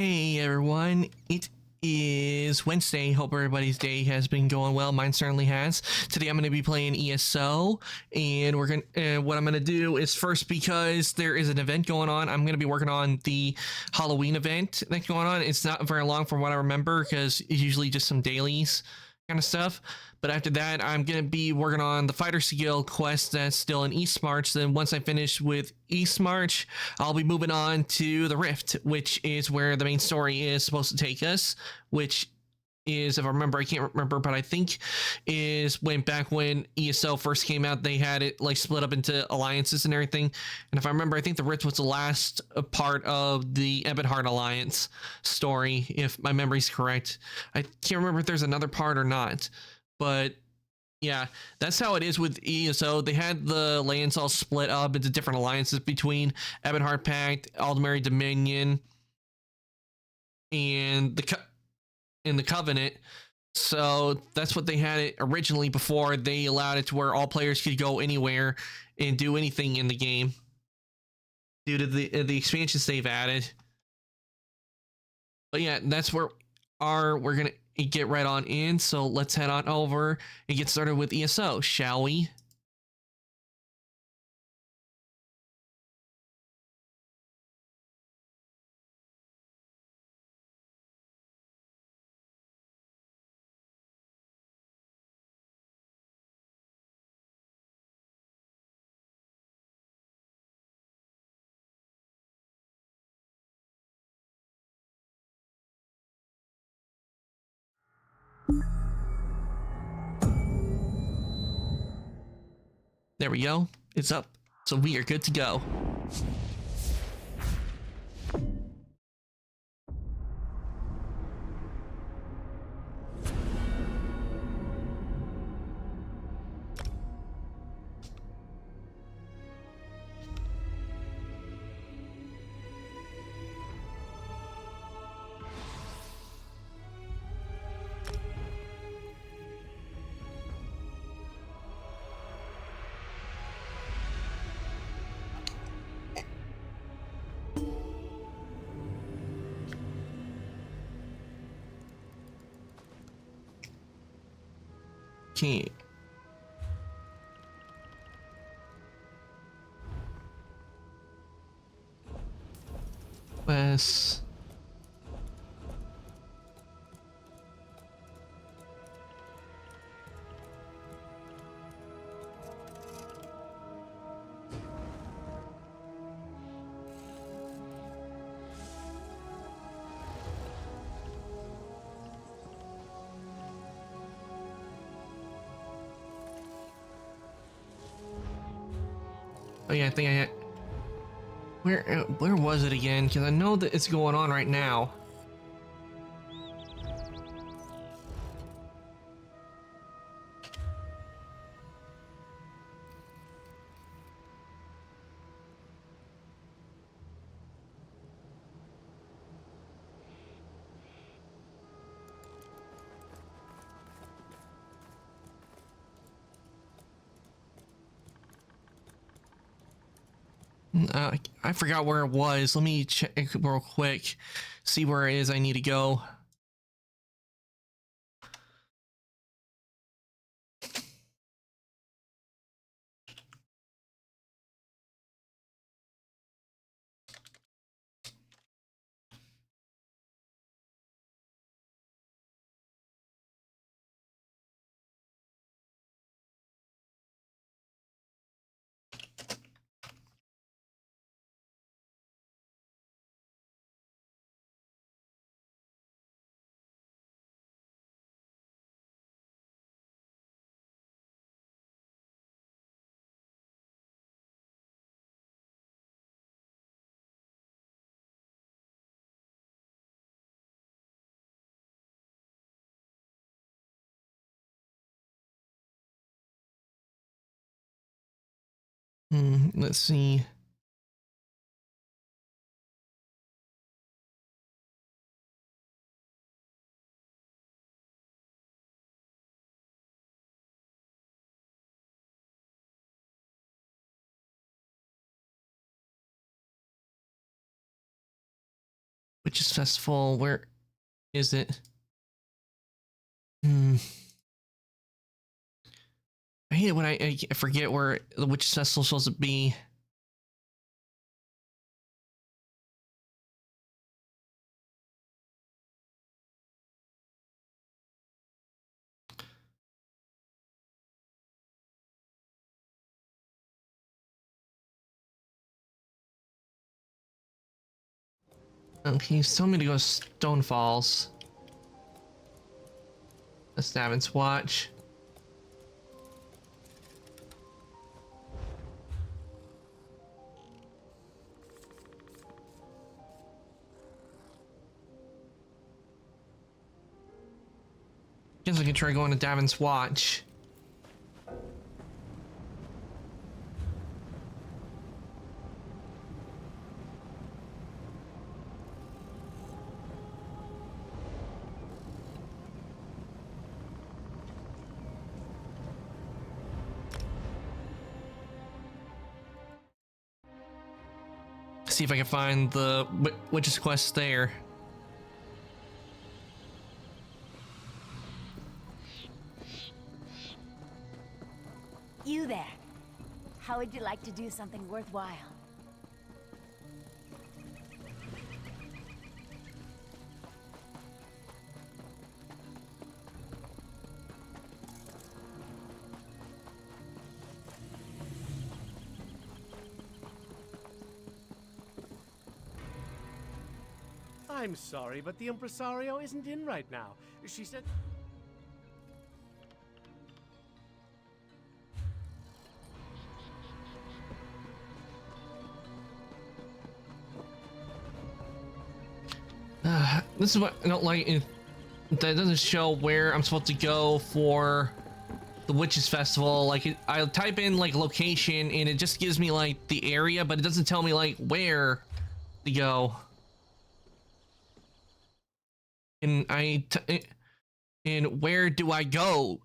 Hey everyone, it is Wednesday. Hope everybody's day has been going well. Mine certainly has. Today I'm going to be playing ESO, and what I'm going to do is first, because there is an event going on, I'm going to be working on the Halloween event that's going on. It's not very long from what I remember because it's usually just some dailies kind of stuff. But after that, I'm going to be working on the Fighter Skill quest that's still in East March. Then once I finish with East March, I'll be moving on to the Rift, which is where the main story is supposed to take us, which is, if I remember, I can't remember, but I think is when ESO first came out, they had it like split up into alliances and everything. And if I remember, I think the Rift was the last part of the Ebonheart Alliance story, if my memory's correct. I can't remember if there's another part or not, but yeah, that's how it is with ESO. They had the lands all split up into different alliances between Ebonheart Pact, Aldmeri Dominion, and the Covenant. So that's what they had it originally before they allowed it to where all players could go anywhere and do anything in the game due to the expansions they've added. But yeah, that's where we're gonna get right on in. So let's head on over and get started with ESO, shall we? There we go. It's up. So we are good to go. Okay. West. Oh yeah, I think I had. Where was it again? Because I know that it's going on right now. I forgot where it was. Let me check real quick, see where it is I need to go. Let's see. Witches Festival, where is it? I hate it when I forget where the Witches Festival is supposed to be. Okay, he's telling me to go to Stone Falls. That's Davin's Watch. Guess I can try going to Davin's Watch. See if I can find the Witch's Quest there. You there. How would you like to do something worthwhile? I'm sorry, but the impresario isn't in right now. She said... This is what I don't like. That doesn't show where I'm supposed to go for the Witches Festival. Like, I type in like location and it just gives me like the area, but it doesn't tell me like where to go. And and where do I go?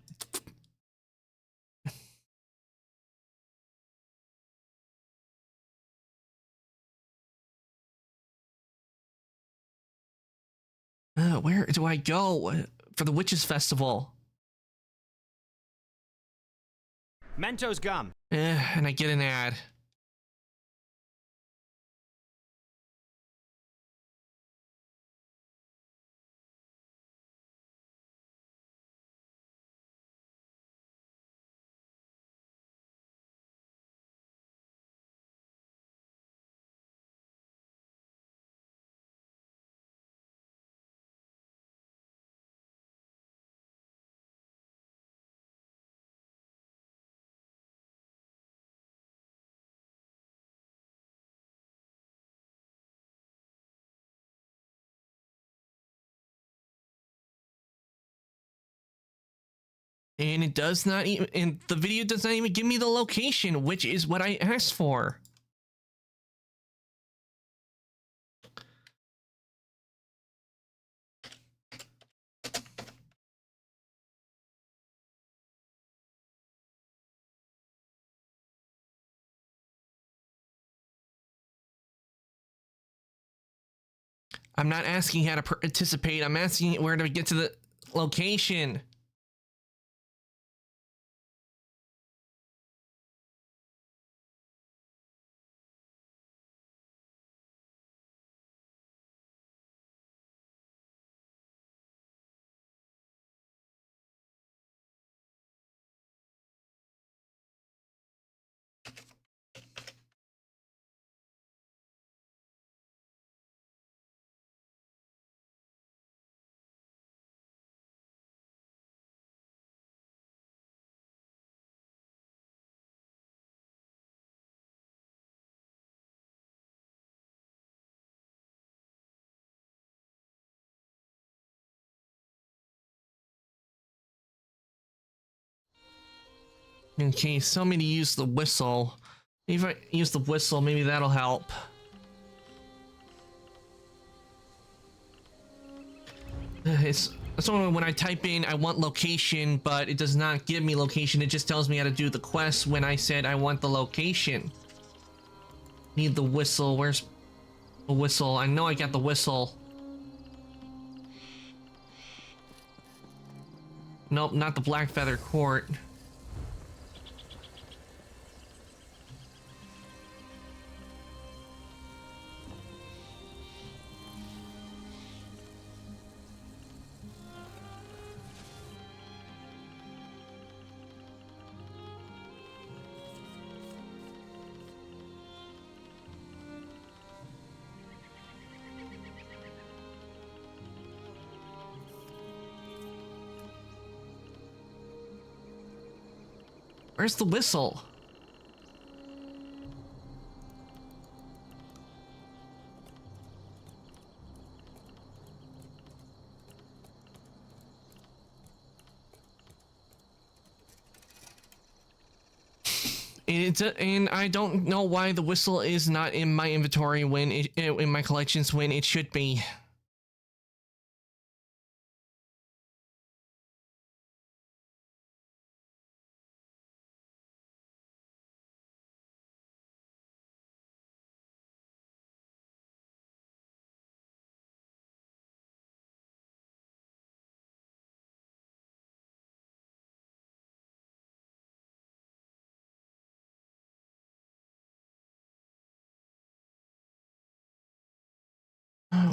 Where do I go for the Witches Festival? Mentos gum. And I get an ad. And it does not even, and the video does not even give me the location, which is what I asked for. I'm not asking how to participate. I'm asking where to get to the location. Okay, tell me to use the whistle. If I use the whistle, maybe that'll help. It's only when I type in I want location, but it does not give me location. It just tells me how to do the quest when I said I want the location. Need the whistle. Where's the whistle? I know I got the whistle. nope, not the Blackfeather Court. Where's the whistle? And I don't know why the whistle is not in my inventory when in my collections when it should be.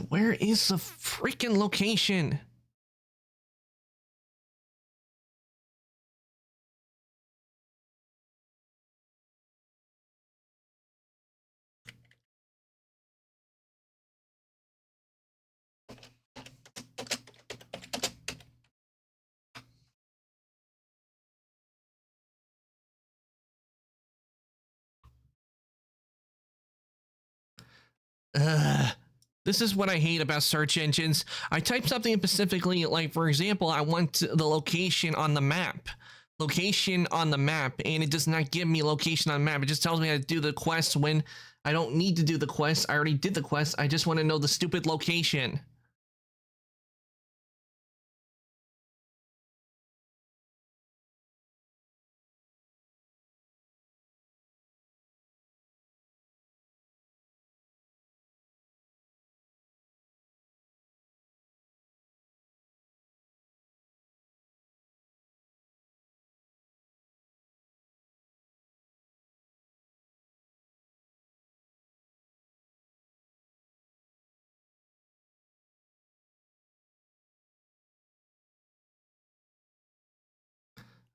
Where is the freaking location? This is what I hate about search engines. I type something specifically, like for example, I want the location on the map. Location on the map, and it does not give me location on the map. It just tells me how to do the quest when I don't need to do the quest. I already did the quest. I just want to know the stupid location.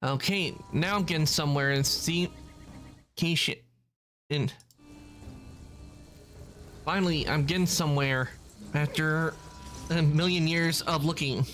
Okay, now I'm getting somewhere and see location. And finally, I'm getting somewhere after a million years of looking.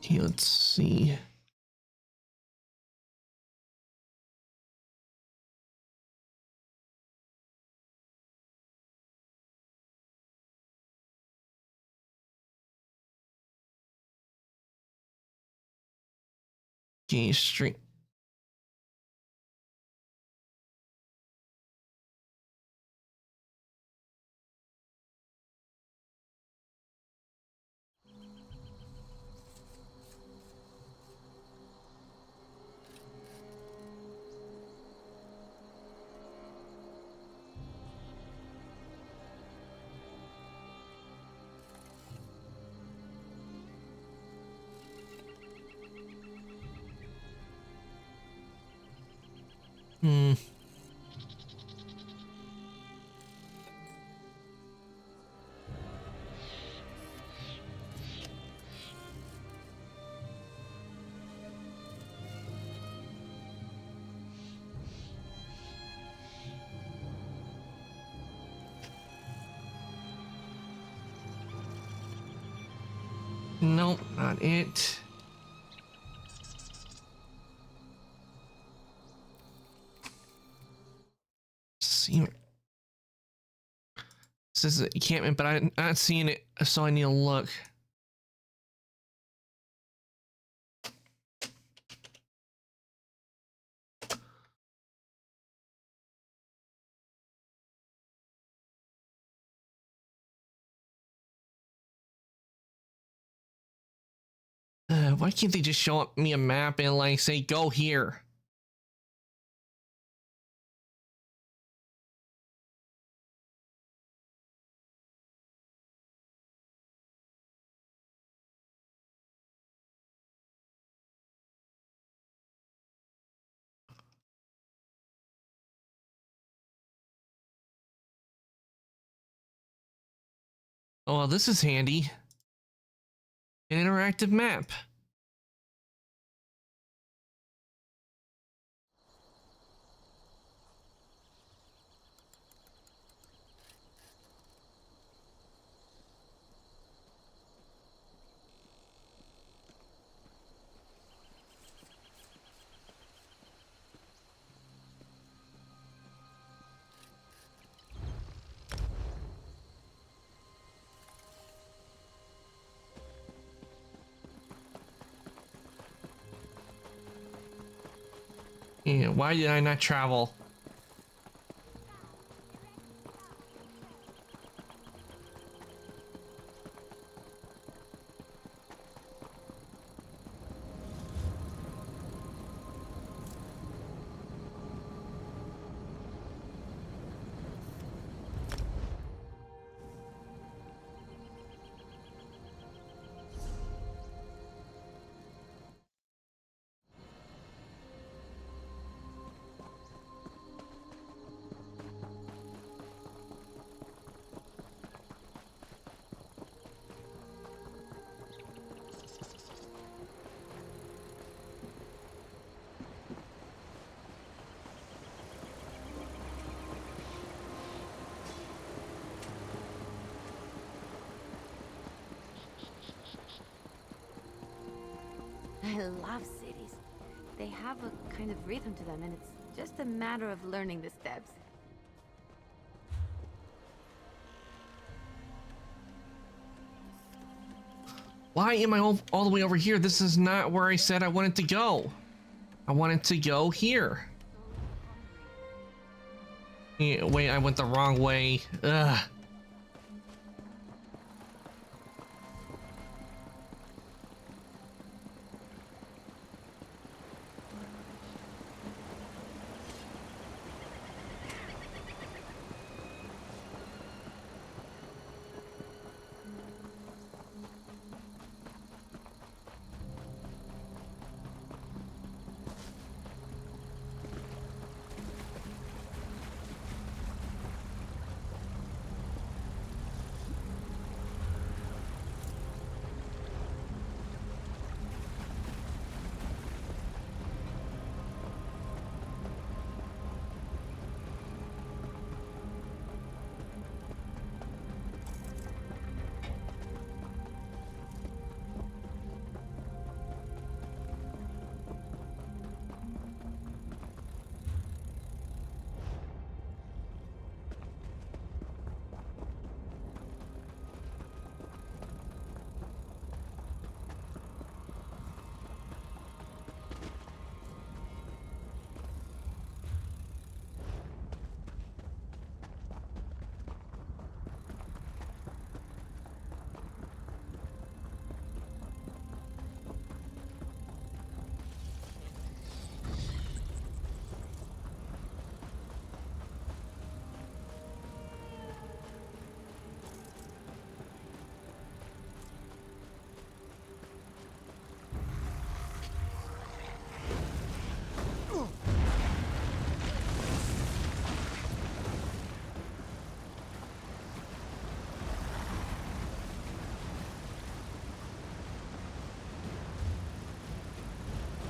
Okay, let's see. Okay, street. Hmm. Nope, not it. See, this is an encampment, but I'm not seeing it, so I need to look. Why can't they just show up me a map and like say go here? Oh, well, this is handy. An interactive map. Yeah, why did I not travel? I love cities. They have a kind of rhythm to them, and it's just a matter of learning the steps. Why am I all the way over here? This is not where I said I wanted to go. I wanted to go here. Yeah, wait, I went the wrong way. Ugh.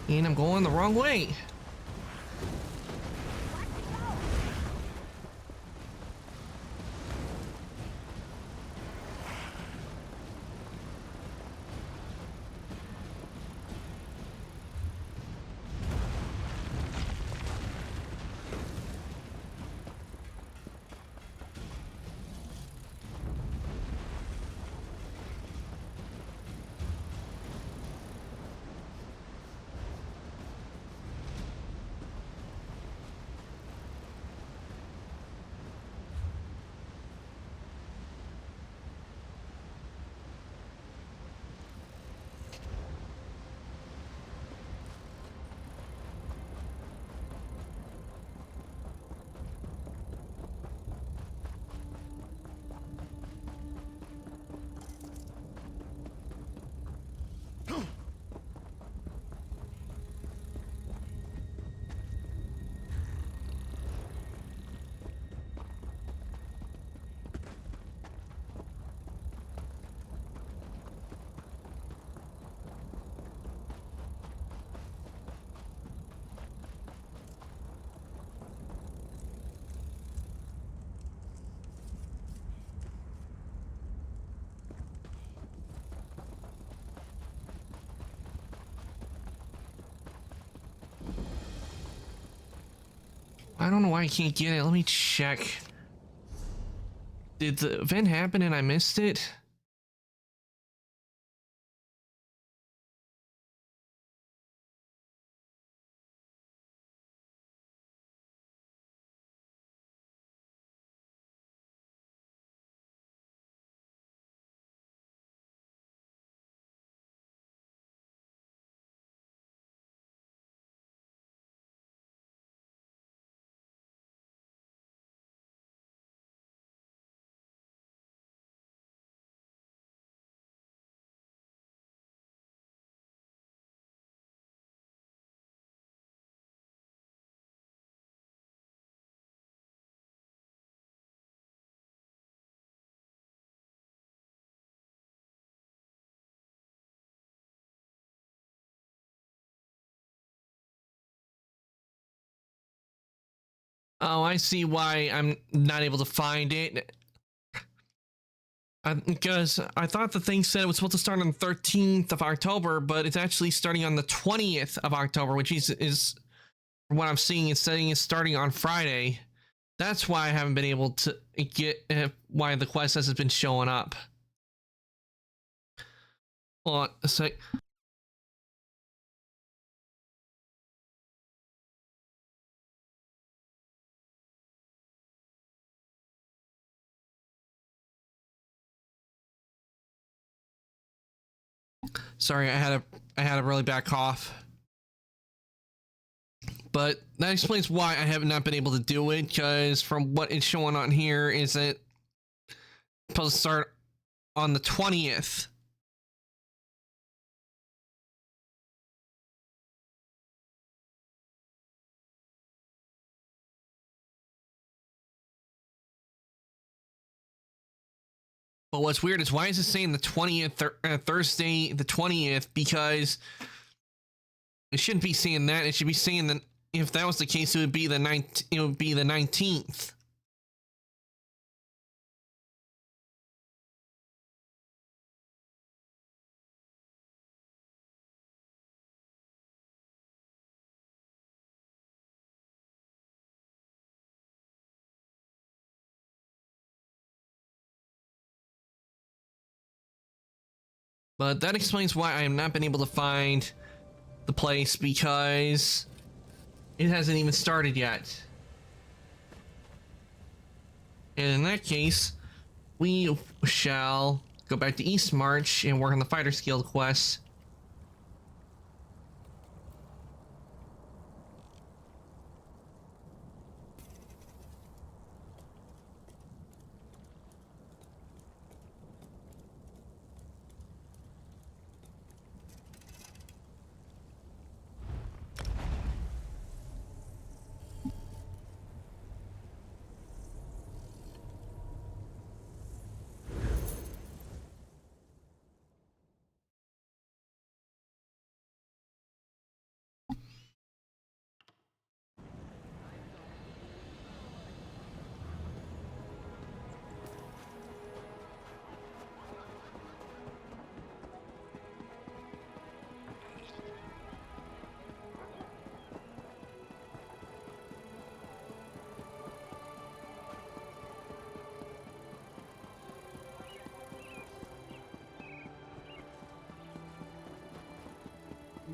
And I'm going the wrong way. I don't know why I can't get it. Let me check. Did the event happen and I missed it? Oh, I see why I'm not able to find it. Because I thought the thing said it was supposed to start on the 13th of October, but it's actually starting on the 20th of October, which is what I'm seeing. It's saying it's starting on Friday. That's why I haven't been able to get why the quest hasn't been showing up. Hold on a sec. Sorry, I had a really bad cough. But that explains why I have not been able to do it, because from what it's showing on here is that it's supposed to start on the 20th. But what's weird is why is it saying the 20th, Thursday the 20th? Because it shouldn't be saying that. It should be saying that if that was the case, it would be the 19th. But that explains why I have not been able to find the place, because it hasn't even started yet. And in that case, we shall go back to Eastmarch and work on the Fighters Guild quest.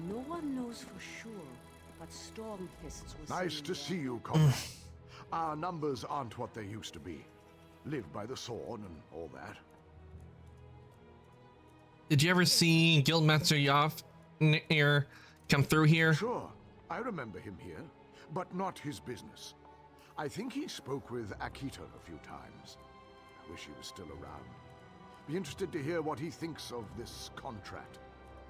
No one knows for sure, but Stormfists was Nice saying to that- see you, comrade. Our numbers aren't what they used to be. Live by the sword and all that. Did you ever see Guildmaster Yofnir come through here? Sure, I remember him here, but not his business. I think he spoke with Akita a few times. I wish he was still around. Be interested to hear what he thinks of this contract,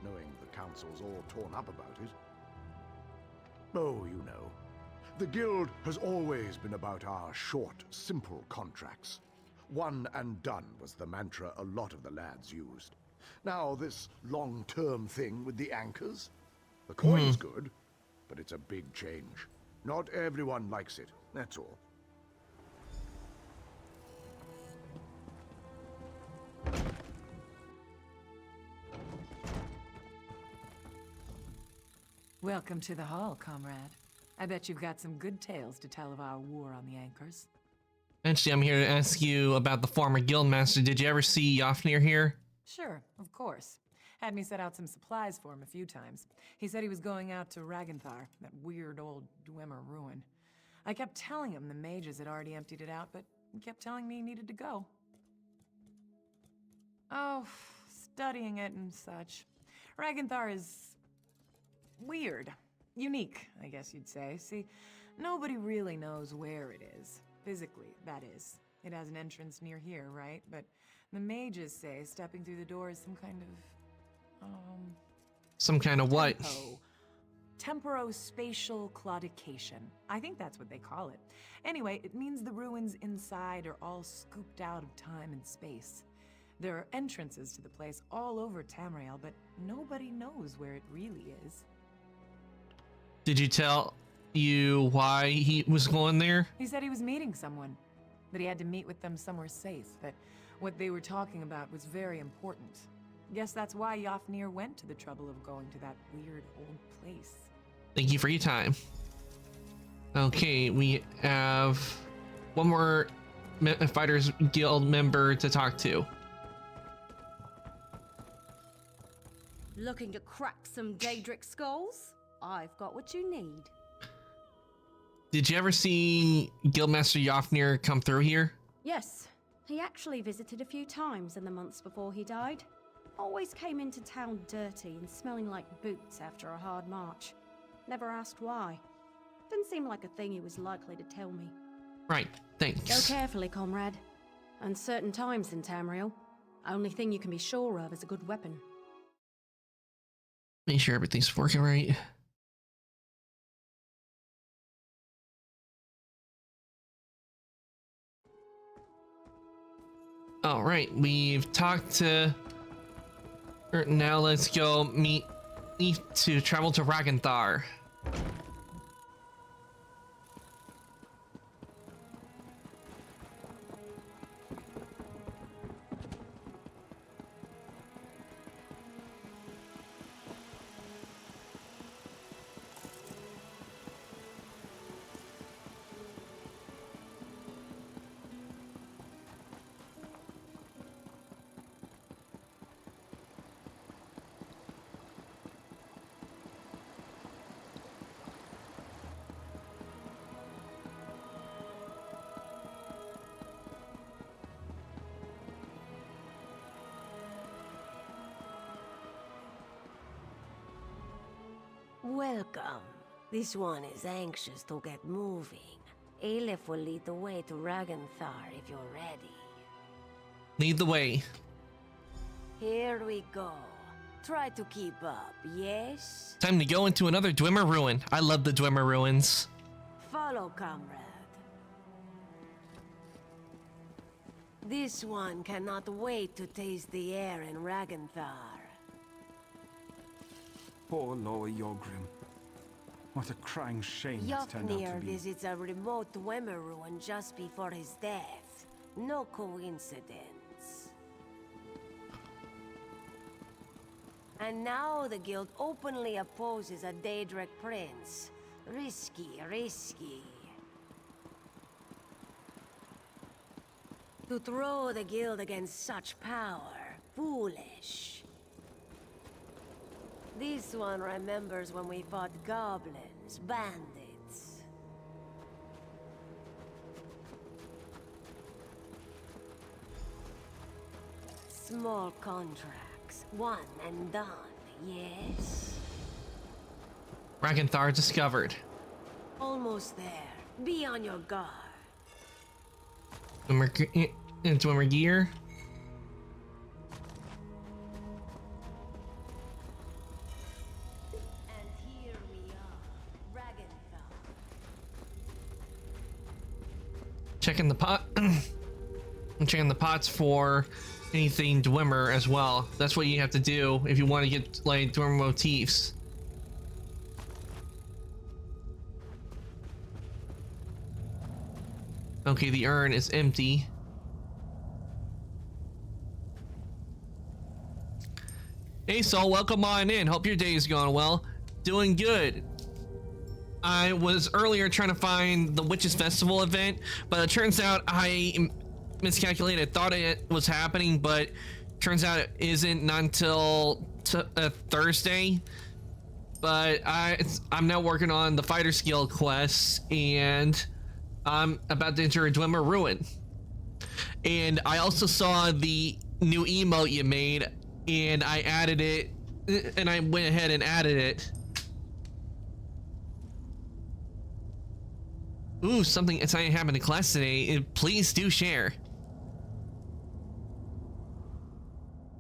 knowing the council's all torn up about it. Oh, you know. The Guild has always been about our short, simple contracts. One and done was the mantra a lot of the lads used. Now, this long-term thing with the anchors? The coin's good, but it's a big change. Not everyone likes it, that's all. Welcome to the hall, comrade. I bet you've got some good tales to tell of our war on the Anchors. Actually, I'm here to ask you about the former guildmaster. Did you ever see Yofnir here? Sure, of course. Had me set out some supplies for him a few times. He said he was going out to Ragnthar, that weird old Dwemer ruin. I kept telling him the mages had already emptied it out, but he kept telling me he needed to go. Oh, studying it and such. Ragnthar is weird. Unique, I guess you'd say. See, nobody really knows where it is. Physically, that is. It has an entrance near here, right? But the mages say stepping through the door is some kind of, Some kind of what? Temporospatial claudication. I think that's what they call it. Anyway, it means the ruins inside are all scooped out of time and space. There are entrances to the place all over Tamriel, but nobody knows where it really is. Did you tell you why he was going there? He said he was meeting someone, that he had to meet with them somewhere safe, that what they were talking about was very important. Guess that's why Yofnir went to the trouble of going to that weird old place. Thank you for your time. Okay, we have one more Fighters Guild member to talk to. Looking to crack some Daedric skulls? I've got what you need. Did you ever see Guildmaster Yofnir come through here? Yes, he actually visited a few times in the months before he died. Always came into town dirty and smelling like boots after a hard march. Never asked why. Didn't seem like a thing he was likely to tell me. Right, thanks. Go carefully, comrade. Uncertain times in Tamriel. Only thing you can be sure of is a good weapon. Make sure everything's working right. All right, we've talked to... Now let's go need to travel to Ragnthar. Welcome. This one is anxious to get moving. Aleph will lead the way to Ragnthar if you're ready. Lead the way. Here we go. Try to keep up, yes? Time to go into another Dwemer ruin. I love the Dwemer ruins. Follow, comrade. This one cannot wait to taste the air in Ragnthar. Poor Loa Yogrim. What a crying shame it's turned out to Yofnir be. visits a remote Dwemer ruin just before his death. No coincidence. And now the guild openly opposes a Daedric prince. Risky, risky. To throw the guild against such power, foolish. This one remembers when we fought goblins, bandits. Small contracts, one and done, yes? Ragnthar discovered. Almost there. Be on your guard. Dwemer gear. And here we are, Ragnthar. Checking the pot. I'm checking the pots for anything Dwemer as well. That's what you have to do if you want to get like Dwemer motifs. Okay, the urn is empty. Hey Sol, welcome on in. Hope your day is going well. Doing good. I was earlier trying to find the Witches Festival event, but it turns out I miscalculated. Thought it was happening, but turns out it isn't, not until Thursday. But I'm now working on the Fighter's Guild quests, and I'm about to enter a Dwemer Ruin. And I also saw the new emote you made, and I added it, and I went ahead and added it. Ooh, something exciting happened in class today. Please do share.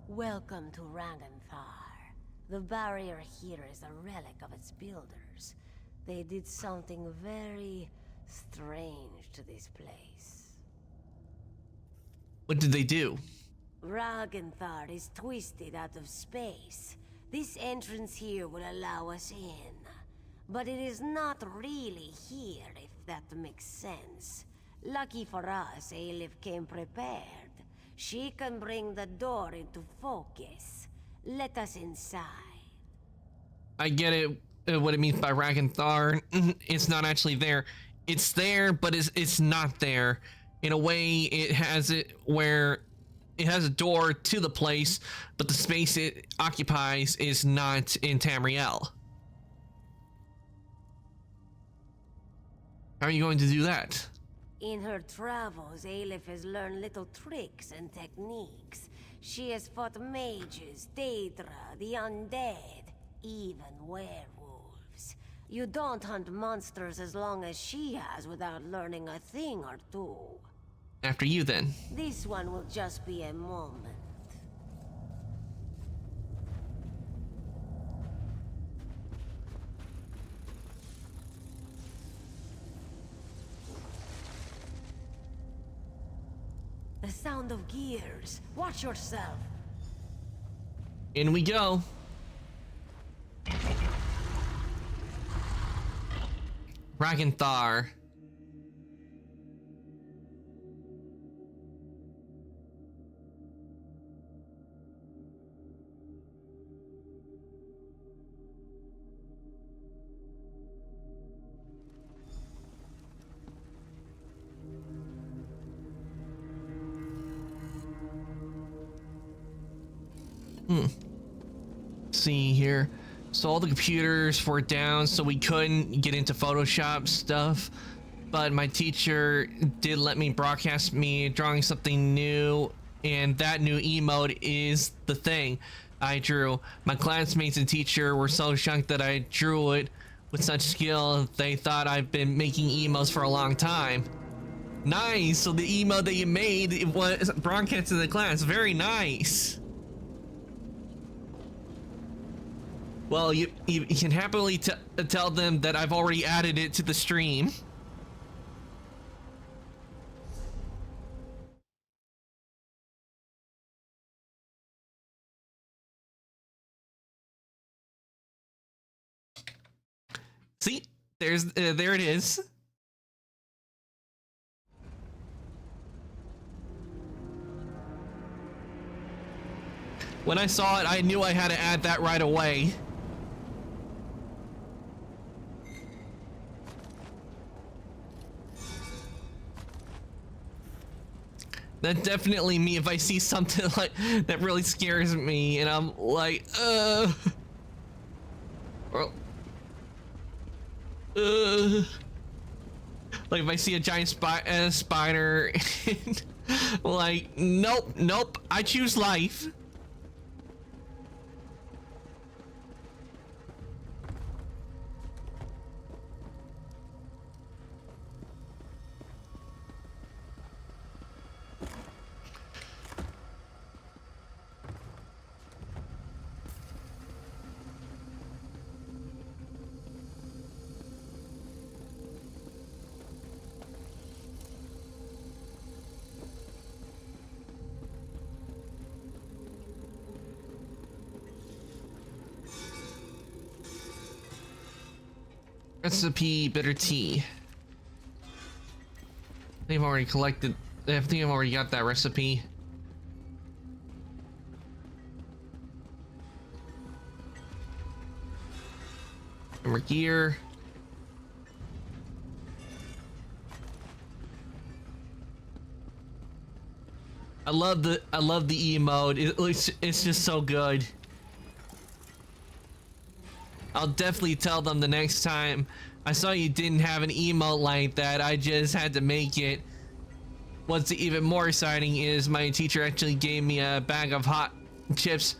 Welcome to Ragnthar. The barrier here is a relic of its builders. They did something very strange to this place. What did they do? Ragnthar is twisted out of space. This entrance here will allow us in. But it is not really here, if that makes sense. Lucky for us, Aelif came prepared. She can bring the door into focus. Let us inside. I get it, what it means by Ragnthar. It's not actually there. It's there, but it's not there. In a way, it has it where it has a door to the place, but the space it occupies is not in Tamriel. How are you going to do that? In her travels, Aelif has learned little tricks and techniques. She has fought mages, Daedra, the undead, even werewolves. You don't hunt monsters as long as she has without learning a thing or two. After you, then. This one will just be a moment. The sound of gears. Watch yourself. In we go. Ragnthar. See here. So all the computers were down, so we couldn't get into Photoshop stuff. But my teacher did let me broadcast me drawing something new, and that new emote is the thing I drew. My classmates and teacher were so shocked that I drew it with such skill, they thought I've been making emotes for a long time. Nice! So the emote that you made, it was broadcast to the class. Very nice! Well, you can happily tell them that I've already added it to the stream. See, there it is. When I saw it, I knew I had to add that right away. That's definitely me if I see something like that really scares me and I'm like, or, like if I see a giant spider, like, nope, I choose life. Recipe bitter tea. I think I've already collected. I think I've already got that recipe. Armor gear. I love the emote. It's just so good. I'll definitely tell them the next time. I saw you didn't have an emote like that. I just had to make it. What's even more exciting is my teacher actually gave me a bag of hot chips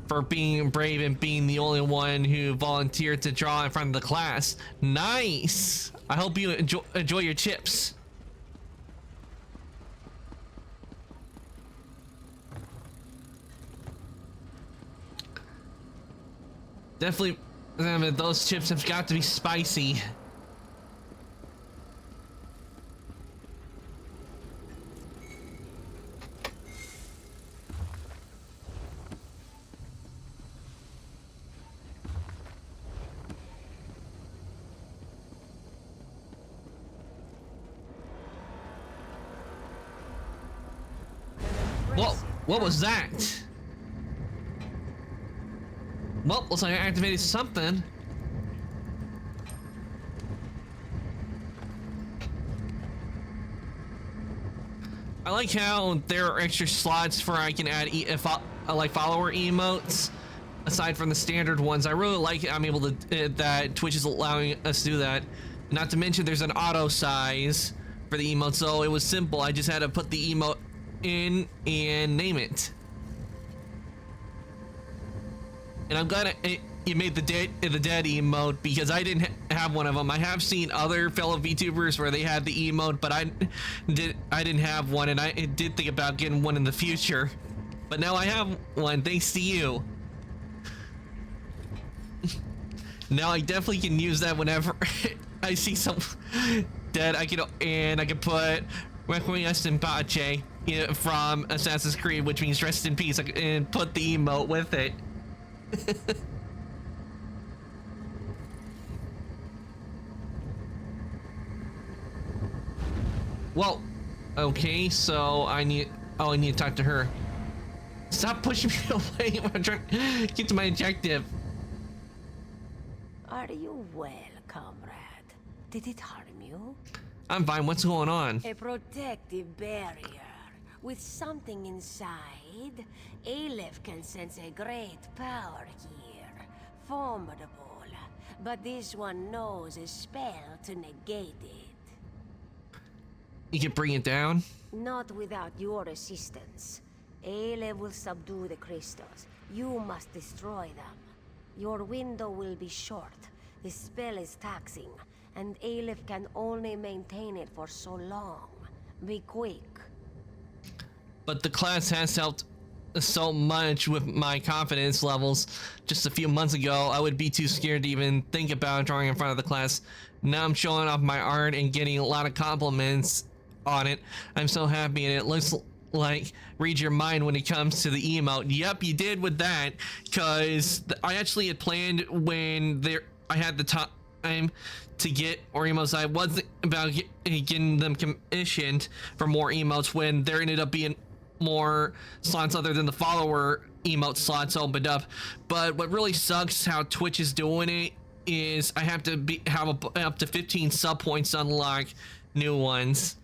for being brave and being the only one who volunteered to draw in front of the class. Nice. I hope you enjoy your chips. Definitely, those chips have got to be spicy. Whoa, what was that? Well, looks like I activated something. I like how there are extra slots for I can add like follower emotes aside from the standard ones. I really like it. I'm able to that Twitch is allowing us to do that. Not to mention there's an auto size for the emote, so it was simple. I just had to put the emote in and name it. And I'm glad you made the dead emote because I didn't have one of them. I have seen other fellow VTubers where they had the emote, but I didn't have one, and I did think about getting one in the future. But now I have one thanks to you. Now I definitely can use that whenever I see some dead. I can put Requiescent in Pace from Assassin's Creed, which means rest in peace, and put the emote with it. Well, okay, so I need to talk to her. Stop pushing me away. I'm trying to get to my objective. Are you well, comrade? Did it harm you? I'm fine. What's going on? A protective barrier. With something inside, Aleph can sense a great power here. Formidable. But this one knows a spell to negate it. You can bring it down? Not without your assistance. Aleph will subdue the crystals. You must destroy them. Your window will be short. The spell is taxing, and Aleph can only maintain it for so long. Be quick. But the class has helped so much with my confidence levels. Just a few months ago, I would be too scared to even think about drawing in front of the class. Now I'm showing off my art and getting a lot of compliments on it. I'm so happy, and it looks like read your mind when it comes to the emote. Yep, you did with that, because I actually had planned when I had the time to get more emotes. I wasn't about getting them commissioned for more emotes when there ended up being more slots other than the follower emote slots opened up. But what really sucks how Twitch is doing it is I have to have up to 15 sub points to unlock new ones.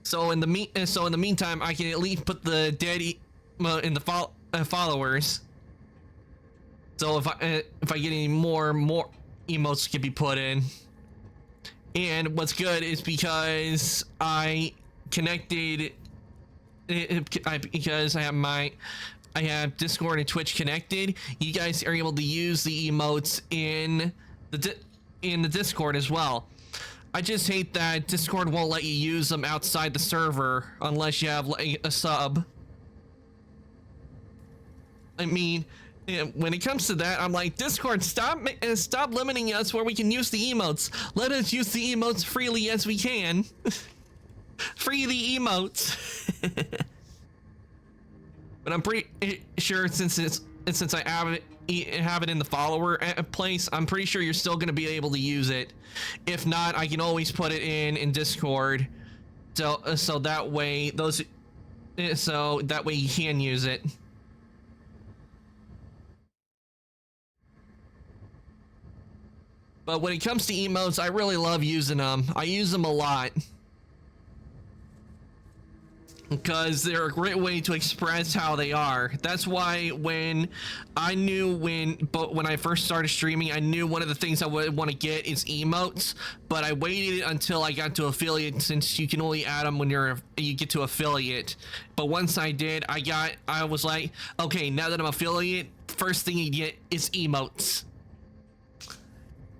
So in the meantime, I can at least put the dead emote in the followers. So if I get any more emotes can be put in. And what's good is because I connected. Because I have Discord and Twitch connected, you guys are able to use the emotes in the Discord as well. I just hate that Discord won't let you use them outside the server unless you have like a sub. I mean, when it comes to that, I'm like, Discord, stop limiting us where we can use the emotes. Let us use the emotes freely as we can. Free the emotes. But I'm pretty sure since I have it in the follower place, I'm pretty sure you're still going to be able to use it. If not, I can always put it in Discord, so that way you can use it. But when it comes to emotes, I really love using them. I use them a lot. because they're a great way to express how they are. That's why when I first started streaming, I knew one of the things I would want to get is emotes, but I waited until I got to affiliate, since you can only add them when you get to affiliate. But once I did, I was like, okay, now that I'm affiliate, first thing you get is emotes.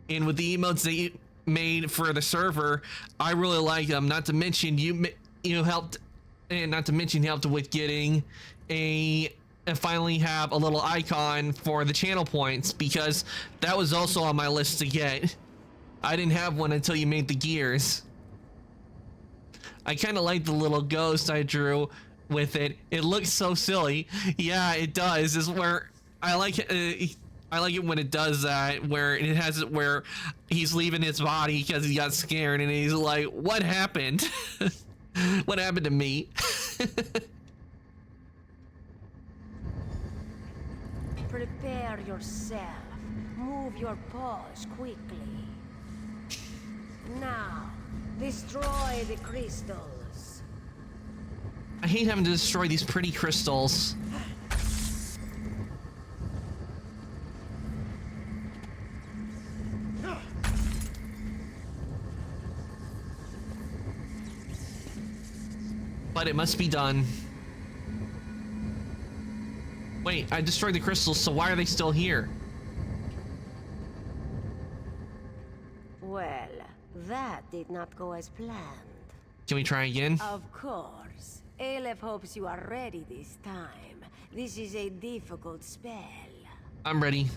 And with the emotes they made for the server, I really like them. Not to mention you helped. And not to mention helped with getting and finally have a little icon for the channel points, because that was also on my list to get. I didn't have one until you made the gears. I kind of like the little ghost I drew with it. It looks so silly. Yeah, it does. Is where I like it. I like it when it does that, where it has it where he's leaving his body because he got scared and he's like, "What happened?" What happened to me? Prepare yourself. Move your paws quickly. Now, destroy the crystals. I hate having to destroy these pretty crystals. But it must be done. Wait, I destroyed the crystals, so why are they still here? Well, that did not go as planned. Can we try again? Of course. Aleph hopes you are ready this time. This is a difficult spell. I'm ready.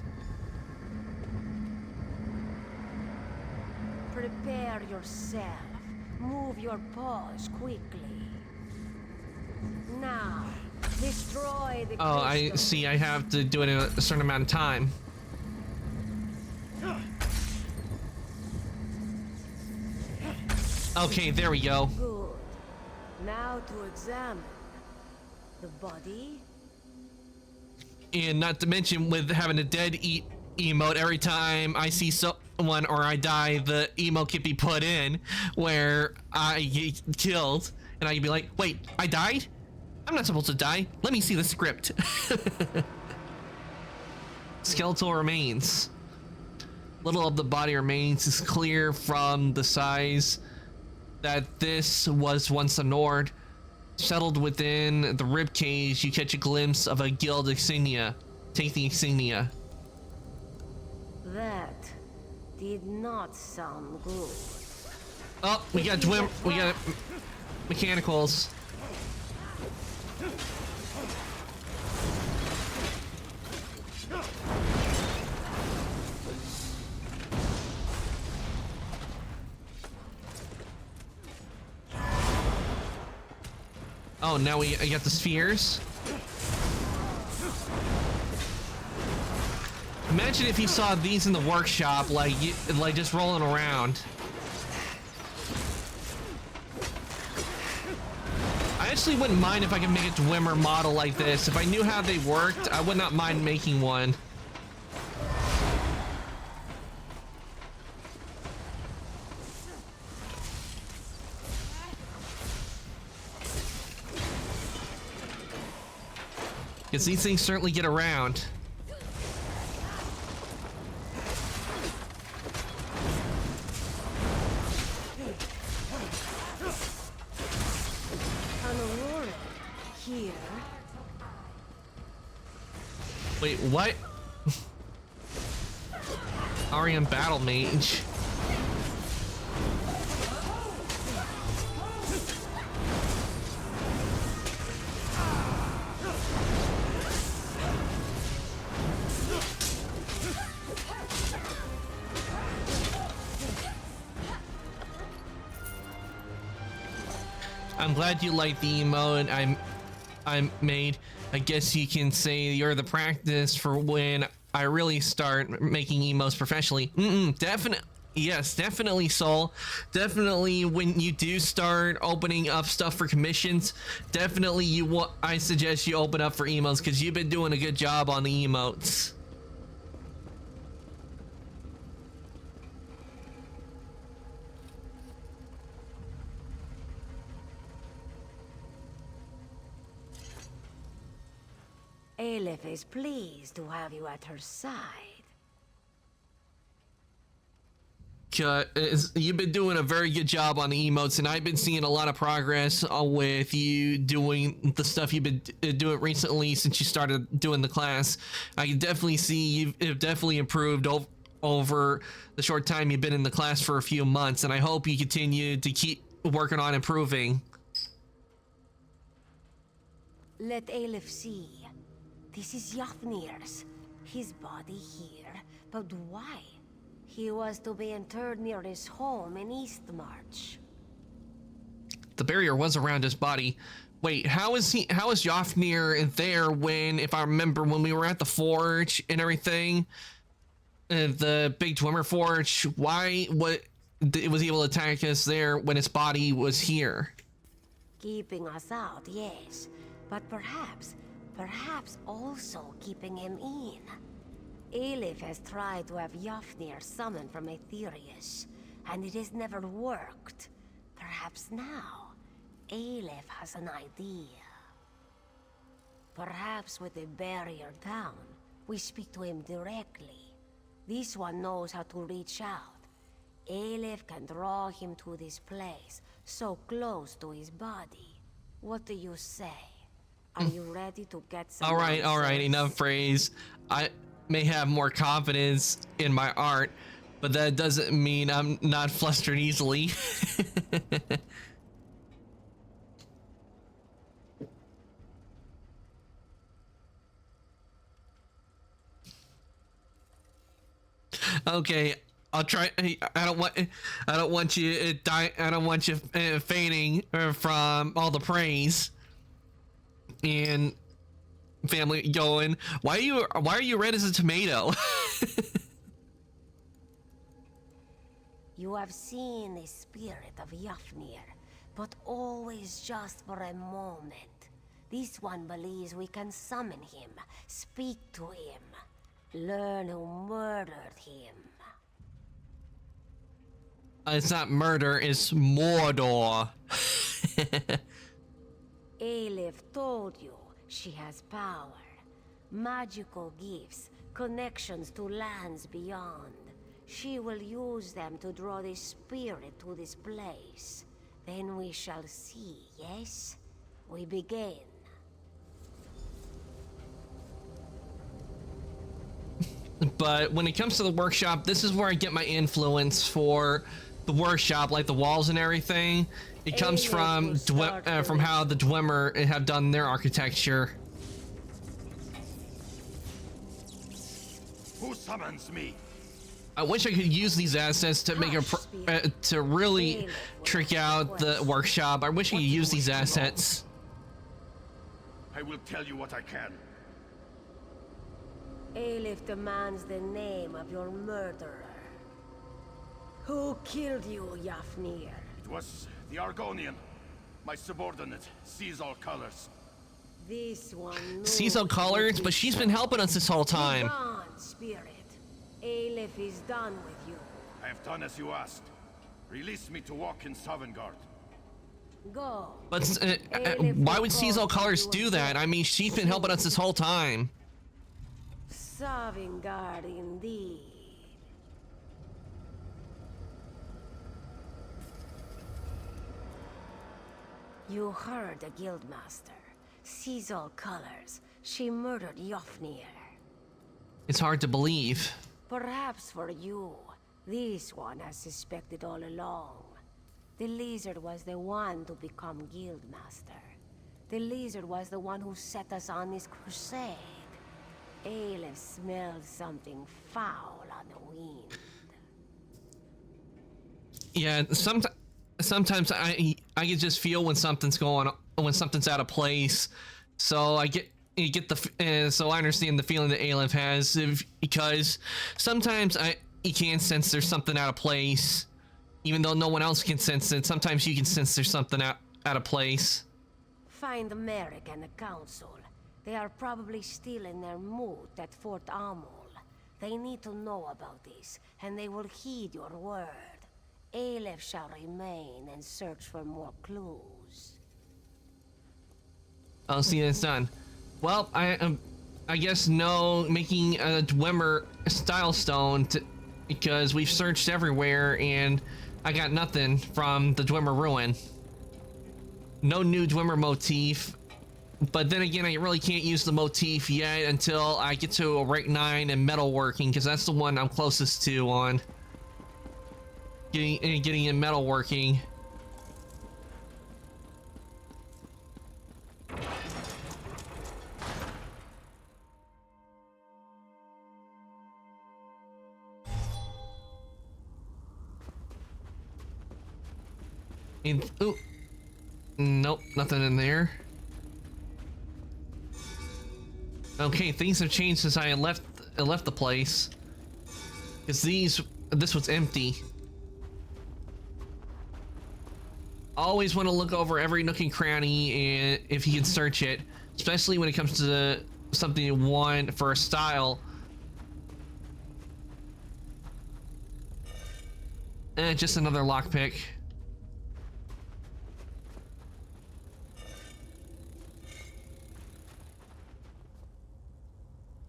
Prepare yourself. Move your paws quickly. Now, destroy the Oh, I crystal. see. I have to do it in a certain amount of time. Okay, there we go. Good. Now to examine the body. And not to mention, with having a dead emote, every time I see someone or I die, the emote can be put in where I get killed, and I can be like, wait, I died? I'm not supposed to die. Let me see the script. Skeletal remains. Little of the body remains is clear from the size that this was once a Nord. Settled within the rib cage, you catch a glimpse of a guild insignia. Take the insignia. That did not sound good. Oh, we got mechanicals. Oh, now I got the spheres. Imagine if you saw these in the workshop, like just rolling around. I actually wouldn't mind if I could make a Dwemer model like this. If I knew how they worked, I would not mind making one. Because these things certainly get around. An aurora here. Wait, what? Arian Battle Mage. I'm glad you like the emote I made. I guess you can say you're the practice for when I really start making emotes professionally. Definitely. Yes, definitely, Soul. Definitely when you do start opening up stuff for commissions, definitely I suggest you open up for emotes, because you've been doing a good job on the emotes. Aelif is pleased to have you at her side. You've been doing a very good job on the emotes, and I've been seeing a lot of progress with you doing the stuff you've been doing recently since you started doing the class. I can definitely see you've definitely improved over the short time you've been in the class for a few months, and I hope you continue to keep working on improving. Let Aelif see. This is Yafnir's. His body here, but why? He was to be interred near his home in Eastmarch. The barrier was around his body. Wait, how is Yafnir there when, if I remember, when we were at the forge and everything, the big Dwemer forge, why was he able to attack us there when his body was here? Keeping us out, yes. But perhaps also keeping him in. Aelif has tried to have Yafnir summoned from Aetherius, and it has never worked. Perhaps now, Aelif has an idea. Perhaps with the barrier down, we speak to him directly. This one knows how to reach out. Aelif can draw him to this place, so close to his body. What do you say? Are you ready to get some Alright, enough praise. I may have more confidence in my art, but that doesn't mean I'm not flustered easily. Okay, I'll try. I don't want you fainting from all the praise. And family going, why are you red as a tomato? You have seen the spirit of Yafnir, but always just for a moment. This one believes we can summon him, speak to him, learn who murdered him. It's not murder, it's Mordor. Aelif told you she has power, magical gifts, connections to lands beyond. She will use them to draw the spirit to this place. Then we shall see, yes? We begin. But when it comes to the workshop, this is where I get my influence for the workshop, like the walls and everything. It comes from how the Dwemer have done their architecture. Who summons me? I wish I could use these assets to make to really trick out the workshop. I wish I could use these assets. I will tell you what I can. Aelif demands the name of your murderer. Who killed you, Yafnir? It was the Argonian, my subordinate, sees all colors. This one sees all colors, but she's been helping us this whole time. Be gone, spirit. Aelif is done with you. I have done as you asked. Release me to walk in Sovngarde. Go. But why would Sees All Colors do that? I mean, she's been helping us this whole time. Sovngarde indeed. You heard the Guildmaster. Sees all colors. She murdered Yafnir. It's hard to believe. Perhaps for you, this one has suspected all along. The lizard was the one to become Guildmaster. The lizard was the one who set us on this crusade. Aelif smelled something foul on the wind. Yeah, sometimes I can just feel when something's out of place. So so I understand the feeling that Aelif has, because sometimes you can sense there's something out of place, even though no one else can sense it. Sometimes you can sense there's something out of place. Find Merrick and the council. They are probably still in their mood at Fort Amul. They need to know about this, and they will heed your word. Aelif shall remain and search for more clues. I'll see that's done. Well, I guess no making a Dwemer style stone because we've searched everywhere and I got nothing from the Dwemer ruin. No new Dwemer motif, but then again, I really can't use the motif yet until I get to a rank 9 and metalworking, because that's the one I'm closest to on getting in metalworking. And ooh, nope, nothing in there. Okay, things have changed since I left the place. Cause this was empty. Always want to look over every nook and cranny, and if you can search it, especially when it comes to something you want for a style. Just another lockpick.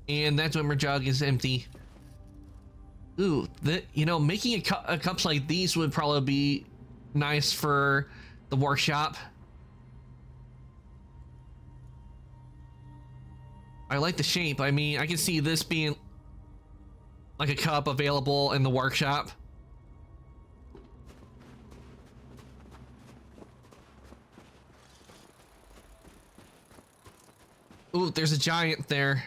And that Dwemer jug is empty. Ooh, you know, making a cups like these would probably be nice for the workshop. I like the shape. I mean, I can see this being like a cup available in the workshop. Ooh, there's a giant there.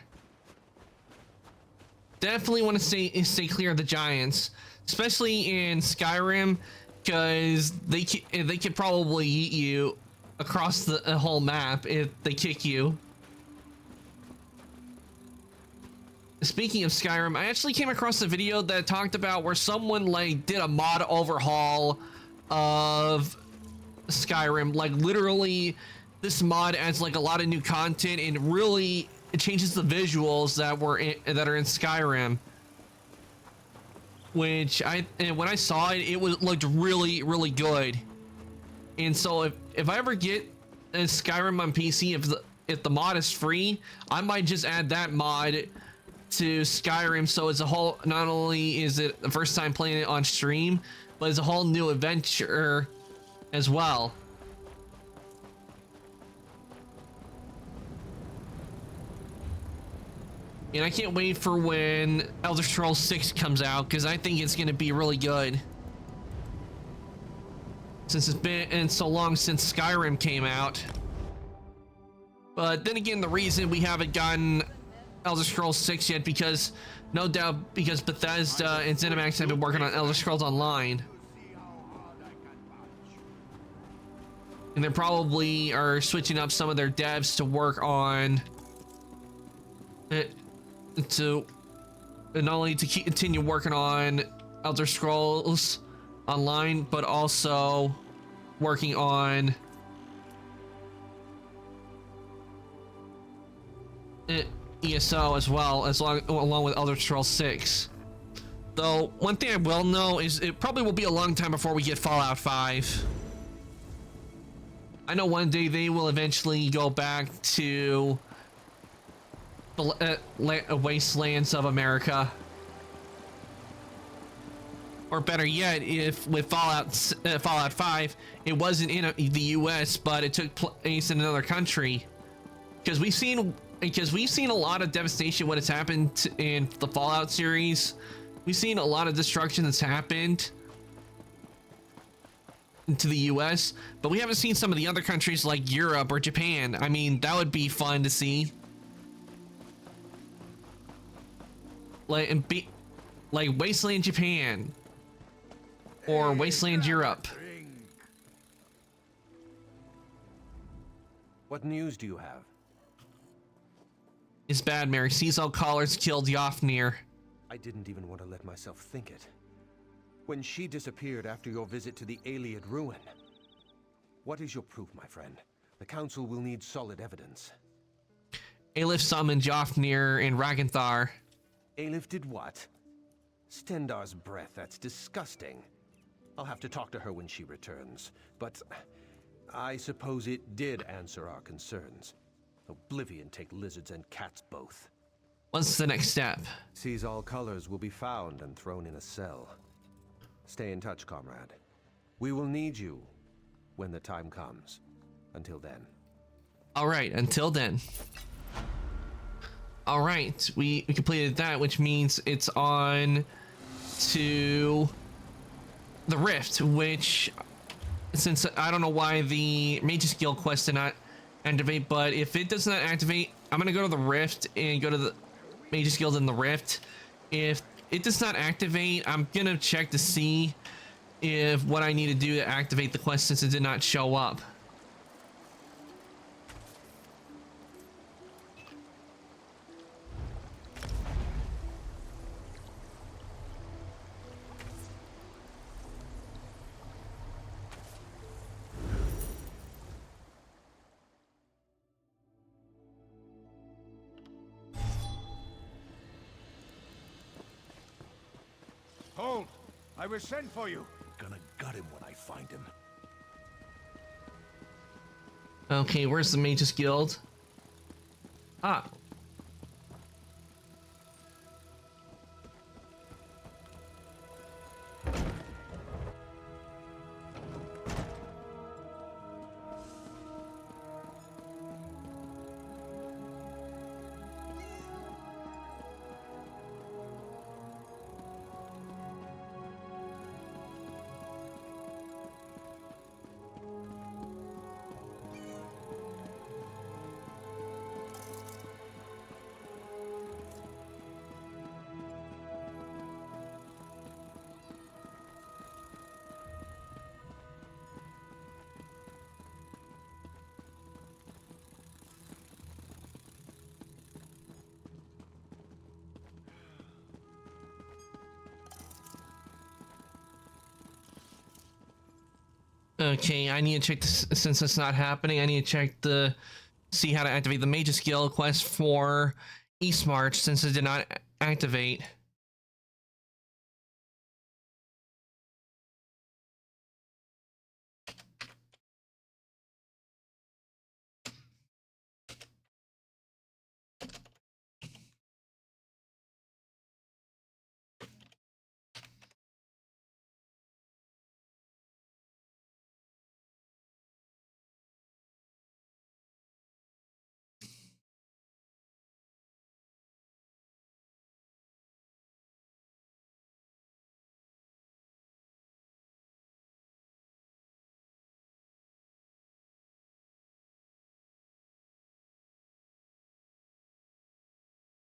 Definitely want to stay clear of the giants, especially in Skyrim, because they could probably eat you across the whole map if they kick you. Speaking of Skyrim, I actually came across a video that talked about where someone like did a mod overhaul of Skyrim. Like literally, this mod adds like a lot of new content and really it changes the visuals that are in Skyrim. Which when I saw it, it looked really, really good. And so if I ever get a Skyrim on PC, if the mod is free, I might just add that mod to Skyrim, so it's a whole, not only is it the first time playing it on stream, but it's a whole new adventure as well. And I can't wait for when Elder Scrolls 6 comes out, because I think it's going to be really good. Since it's been so long since Skyrim came out. But then again, the reason we haven't gotten Elder Scrolls 6 yet, because no doubt because Bethesda and ZeniMax have been working on Elder Scrolls Online. And they probably are switching up some of their devs to work on it, to not only to continue working on Elder Scrolls Online, but also working on ESO as well, along with Elder Scrolls 6. Though one thing I will know is it probably will be a long time before we get Fallout 5. I know one day they will eventually go back to the wastelands of America. Or better yet, if with Fallout 5, it wasn't in the US, but it took place in another country. Because we've seen a lot of devastation when it's happened in the Fallout series. We've seen a lot of destruction that's happened to the US, but we haven't seen some of the other countries like Europe or Japan. I mean, that would be fun to see. Like Wasteland Japan or Wasteland Europe. What news do you have? It's bad, Mary. Caesar Collars killed Yofnir. I didn't even want to let myself think it. When she disappeared after your visit to the Ayleid ruin. What is your proof, my friend? The Council will need solid evidence. Aelif summoned Yofnir and Ragnthar. Aelif did what? Stendarr's breath, that's disgusting. I'll have to talk to her when she returns. But I suppose it did answer our concerns. Oblivion take lizards and cats both. What's the next step? Seize all colors will be found and thrown in a cell. Stay in touch, comrade. We will need you when the time comes. Until then. All right, until then. All right, we completed that, which means it's on to the Rift, which, since I don't know why the Mage's Guild quest did not activate, but if it does not activate, I'm gonna go to the Rift and go to the Mage's Guild in the Rift. If it does not activate, I'm gonna check to see if what I need to do to activate the quest, since it did not show up. Hold! I will send for you. Gonna gut him when I find him. Okay, where's the Mage's Guild? Ah. Okay, I need to check this, since it's not happening. I need to check see how to activate the Mage's Guild quest for Eastmarch, since it did not activate.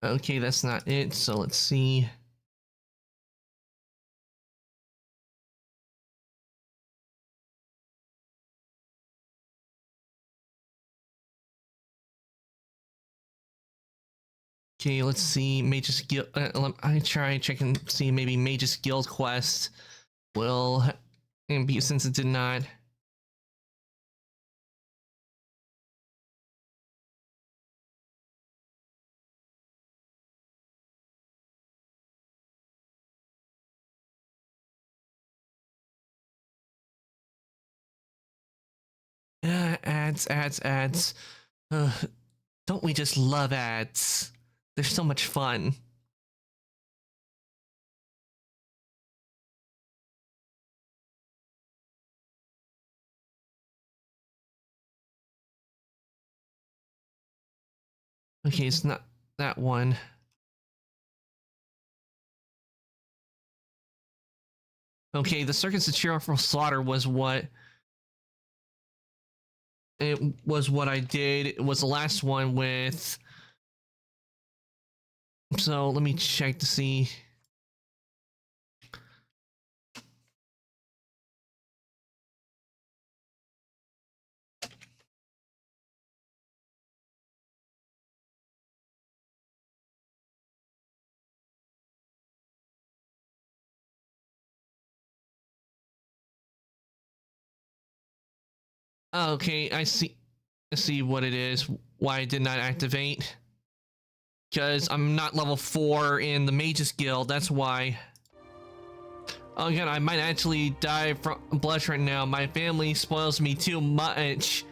Okay, that's not it, so let's see. Okay, let's see. Mage's Guild. I try check and see maybe Mage's Guild quest will be, since it did not. Ads. Don't we just love ads? They're so much fun. Okay, it's not that one. Okay, the Circus of Cheerful Slaughter was what... It was what I did. It was the last one with... So, let me check to see... Okay, I see what it is, why I did not activate. Because I'm not level 4 in the Mage's Guild, that's why. Oh, again, I might actually die from blush right now. My family spoils me too much.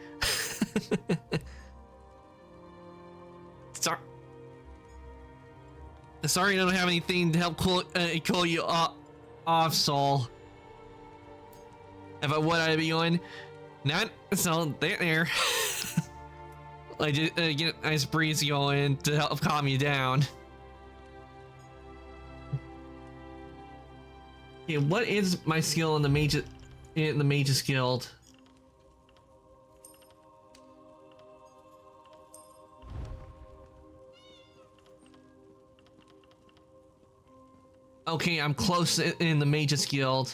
Sorry. Sorry, I don't have anything to help cool you off, Soul. If I would, I'd be going. Not so there. I just get a nice breeze going to help calm you down. Okay, what is my skill in the Mage's Guild? Okay, I'm close in the Mage's Guild.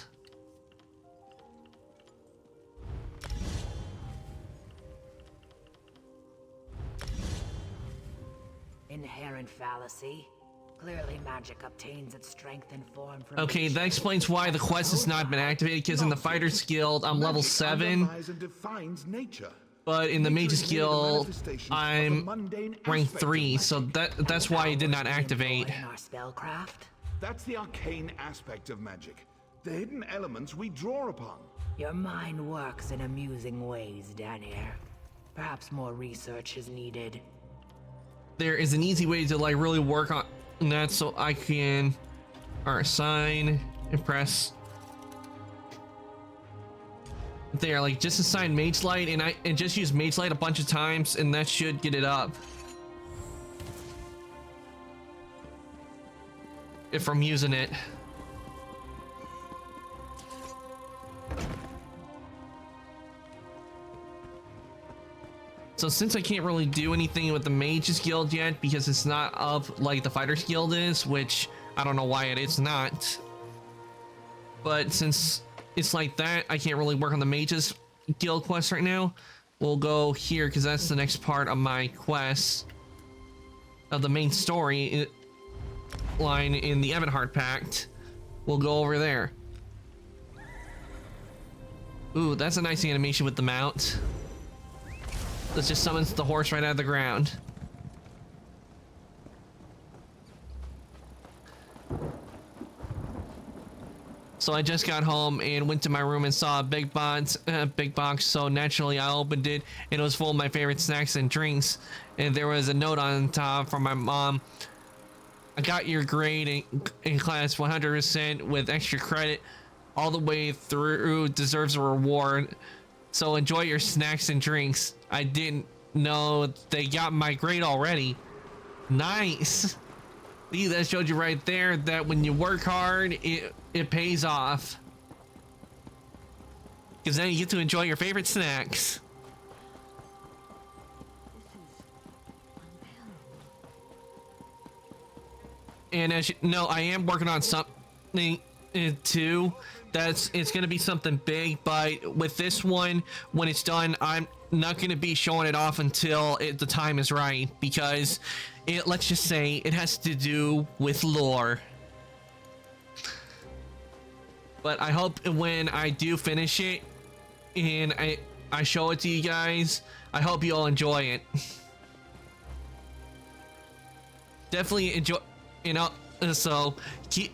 Inherent fallacy. Clearly magic obtains its strength and form from... Okay, that explains why the quest has not been activated, because in the Fighter's Guild, I'm level 7. But in the Mage's Guild, I'm rank 3, so that's why it did not activate. Our spellcraft? That's the arcane aspect of magic. The hidden elements we draw upon. Your mind works in amusing ways, Danir. Perhaps more research is needed. There is an easy way to like really work on that, so I can assign, impress. There, like just assign Mage Light, and just use Mage Light a bunch of times, and that should get it up. If I'm using it. So since I can't really do anything with the Mage's Guild yet because it's not up like the Fighter's Guild is, which I don't know why it's not. But since it's like that, I can't really work on the Mage's Guild quest right now. We'll go here because that's the next part of my quest of the main story line in the Evanhart Pact. We'll go over there. Ooh, that's a nice animation with the mount. That just summons the horse right out of the ground. So I just got home and went to my room and saw a big box. So naturally I opened it and it was full of my favorite snacks and drinks. And there was a note on top from my mom. I got your grade in class 100% with extra credit all the way through. Deserves a reward. So enjoy your snacks and drinks. I didn't know they got my grade already. Nice. See, that showed you right there that when you work hard, it pays off. Because then you get to enjoy your favorite snacks. And as you know, I am working on something too. It's gonna be something big, but with this one, when it's done, I'm not gonna be showing it off until the time is right, because let's just say it has to do with lore. But I hope when I do finish it and I show it to you guys, I hope you all enjoy it. Definitely enjoy, you know. So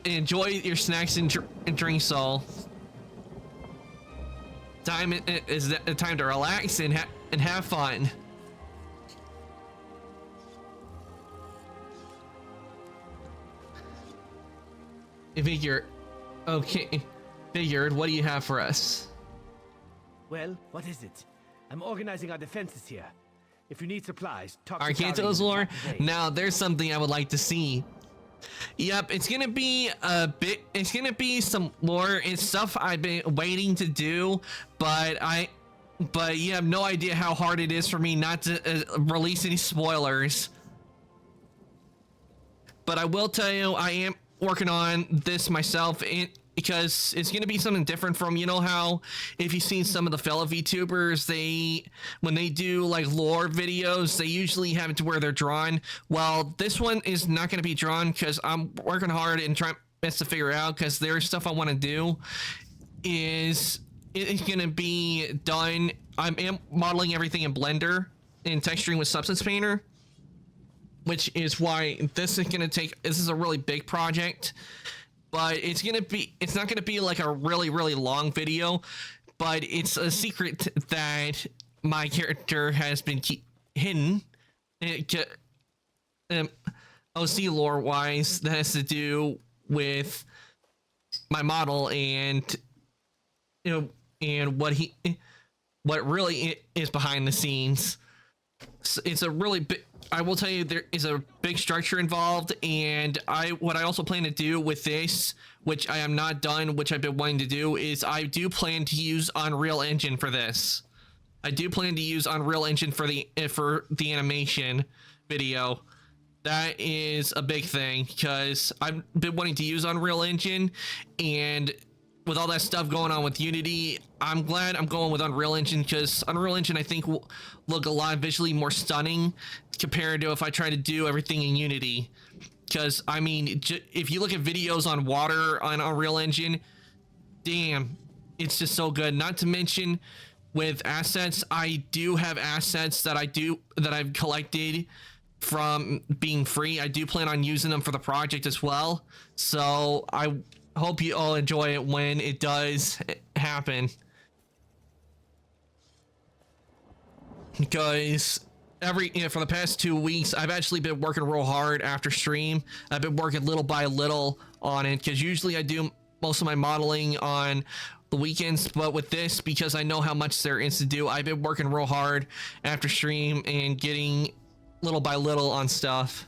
enjoy your snacks and drinks, Soul. Time is time to relax and have fun. Figured, okay. Figured, what do you have for us? Well, what is it? I'm organizing our defenses here. If you need supplies, talk to Arcanto's lore. Now, there's something I would like to see. Yep, it's gonna be a bit. It's gonna be some lore and stuff I've been waiting to do, but you have no idea how hard it is for me not to release any spoilers. But I will tell you, I am working on this myself, because it's going to be something different from, you know how if you've seen some of the fellow VTubers, when they do like lore videos, they usually have it to where they're drawn. Well, this one is not going to be drawn because I'm working hard and trying best to figure out, because there's stuff I want to do it's going to be done. I am modeling everything in Blender and texturing with Substance Painter, which is why this is a really big project. But it's not gonna be like a really, really long video, but it's a secret that my character has been hidden. OC lore wise that has to do with my model and and what really is behind the scenes. It's a really big, I will tell you, there is a big structure involved, and what I also plan to do with this, which I am not done, which I've been wanting to do, is I do plan to use Unreal Engine for this. I do plan to use Unreal Engine for the animation video. That is a big thing because I've been wanting to use Unreal Engine, and with all that stuff going on with Unity, I'm glad I'm going with Unreal Engine because Unreal Engine I think will look a lot visually more stunning compared to if I try to do everything in Unity. Because I mean, if you look at videos on water on Unreal Engine, damn, it's just so good. Not to mention with assets, I do have assets that I've collected from being free. I do plan on using them for the project as well. So I hope you all enjoy it when it does happen. Because for the past 2 weeks, I've actually been working real hard after stream. I've been working little by little on it because usually I do most of my modeling on the weekends, but with this, because I know how much there is to do, I've been working real hard after stream and getting little by little on stuff.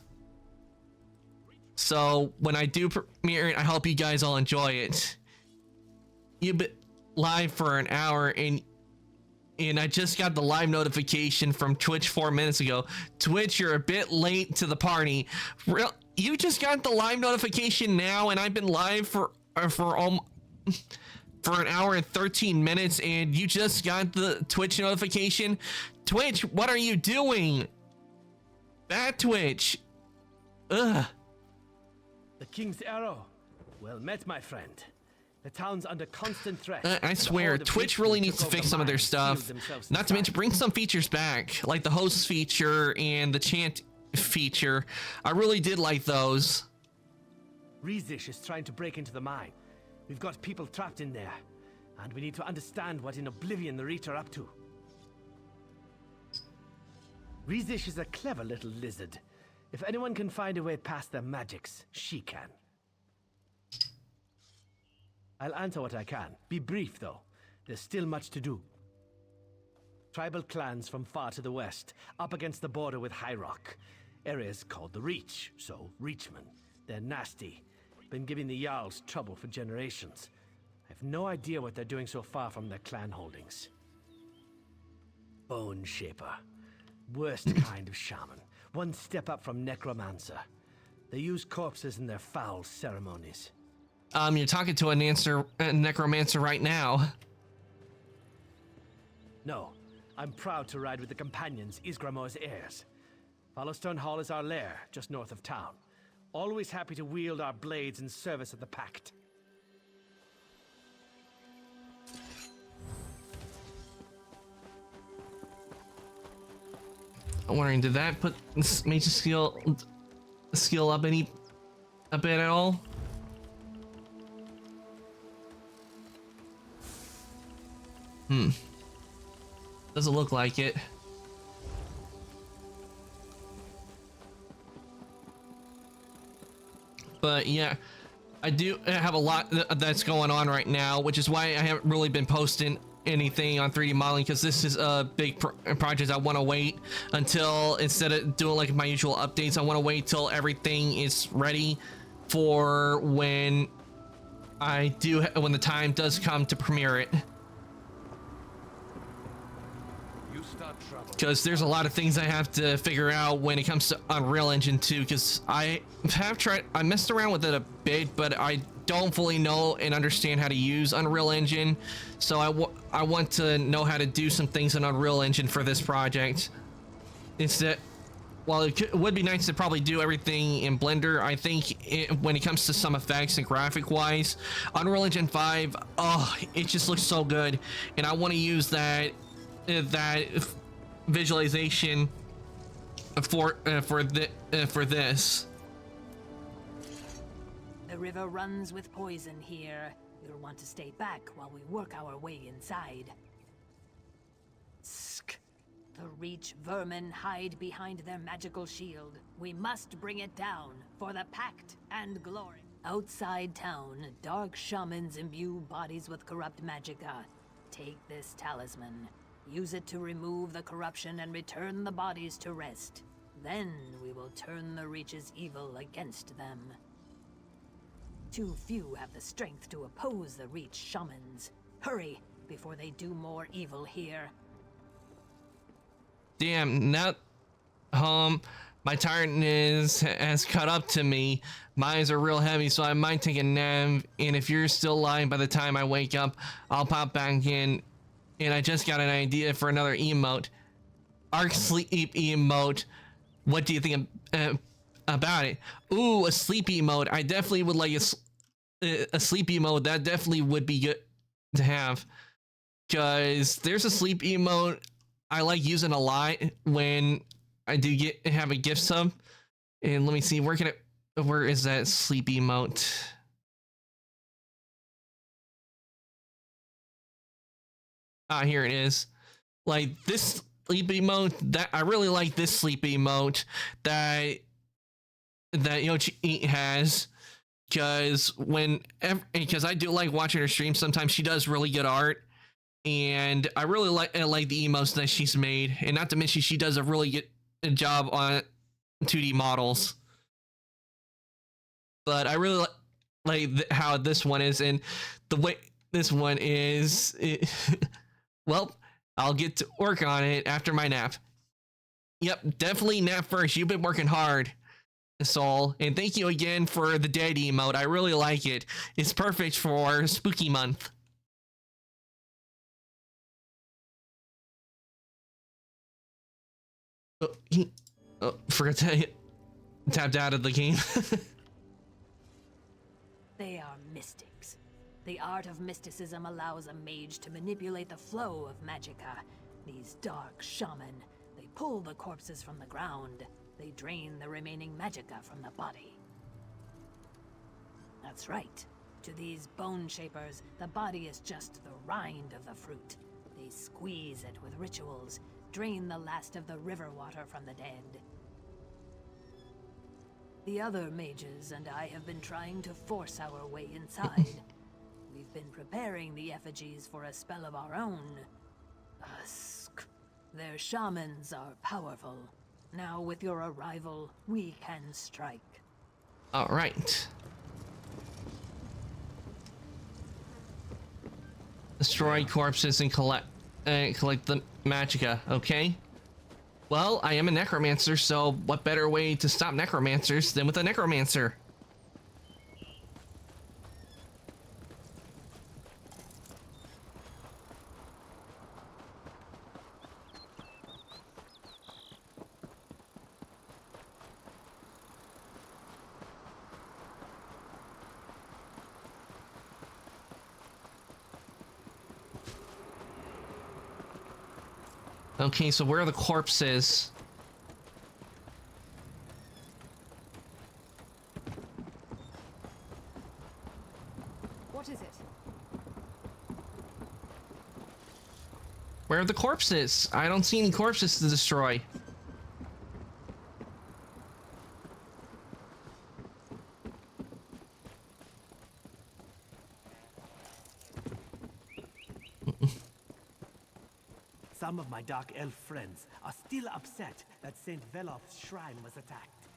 So when I do premiere it, I hope you guys all enjoy it. You've been live for an hour, and I just got the live notification from Twitch 4 minutes ago. Twitch, you're a bit late to the party. You just got the live notification now, and I've been live for an hour and 13 minutes, and you just got the Twitch notification. Twitch, what are you doing? Bad Twitch. Ugh. The King's Arrow. Well met, my friend. The town's under constant threat. I swear, Twitch really needs to fix some of their stuff. Not to mention, bring some features back, like the host feature and the chant feature. I really did like those. Rizish is trying to break into the mine. We've got people trapped in there, and we need to understand what in oblivion the Reet are up to. Rizish is a clever little lizard. If anyone can find a way past their magics, she can. I'll answer what I can. Be brief, though. There's still much to do. Tribal clans from far to the west, up against the border with High Rock. Areas called the Reach, so Reachmen. They're nasty. Been giving the Jarls trouble for generations. I've no idea what they're doing so far from their clan holdings. Bone Shaper. Worst kind of shaman. One step up from necromancer. They use corpses in their foul ceremonies. You're talking to a necromancer right now. No, I'm proud to ride with the companions, Ysgramor's heirs. Followstone Hall is our lair, just north of town. Always happy to wield our blades in service of the Pact. I'm wondering, did that put this major skill up a bit at all? Doesn't look like it. But yeah, I do have a lot that's going on right now, which is why I haven't really been posting anything on 3D modeling, because this is a big project. I want to wait until, instead of doing like my usual updates, I want to wait till everything is ready for when when the time does come to premiere it. Because there's a lot of things I have to figure out when it comes to Unreal Engine 2, because I messed around with it a bit, but I don't fully know and understand how to use Unreal Engine. So I want to know how to do some things in Unreal Engine for this project. Instead, while it would be nice to probably do everything in Blender, I think when it comes to some effects and graphic wise, Unreal Engine 5, oh, it just looks so good, and I want to use that visualization for this. The river runs with poison here. You'll want to stay back while we work our way inside. Sk. The Reach vermin hide behind their magical shield. We must bring it down for the Pact and glory. Outside town, dark shamans imbue bodies with corrupt magicka. Take this talisman. Use it to remove the corruption and return the bodies to rest. Then we will turn the Reach's evil against them. Too few have the strength to oppose the Reach shamans. Hurry, before they do more evil here. Damn, now, my tiredness has caught up to me. My eyes are real heavy, so I might take a nap. And if you're still lying by the time I wake up, I'll pop back in. And I just got an idea for another emote. Arc Sleep emote. What do you think about it? Ooh, a sleep emote. I definitely would like a sleep emote. That definitely would be good to have. Because there's a sleep emote I like using a lot when I do have a gift sub. And let me see, where is that sleep emote? Ah, here it is. Like this sleep emote, that I really like this sleep emote that Yoshi has, because I do like watching her stream. Sometimes she does really good art, and I really like the emotes that she's made. And not to mention, she does a really good job on 2D models. But I really like how this one is, and the way this one is. Well, I'll get to work on it after my nap. Yep, definitely nap first. You've been working hard, Soul. And thank you again for the dead emote. I really like it. It's perfect for spooky month. Forgot to hit tapped out of the game. They are mystics. The art of mysticism allows a mage to manipulate the flow of magicka. These dark shaman, they pull the corpses from the ground. They drain the remaining magicka from the body. That's right. To these bone shapers, the body is just the rind of the fruit. They squeeze it with rituals, drain the last of the river water from the dead. The other mages and I have been trying to force our way inside. We've been preparing the effigies for a spell of our own. Usk. Their shamans are powerful. Now with your arrival, we can strike. All right. Destroy corpses and collect the magicka, okay? Well, I am a necromancer, so what better way to stop necromancers than with a necromancer? Okay, so where are the corpses? What is it? Where are the corpses? I don't see any corpses to destroy. Some of my Dark Elf friends are still upset that St. Velof's shrine was attacked,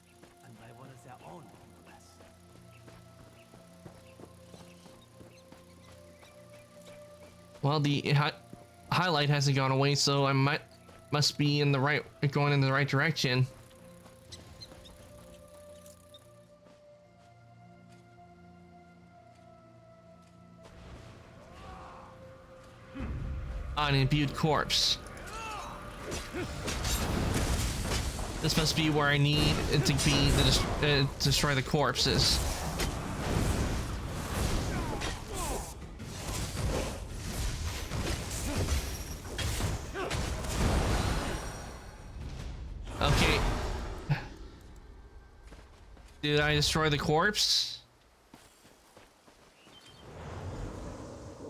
and by one of their own, no less. Well, the highlight hasn't gone away, so I must be in the going in the right direction. An imbued corpse. This must be where I need it to be to destroy the corpses. Okay. Did I destroy the corpse?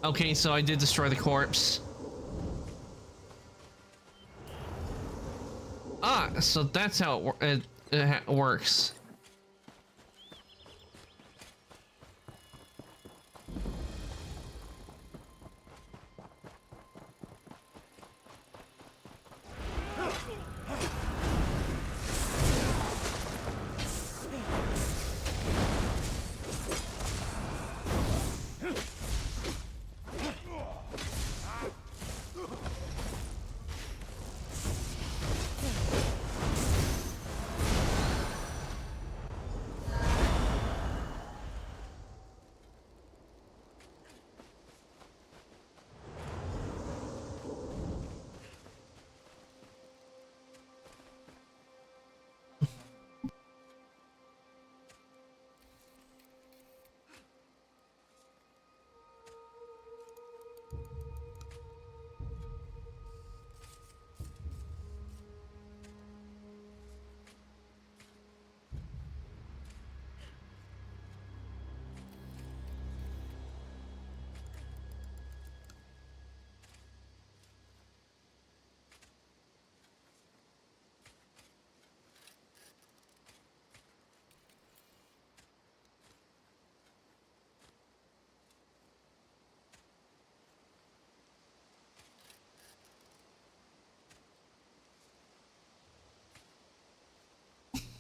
Okay, so I did destroy the corpse. Ah, so that's how it works.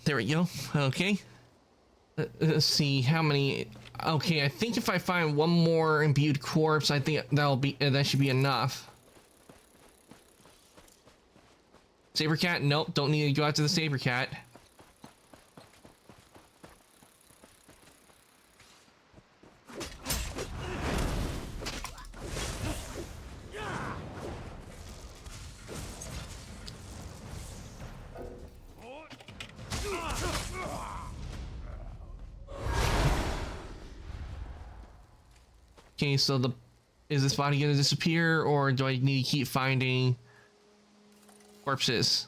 There we go. Okay. Let's see how many. Okay, I think if I find one more imbued corpse, I think that should be enough. Saber cat? Nope, don't need to go after the saber cat. Okay, so is this body gonna disappear, or do I need to keep finding corpses?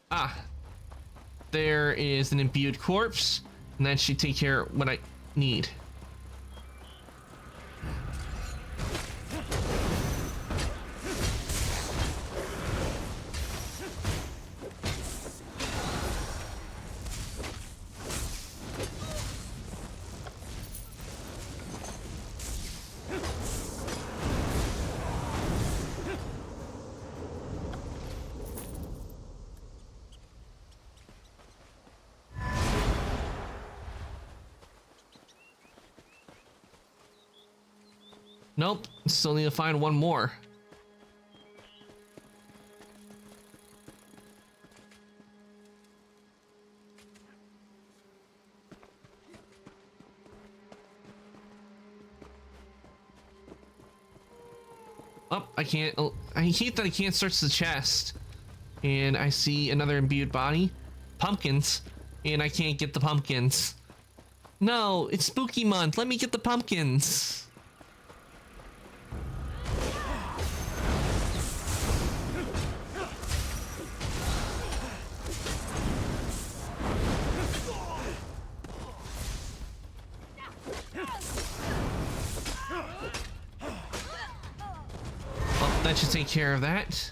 Ah, there is an imbued corpse. And that should take care of what I need. Nope, still need to find one more. Oh, I can't. I hate that I can't search the chest. And I see another imbued body. Pumpkins. And I can't get the pumpkins. No, it's spooky month. Let me get the pumpkins. That should take care of that.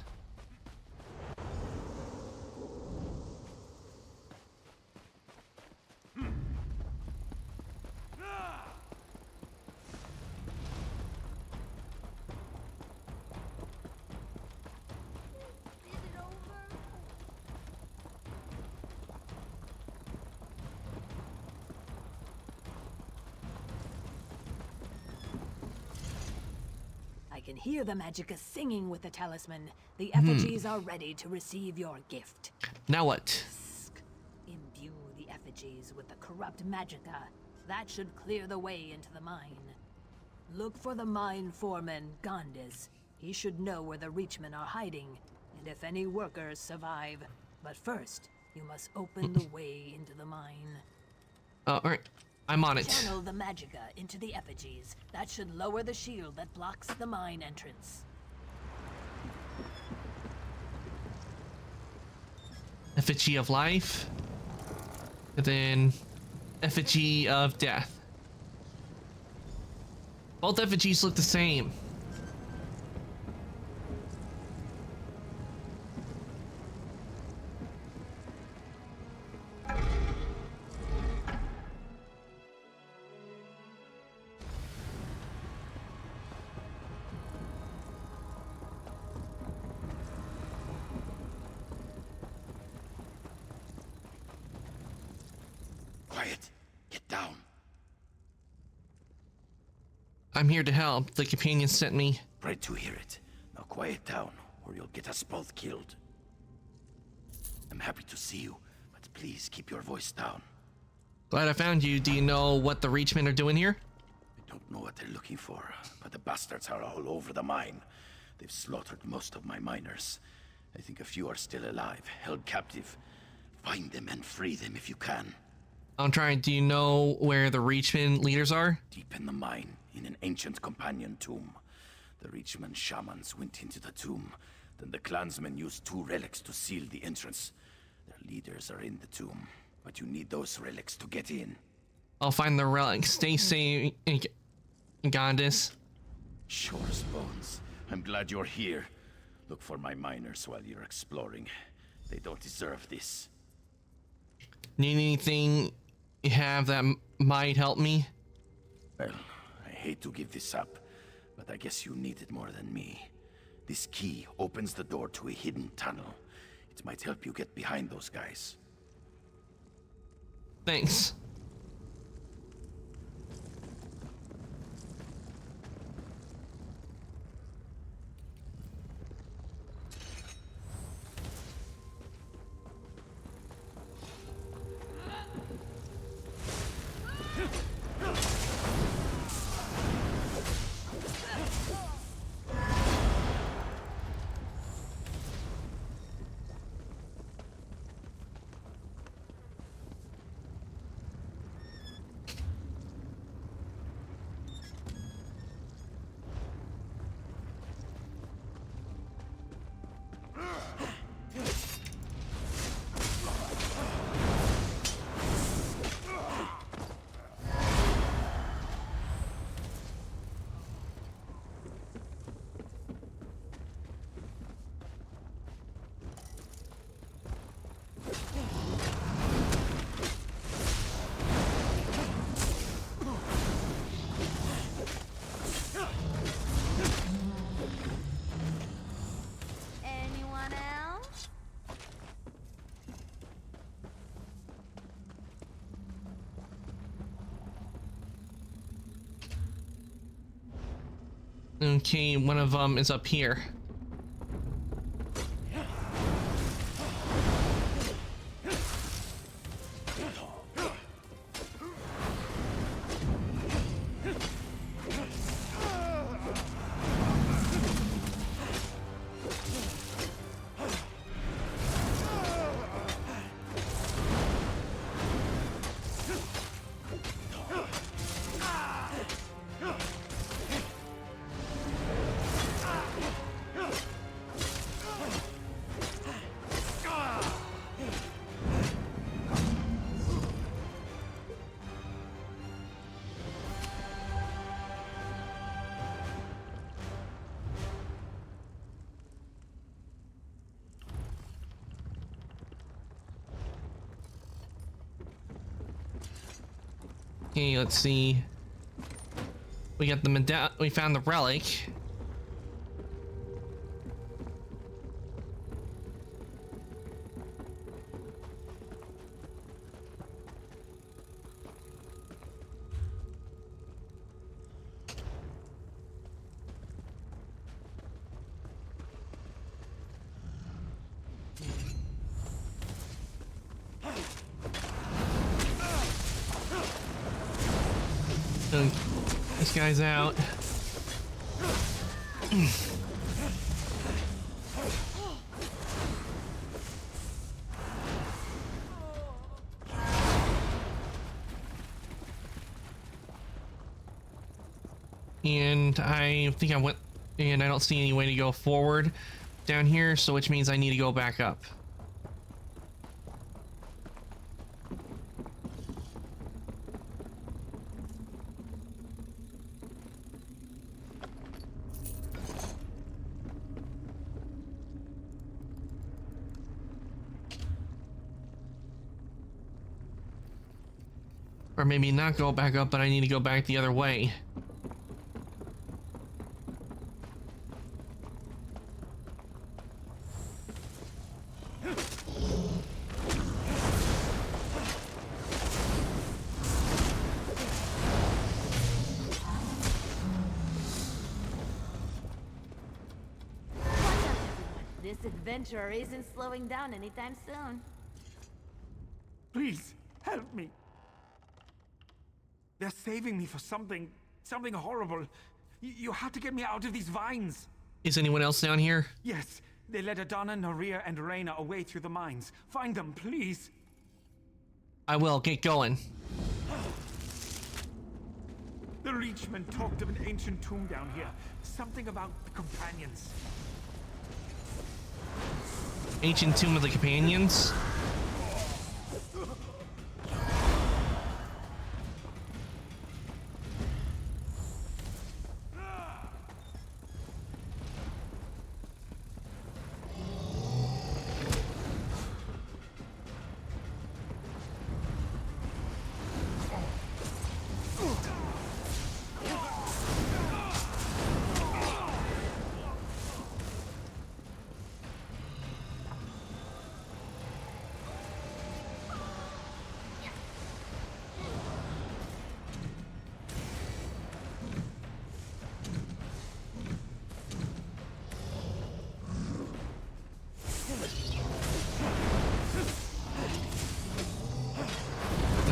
I can hear the Magicka singing with the talisman. The effigies are ready to receive your gift. Now what? Imbue the effigies with the corrupt Magicka. That should clear the way into the mine. Look for the mine foreman, Gondis. He should know where the Reachmen are hiding, and if any workers survive. But first, you must open the way into the mine. Alright. I'm on it. Channel the Magicka into the effigies. That should lower the shield that blocks the mine entrance. Effigy of life. And then effigy of death. Both effigies look the same. Quiet. Get down. I'm here to help. The companion sent me. Great to hear it. Now quiet down, or you'll get us both killed. I'm happy to see you, but please keep your voice down. Glad I found you. Do you know what the Reachmen are doing here? I don't know what they're looking for, but the bastards are all over the mine. They've slaughtered most of my miners. I think a few are still alive, held captive. Find them and free them if you can. I'm trying. Do you know where the Reachmen leaders are? Deep in the mine, in an ancient companion tomb. The Reachman shamans went into the tomb. Then the clansmen used 2 relics to seal the entrance. Their leaders are in the tomb, but you need those relics to get in. I'll find the relics. Stay safe, Gondis. Sure as bones. I'm glad you're here. Look for my miners while you're exploring. They don't deserve this. Need anything you have that might help me? Well, I hate to give this up, but I guess you need it more than me. This key opens the door to a hidden tunnel. It might help you get behind those guys. Thanks. Anyone else? Okay, one of them is up here. Okay, let's see. We got the we found the relic. So, this guy's out. And I think I went, and I don't see any way to go forward. down here, so which means I need to go back up. Or maybe not go back up, but I need to go back the other way. This adventurer isn't slowing down anytime soon. Please, help me. They're saving me for something horrible. You have to get me out of these vines. Is anyone else down here? Yes, they led Adana, Naria, and Reyna away through the mines. Find them, please. I will. Get going. The Reachmen talked of an ancient tomb down here. Something about the companions. Ancient Tomb of the Companions?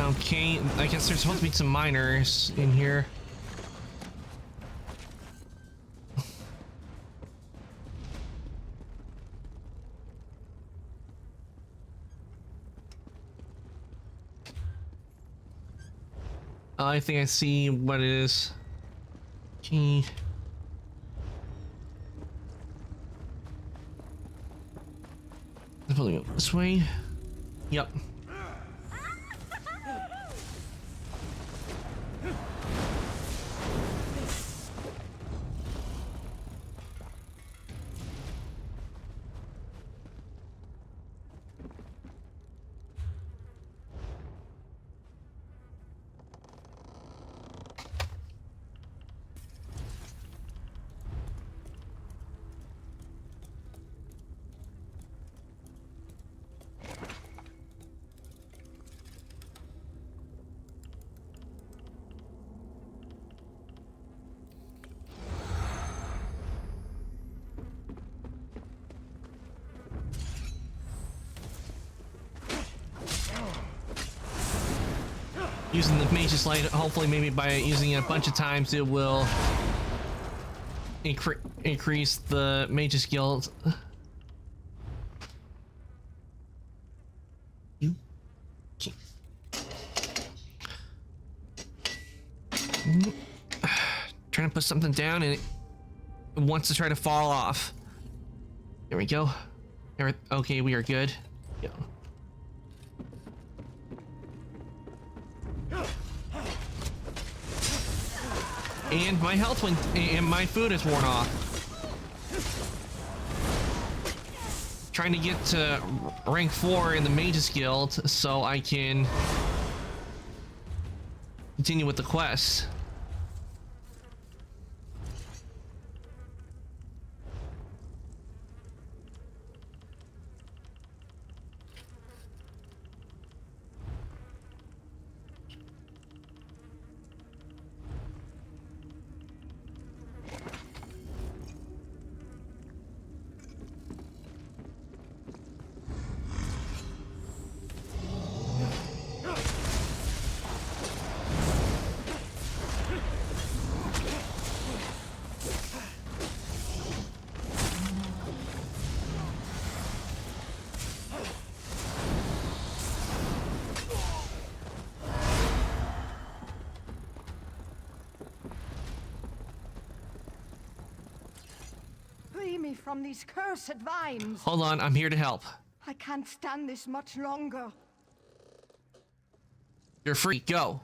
Okay, I guess there's supposed to be some miners in here. I think I see what it is. Okay. Probably go this way. Yep. Using the Mage's Light, hopefully maybe by using it a bunch of times it will increase the Mage's Guild. Trying to put something down and it wants to try to fall off. There we go. Okay, we are good. Go. And my health went, and my food is worn off. Trying to get to rank 4 in the Mage's Guild so I can continue with the quest. me from these cursed vines. Hold on, I'm here to help. I can't stand this much longer. You're free. Go.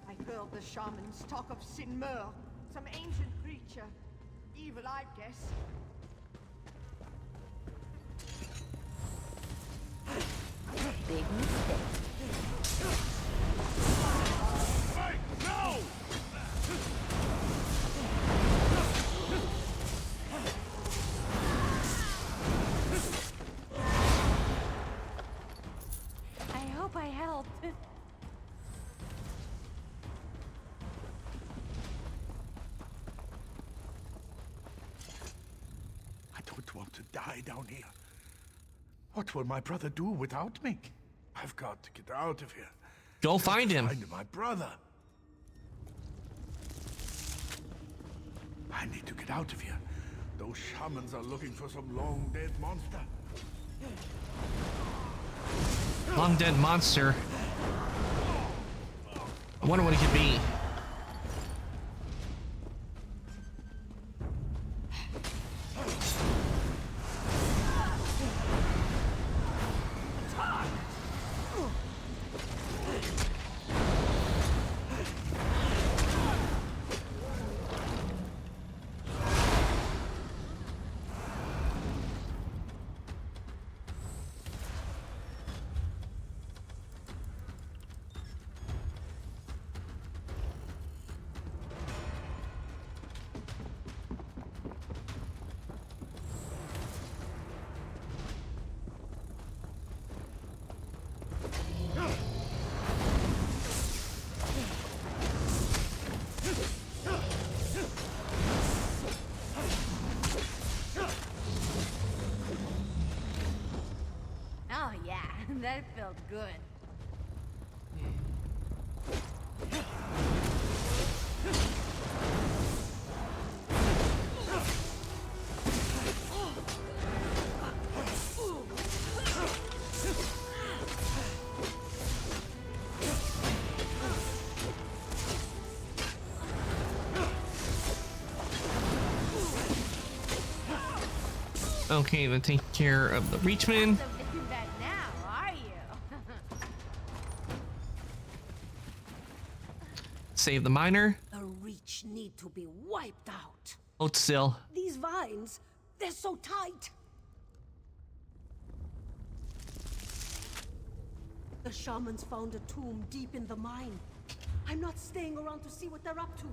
I heard the shamans talk of Sinmur, some ancient creature. Evil, I guess. Big mistake. Hey, no! I hope I helped. I don't want to die down here. What will my brother do without me? I've got to get out of here. Go find him. Find my brother. I need to get out of here. Those shamans are looking for some long-dead monster. Long dead monster. I wonder what it could be. Oh yeah, that felt good. Okay, then take care of the Reachman. So isn't that now, are you? Save the miner. The Reach need to be wiped out. Hold still. These vines, they're so tight. The shamans found a tomb deep in the mine. I'm not staying around to see what they're up to.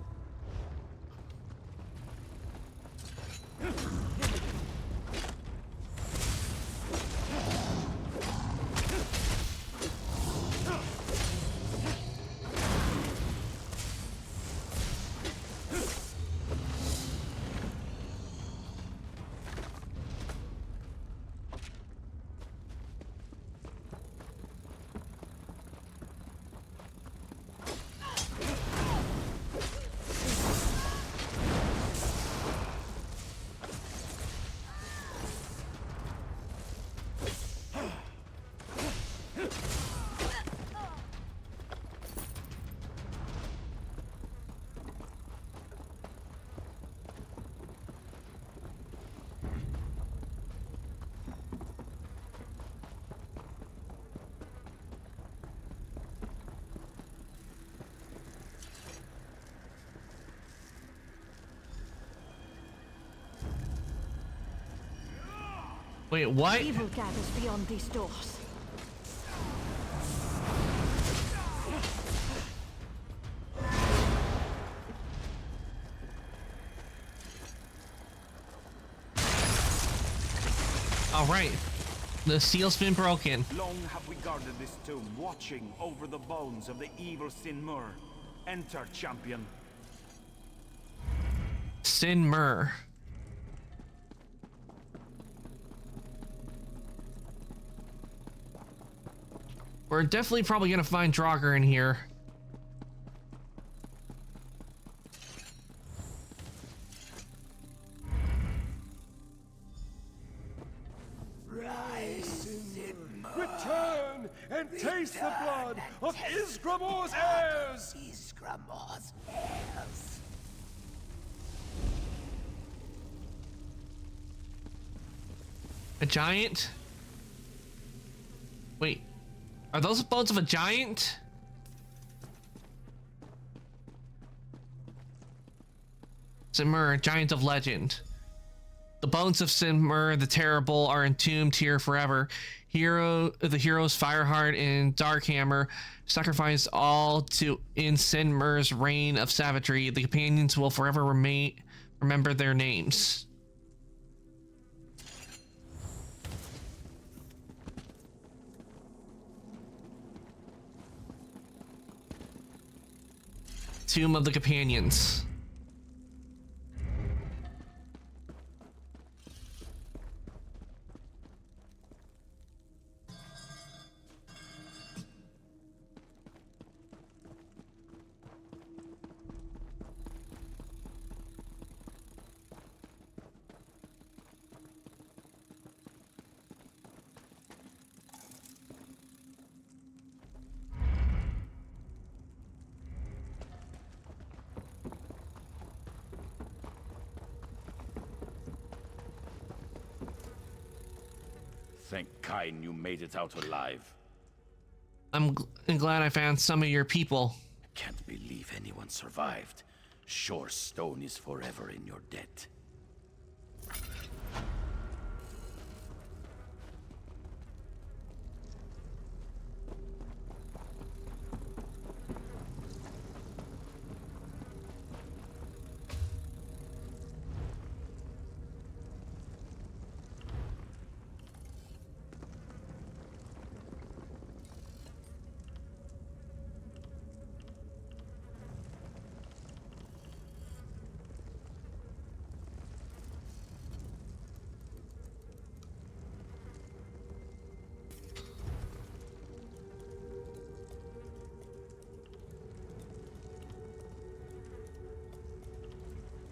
Wait, what? Evil gathers beyond these doors. All right. The seal's been broken. Long have we guarded this tomb, watching over the bones of the evil Sinmur. Enter, champion. Sinmur. We're definitely probably gonna find Draugr in here. Return and taste the blood of Ysgramor's heirs! Ysgramor's heirs. A giant? Wait, are those bones of a giant? Sinmur, a giant of legend. The bones of Sinmur the Terrible are entombed here forever. The heroes Fireheart and Darkhammer sacrificed all to end Sinmur's reign of savagery. The companions will forever remember their names. Tomb of the Companions. Thank Kain you made it out alive. I'm glad I found some of your people. I can't believe anyone survived. Shore Stone is forever in your debt.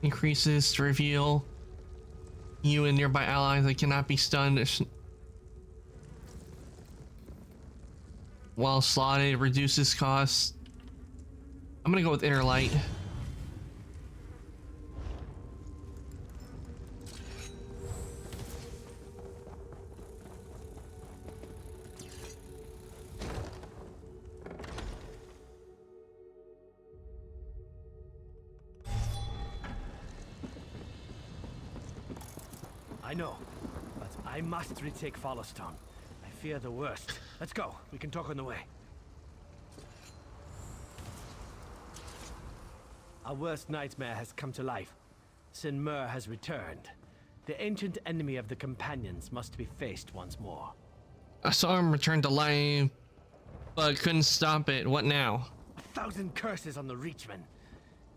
Increases to reveal you and nearby allies that cannot be stunned while slotted. Reduces costs. I'm gonna go with Inner Light. I know, but I must retake Fallowstone. I fear the worst. Let's go. We can talk on the way. Our worst nightmare has come to life. Sinmur has returned. The ancient enemy of the Companions must be faced once more. I saw him return to life, but couldn't stop it. What now? 1,000 curses on the Reachmen.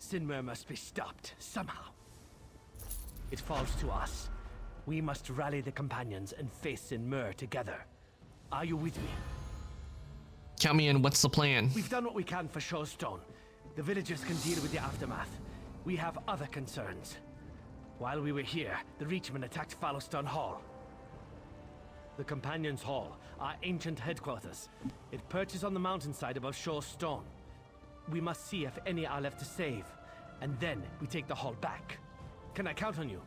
Sinmur must be stopped, somehow. It falls to us. We must rally the Companions and face Sinmur together. Are you with me? Count me in. What's the plan? We've done what we can for Showstone. The villagers can deal with the aftermath. We have other concerns. While we were here, the Reachmen attacked Fallowstone Hall. The Companions' Hall, our ancient headquarters. It perches on the mountainside above Showstone. We must see if any are left to save, and then we take the hall back. Can I count on you?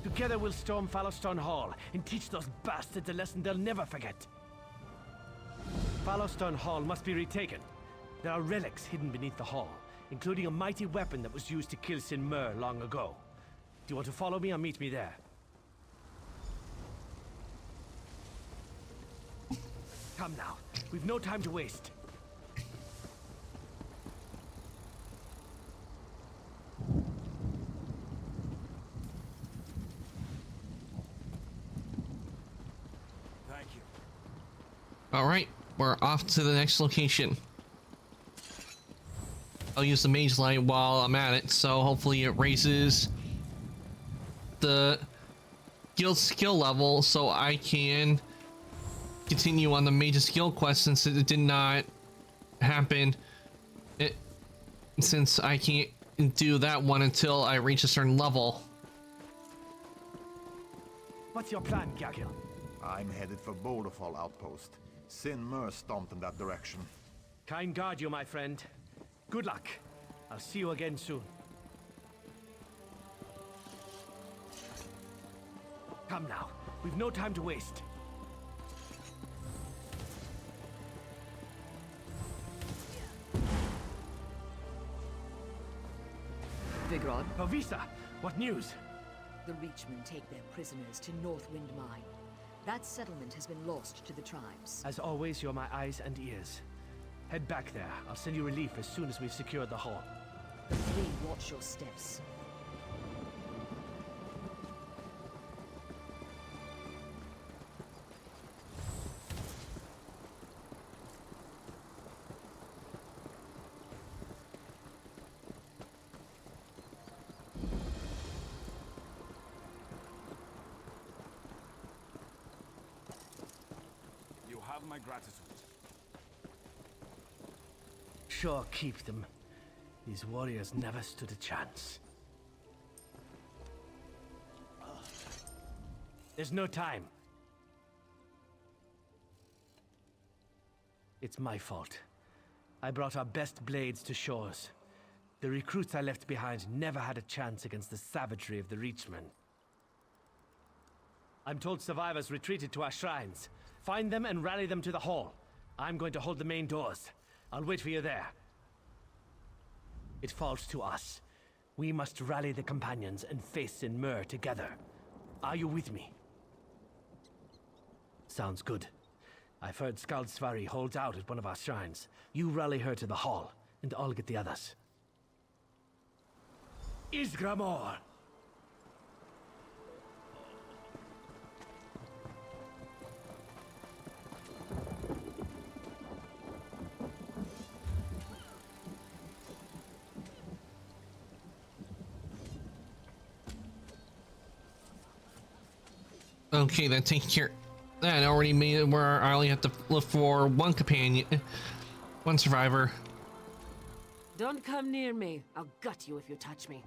Together we'll storm Fallowstone Hall and teach those bastards a lesson they'll never forget. Fallowstone Hall must be retaken. There are relics hidden beneath the hall, including a mighty weapon that was used to kill Sinmur long ago. Do you want to follow me or meet me there? Come now. We've no time to waste. All right, we're off to the next location. I'll use the mage light while I'm at it, so hopefully it raises the guild skill level so I can continue on the mage's skill quest, since it did not happen. Since I can't do that one until I reach a certain level. What's your plan, Gargil? I'm headed for Boulderfall Outpost. Sinmur stomped in that direction. Kind guard you, my friend. Good luck. I'll see you again soon. Come now. We've no time to waste. Vigrod? Povisa, what news? The Reachmen take their prisoners to Northwind Mine. That settlement has been lost to the tribes. As always, you're my eyes and ears. Head back there. I'll send you relief as soon as we've secured the hall. The three watch your steps. You have my gratitude. Sure, keep them. These warriors never stood a chance. There's no time. It's my fault. I brought our best blades to shores. The recruits I left behind never had a chance against the savagery of the Reachmen. I'm told survivors retreated to our shrines. Find them and rally them to the hall. I'm going to hold the main doors. I'll wait for you there. It falls to us. We must rally the companions and face Sin Mur together. Are you with me? Sounds good. I've heard Skaldstvari holds out at one of our shrines. You rally her to the hall, and I'll get the others. Isgramor! Okay, that takes care. That already made it where I only have to look for one companion, one survivor. Don't come near me. I'll gut you if you touch me.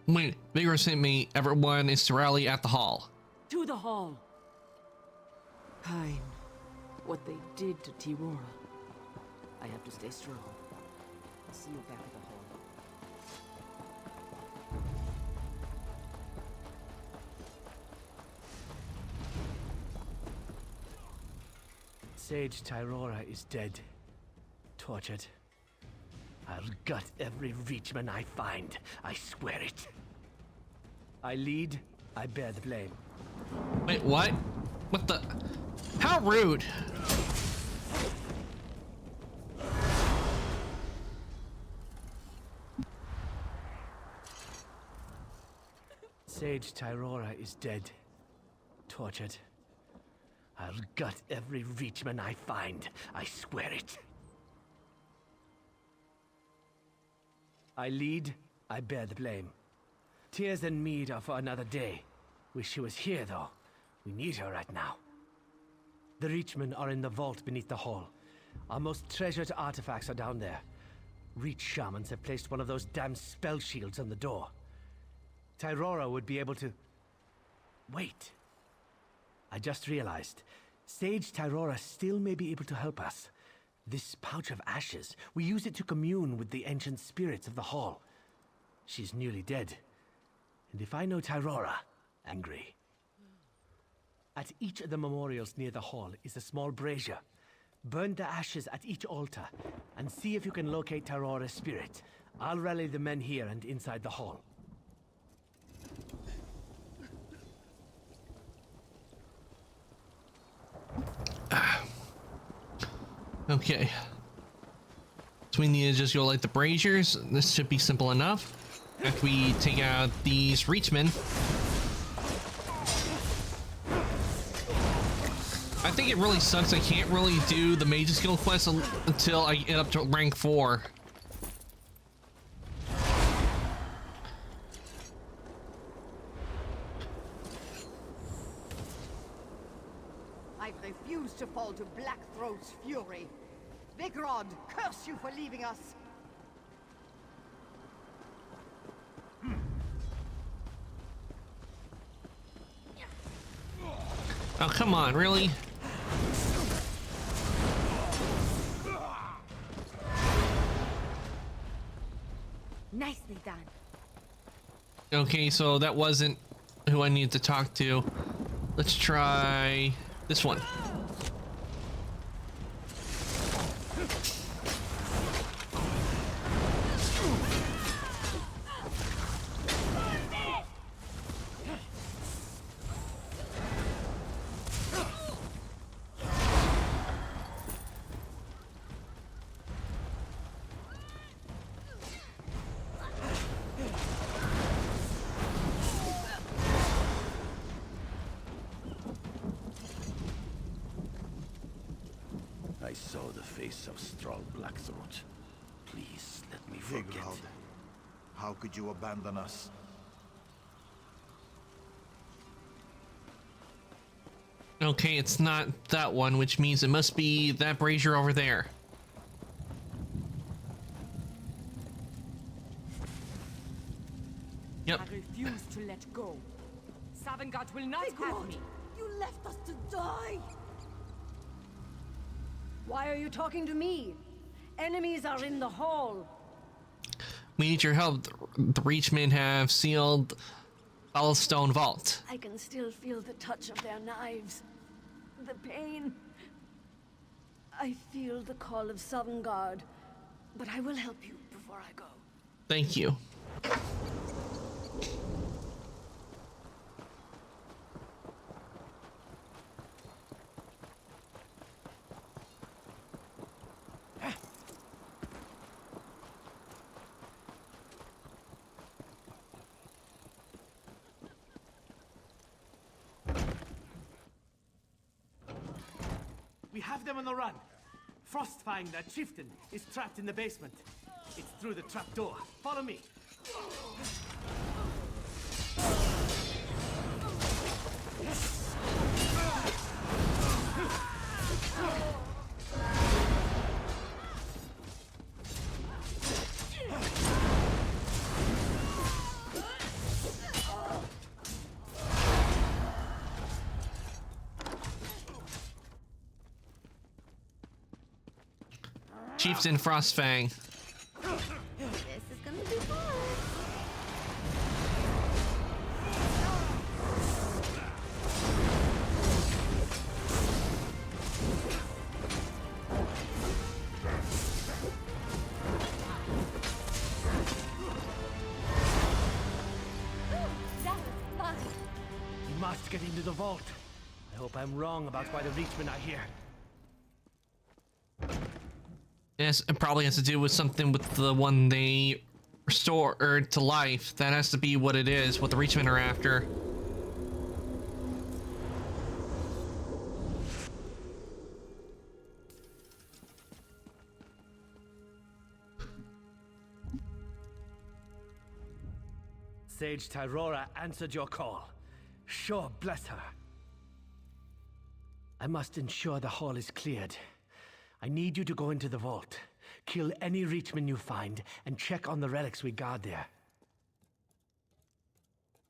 Wait, Vigor sent me. Everyone is to rally at the hall. To the hall. Pine. What they did to Tirora. I have to stay strong. I'll see you back at the hall. Sage Tirora is dead. Tortured. I'll gut every Reachman I find. I swear it. I lead, I bear the blame. Wait, what? What the? How rude! Sage Tirora is dead. Tortured. I'll gut every Reachman I find. I swear it. I lead, I bear the blame. Tears and mead are for another day. Wish she was here, though. We need her right now. The Reachmen are in the vault beneath the hall. Our most treasured artifacts are down there. Reach shamans have placed one of those damn spell shields on the door. Tirora would be able to... Wait. I just realized. Sage Tirora still may be able to help us. This pouch of ashes, we use it to commune with the ancient spirits of the hall. She's nearly dead. And if I know Tirora, angry. At each of the memorials near the hall is a small brazier. Burn the ashes at each altar, and see if you can locate Tirora's spirit. I'll rally the men here and inside the hall. Okay. So we need to just go light the braziers. This should be simple enough. After we take out these Reachmen. I think it really sucks I can't really do the Mage's Guild quest until I get up to rank 4. I refuse to fall to Blackthroat's fury. Vigrod, curse you for leaving us! Oh, come on, really? Nicely done. Okay, so that wasn't who I needed to talk to. Let's try this one. I saw the face of Strahd Blackthroat. Please let me forget. Vigrod, how could you abandon us? Okay, it's not that one, which means it must be that brazier over there. Yep. I refuse to let go. Savangard will not have me. You left us to die! Why are you talking to me? Enemies are in the hall. We need your help. The Reachmen have sealed Foulstone Vault. I can still feel the touch of their knives. The pain. I feel the call of Savangard. But I will help you before I go. Thank you. We have them on the run. Frostfang, that chieftain, is trapped in the basement. It's through the trapdoor. Follow me. Chieftain Frostfang. This is gonna be fun. We must get into the vault. I hope I'm wrong about why the Reachmen are here. Yes, it probably has to do with something with the one they restore to life. That has to be what it is, what the Reachmen are after. Sage Tyrora answered your call. Sure, bless her. I must ensure the hall is cleared. I need you to go into the vault, kill any Reachman you find, and check on the relics we guard there.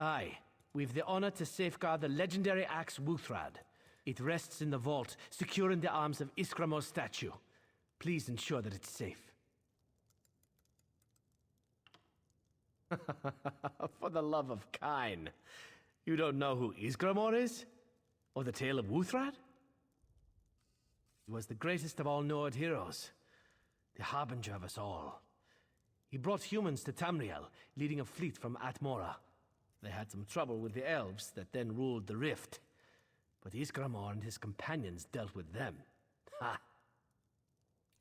Aye, we've the honor to safeguard the legendary axe Wuthrad. It rests in the vault, secure in the arms of Iskramor's statue. Please ensure that it's safe. For the love of Kyne. You don't know who Isgramor is? Or the tale of Wuthrad? He was the greatest of all Nord heroes, the harbinger of us all. He brought humans to Tamriel, leading a fleet from Atmora. They had some trouble with the elves that then ruled the Rift, but Isgramor and his companions dealt with them. Ha!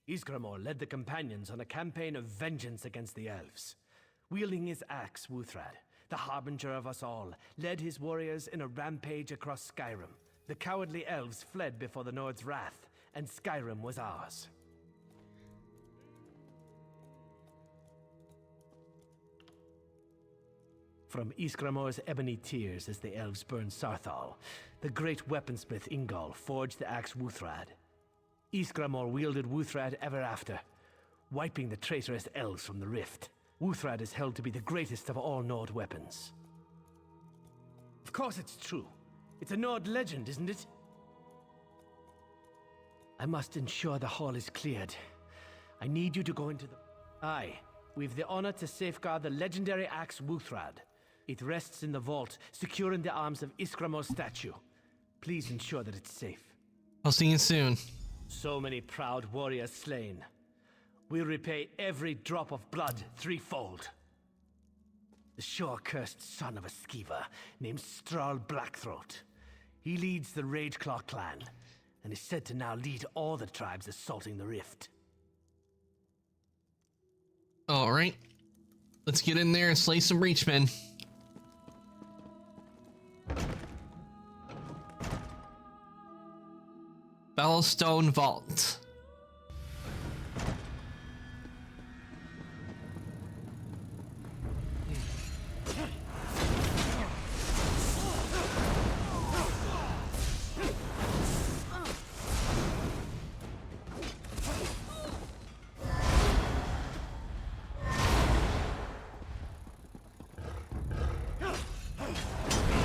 Isgramor led the companions on a campaign of vengeance against the elves. Wielding his axe, Wuthrad, the harbinger of us all, led his warriors in a rampage across Skyrim. The cowardly elves fled before the Nord's wrath, and Skyrim was ours. From Isgramor's ebony tears as the elves burned Sarthal, the great weaponsmith Ingol forged the axe Wuthrad. Isgramor wielded Wuthrad ever after, wiping the traitorous elves from the Rift. Wuthrad is held to be the greatest of all Nord weapons. Of course it's true. It's a Nord legend, isn't it? I must ensure the hall is cleared. I need you to go into the... Aye, we've the honor to safeguard the legendary axe Wuthrad. It rests in the vault, secure in the arms of Iskramor's statue. Please ensure that it's safe. I'll see you soon. So many proud warriors slain. We'll repay every drop of blood threefold. The sure-cursed son of a skeever named Strahl Blackthroat. He leads the Rageclaw clan, and is said to now lead all the tribes assaulting the Rift. Alright. Let's get in there and slay some Reachmen. Bellstone Vault.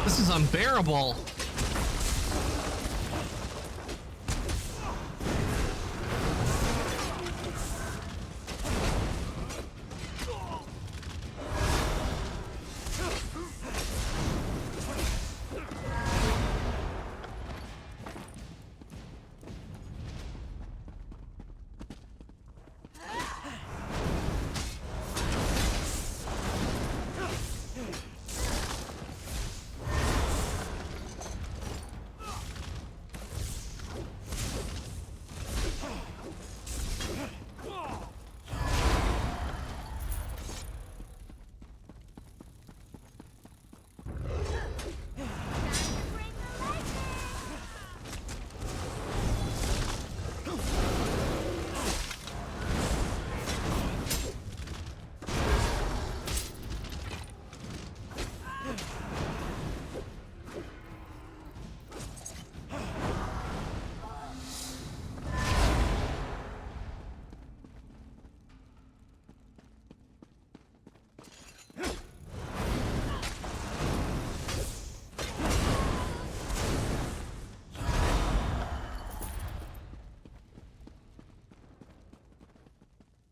This is unbearable.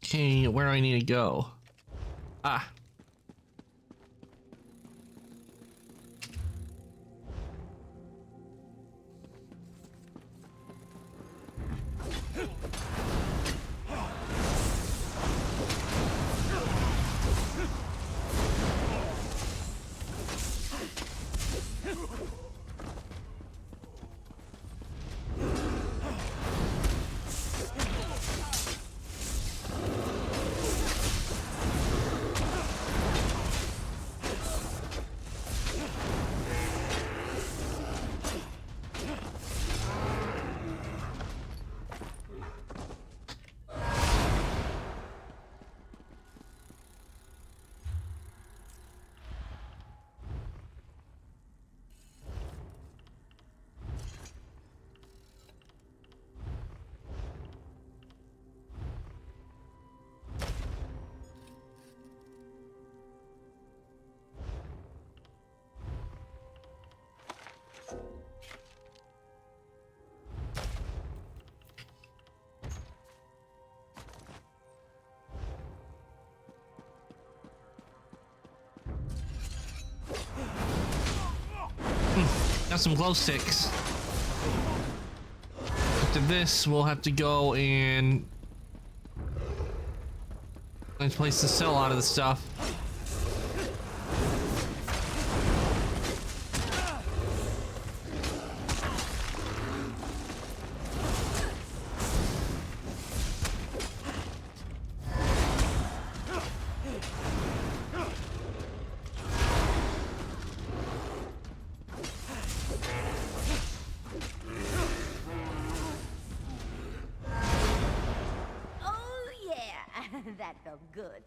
Okay, where do I need to go? Ah. Got some glow sticks. After this, we'll have to go and find a place to sell a lot of the stuff. That felt good.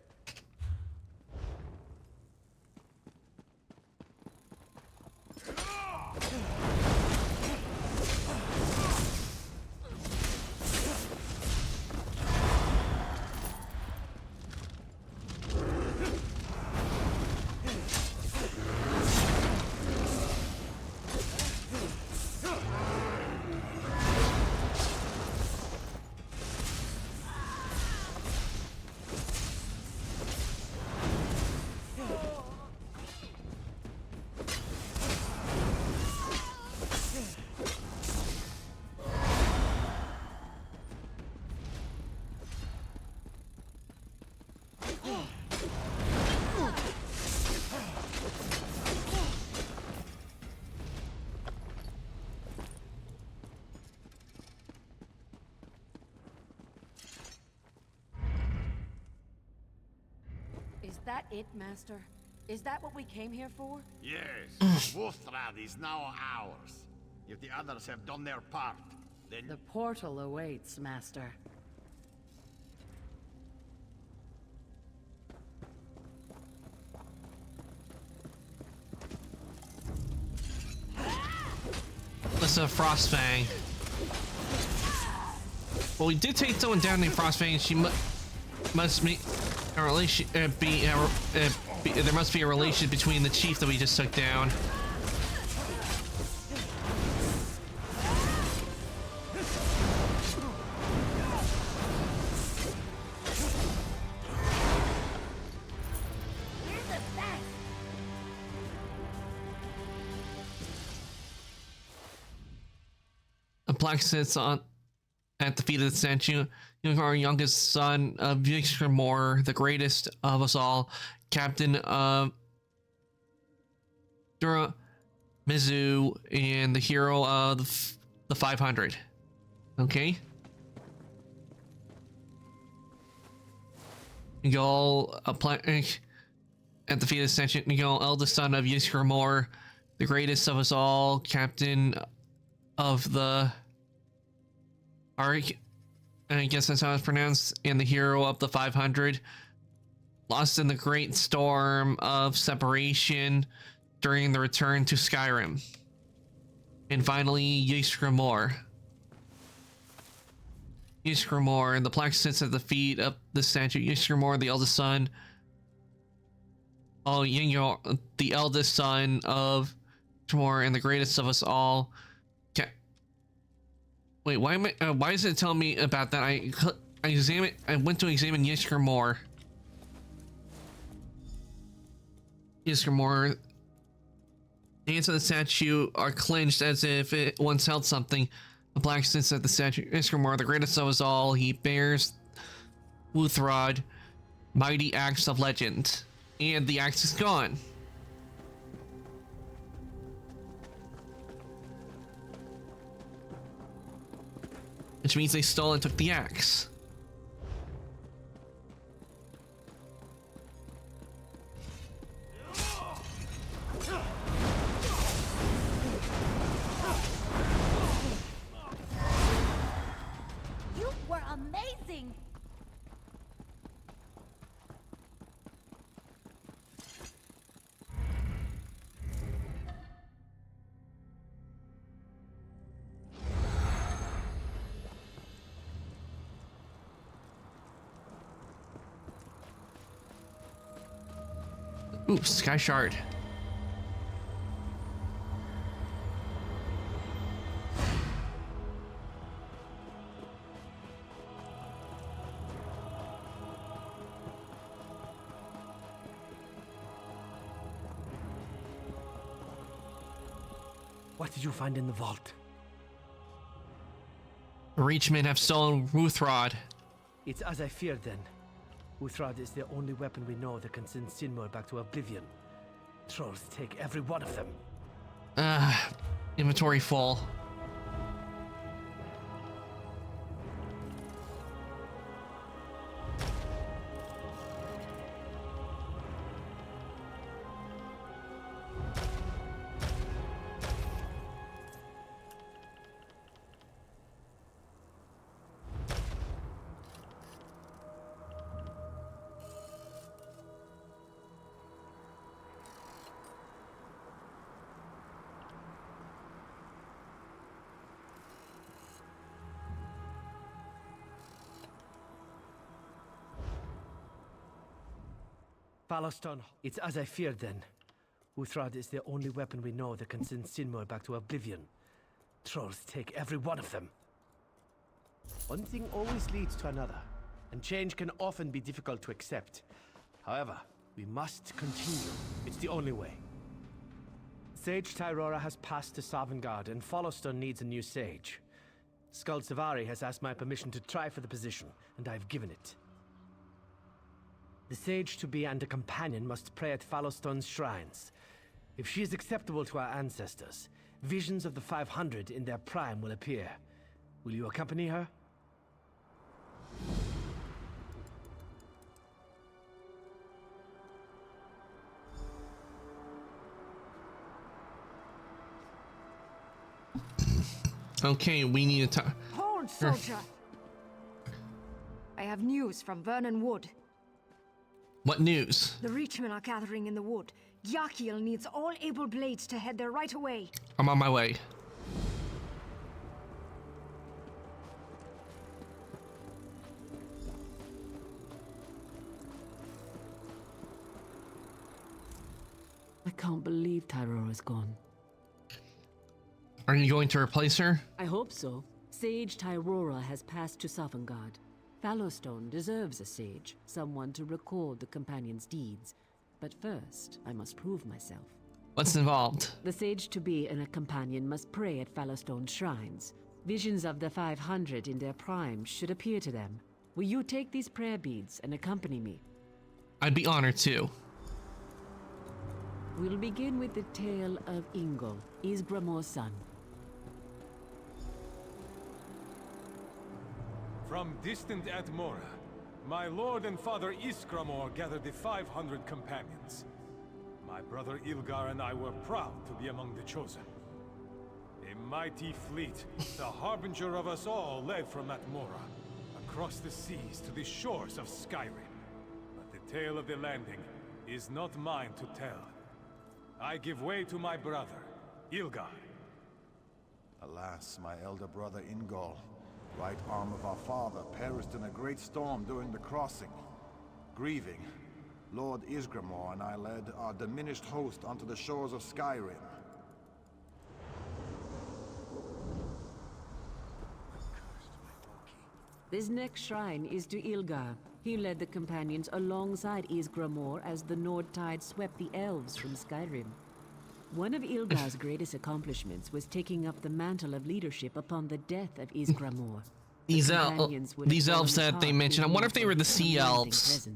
that it, Master? Is that what we came here for? Yes, Wustrad is now ours. If the others have done their part, then... The portal awaits, Master. Listen to Frostfang. Well, we did take someone down named Frostfang. She must be a relation. There must be a relation between the chief that we just took down. A plaque sits on at the feet of the statue. Our youngest son of Yggdrasil, the greatest of us all, captain of Dura Mizu, and the hero of the 500. Okay. Nigel, a plaque at the feet of the statue. Nigel, eldest son of Yggdrasil, the greatest of us all, captain of the I guess that's how it's pronounced, and the hero of the 500, lost in the great storm of separation during the return to Skyrim. And finally, Yggdrasil. Yggdrasil, the plaque sits at the feet of the statue. Yggdrasil, the eldest son. Oh, Yingyo, the eldest son of Tremor and the greatest of us all. Wait, why is it telling me about that? I went to examine Yggdrasil. Yggdrasil. The hands of the statue are clenched as if it once held something. The black sits at the statue. Yggdrasil, the greatest of us all. He bears Wuthrod, mighty axe of legend. And the axe is gone. Which means they stole and took the axe. You were amazing! Ooh, Sky Shard. What did you find in the vault? The Reachmen have stolen Wuthrod. It's as I feared then. Wuthrod is the only weapon we know that can send Sinmur back to oblivion. Trolls take every one of them. Inventory full. Faloston, it's as I feared then. Wuthrod is the only weapon we know that can send Sinmur back to oblivion. Trolls take every one of them. One thing always leads to another, and change can often be difficult to accept. However, we must continue. It's the only way. Sage Tyrora has passed to Sovngarde, and Faloston needs a new sage. Skuld Savari has asked my permission to try for the position, and I've given it. The sage-to-be and a companion must pray at Faloston's shrines. If she is acceptable to our ancestors, visions of the 500 in their prime will appear. Will you accompany her? Okay, we need to. Hold, soldier! I have news from Vernon Wood. What news? The Reachmen are gathering in the wood. Yakiel needs all able blades to head there right away. I'm on my way. I can't believe Tyrora's gone. Are you going to replace her? I hope so. Sage Tyrora has passed to Sovngarde. Fallowstone deserves a sage, someone to record the companion's deeds. But first, I must prove myself. What's involved? The sage-to-be and a companion must pray at Fallowstone shrines. Visions of the 500 in their prime should appear to them. Will you take these prayer beads and accompany me? I'd be honored to. We'll begin with the tale of Ingol, Ysgramor's son. From distant Atmora, my lord and father Ysgramor gathered the 500 companions. My brother Ilgar and I were proud to be among the chosen. A mighty fleet, the harbinger of us all, led from Atmora, across the seas to the shores of Skyrim. But the tale of the landing is not mine to tell. I give way to my brother, Ilgar. Alas, my elder brother Ingol, right arm of our father, perished in a great storm during the crossing. Grieving, Lord Ysgramor and I led our diminished host onto the shores of Skyrim. This next shrine is to Ilgar. He led the companions alongside Ysgramor as the Nordtide swept the elves from Skyrim. One of Ilgar's greatest accomplishments was taking up the mantle of leadership upon the death of Ysgramor. These elves that they mentioned, I wonder if they were the sea elves.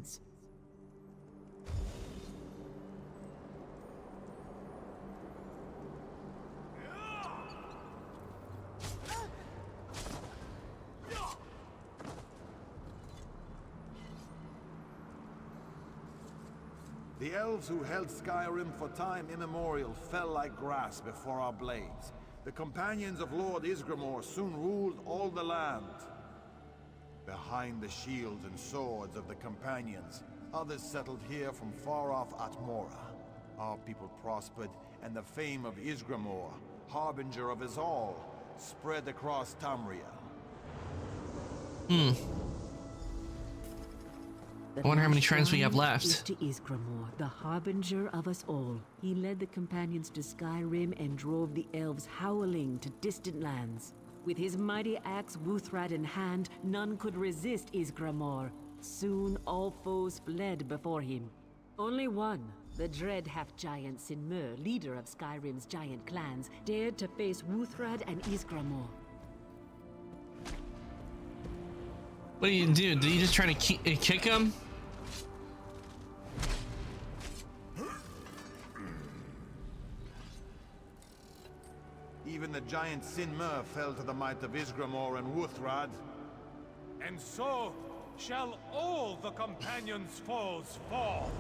The elves who held Skyrim for time immemorial fell like grass before our blades. The companions of Lord Ysgramor soon ruled all the land. Behind the shields and swords of the companions, others settled here from far off Atmora. Our people prospered, and the fame of Ysgramor, harbinger of us all, spread across Tamriel. I wonder how many shrines we have left. Is to Ysgramor, the harbinger of us all. He led the companions to Skyrim and drove the elves howling to distant lands. With his mighty axe Wuthrad in hand, none could resist Ysgramor. Soon all foes fled before him. Only one, the dread half-giant Sinmur, leader of Skyrim's giant clans, dared to face Wuthrad and Ysgramor. What do you do? Did you just try to kick him? Even the giant Sinmur fell to the might of Ysgramor and Wuthrad. And so shall all the companions' foes fall.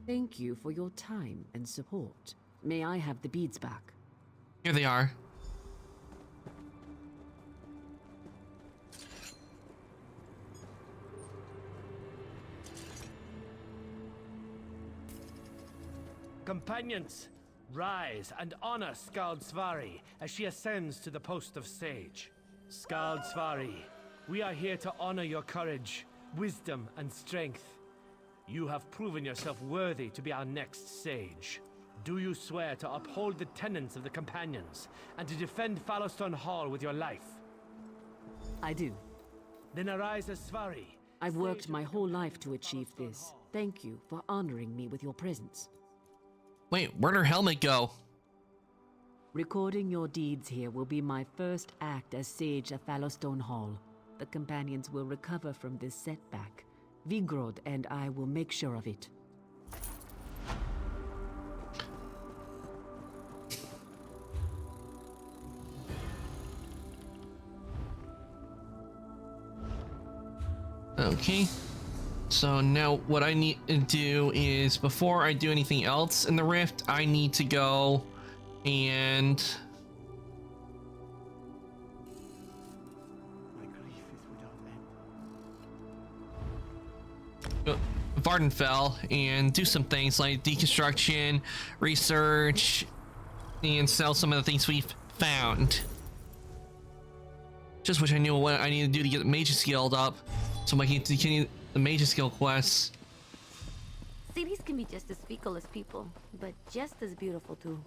Thank you for your time and support. May I have the beads back? Here they are. Companions, rise and honor Skald Svari as she ascends to the post of sage. Skald Svari, we are here to honor your courage, wisdom, and strength. You have proven yourself worthy to be our next sage. Do you swear to uphold the tenets of the Companions and to defend Fallowstone Hall with your life? I do. Then arise as Svari I've worked my whole life to achieve this. Thank you for honoring me with your presence. Wait, where'd her helmet go? Recording your deeds here will be my first act as Sage of Fallowstone Hall. The companions will recover from this setback. Vigrod and I will make sure of it. Okay. So now what I need to do is, before I do anything else in the rift, I need to go and Vardenfell and do some things like deconstruction, research, and sell some of the things we've found. Just wish I knew what I need to do to get the Mage's Guild up, so I can continue the Mage's Guild quests. Cities can be just as fickle as people, but just as beautiful too.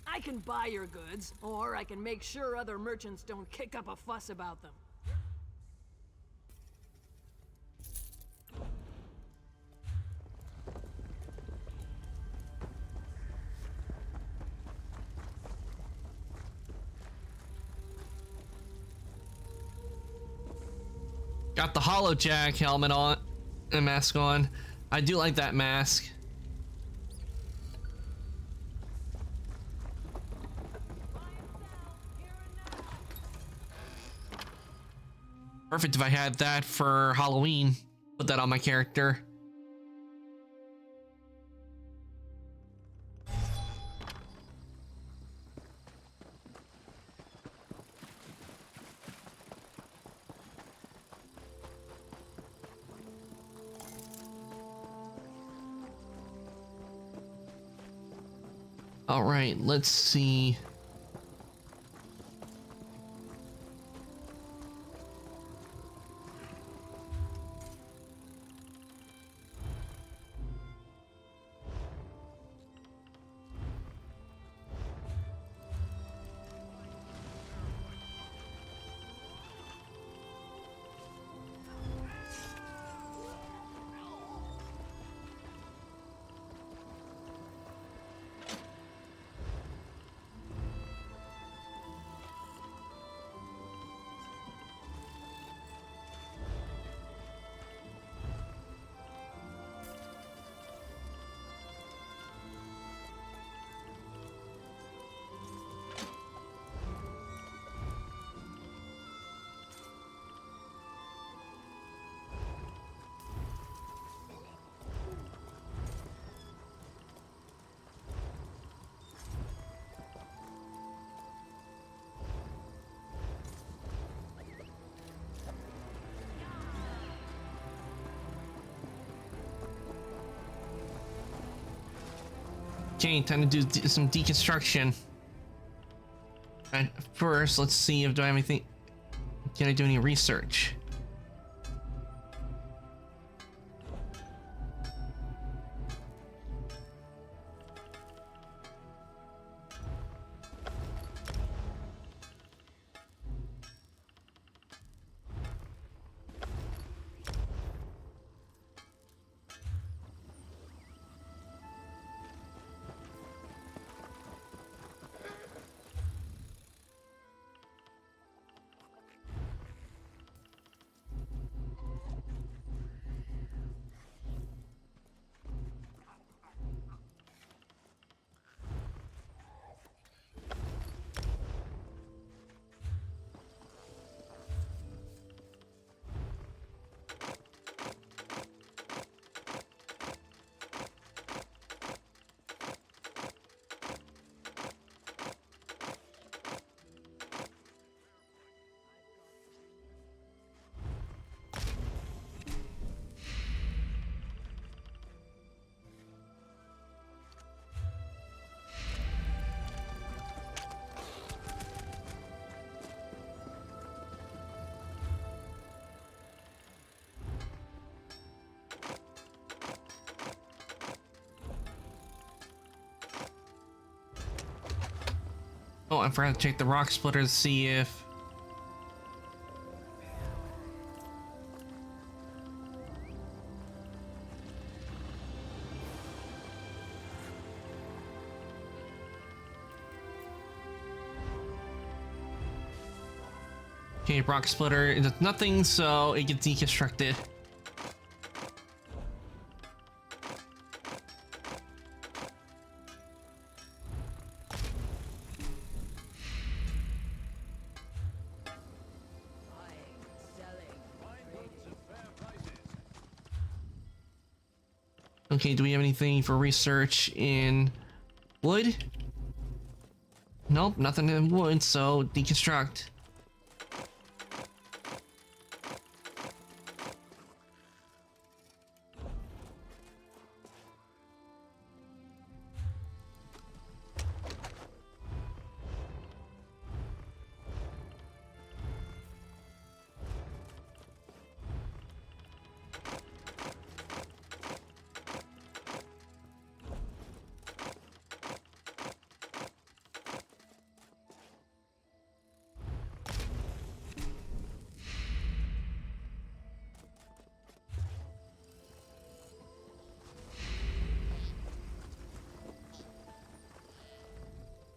I can buy your goods, or I can make sure other merchants don't kick up a fuss about them. Got the Hollow Jack helmet on and mask on. I do like that mask. Perfect if I had that for Halloween. Put that on my character. All right, let's see. Okay, time to do some deconstruction. And first, let's see if do I have anything. Can I do any research? Oh, I forgot to check the rock splitter to see if... Okay, rock splitter, it does nothing, so it gets deconstructed. Okay, do we have anything for research in wood? Nope, nothing in wood, so deconstruct.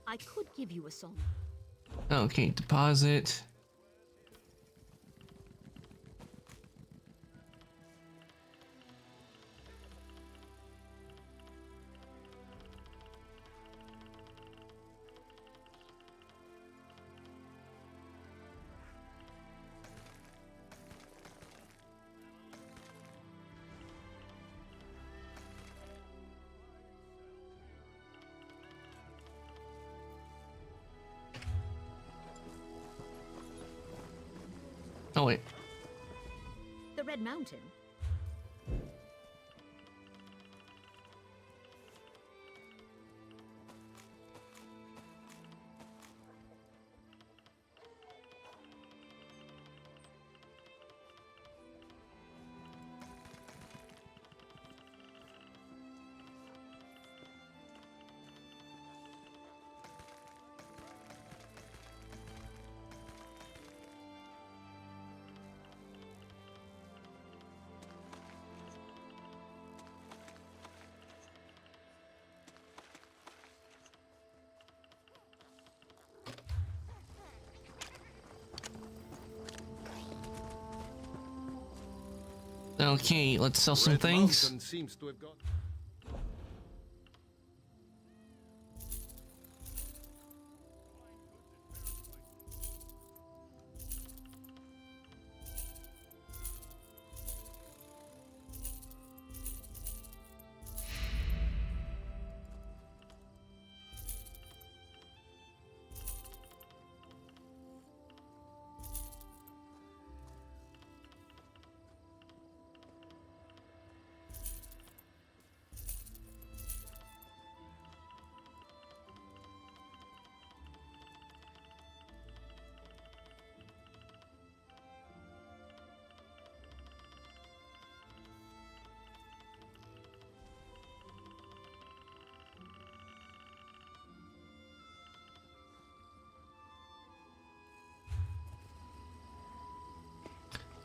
I could give you a song. Okay, deposit. Oh wait. The Red Mountain? Okay, let's sell some things. Seems to have gone.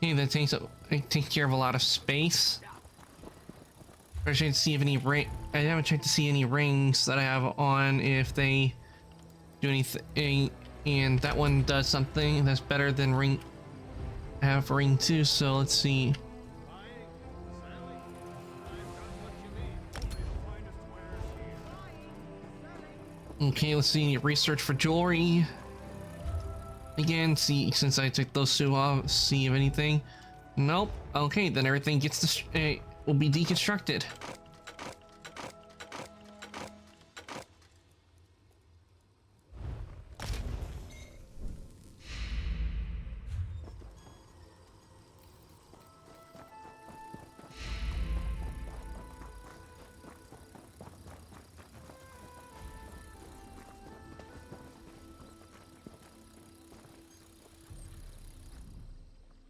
Okay, that takes care of a lot of space. I should see if any I haven't checked to see any rings that I have on, if they do anything, and that one does something that's better than ring. I have ring 2, so let's see. Okay, let's see. Research for jewelry. Again, see, since I took those two off, see if anything. Nope. Okay, then everything gets will be deconstructed.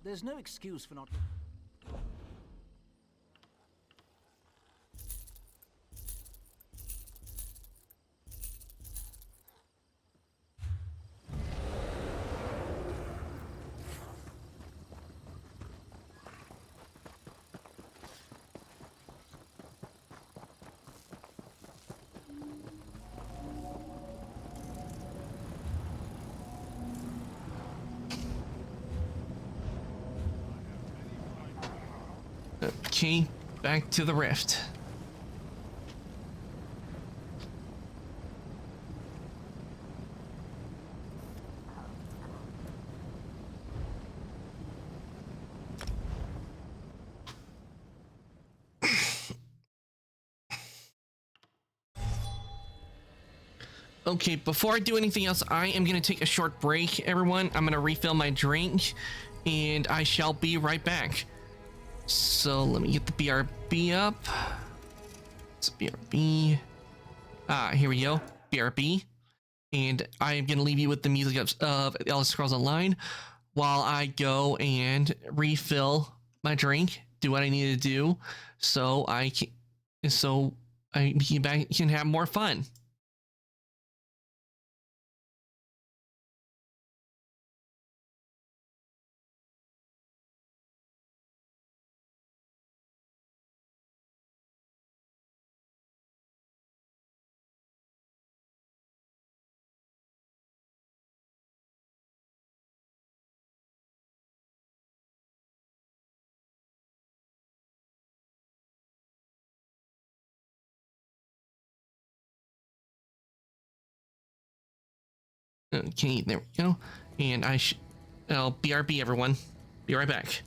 There's no excuse for not... Okay, back to the rift. Okay, before I do anything else, I am going to take a short break, everyone. I'm going to refill my drink, and I shall be right back. So let me get the BRB up. It's BRB. Here we go. BRB. And I am going to leave you with the music of Elder Scrolls Online while I go and refill my drink, do what I need to do, so I can have more fun. Okay, there we go. And I'll BRB, everyone. Be right back.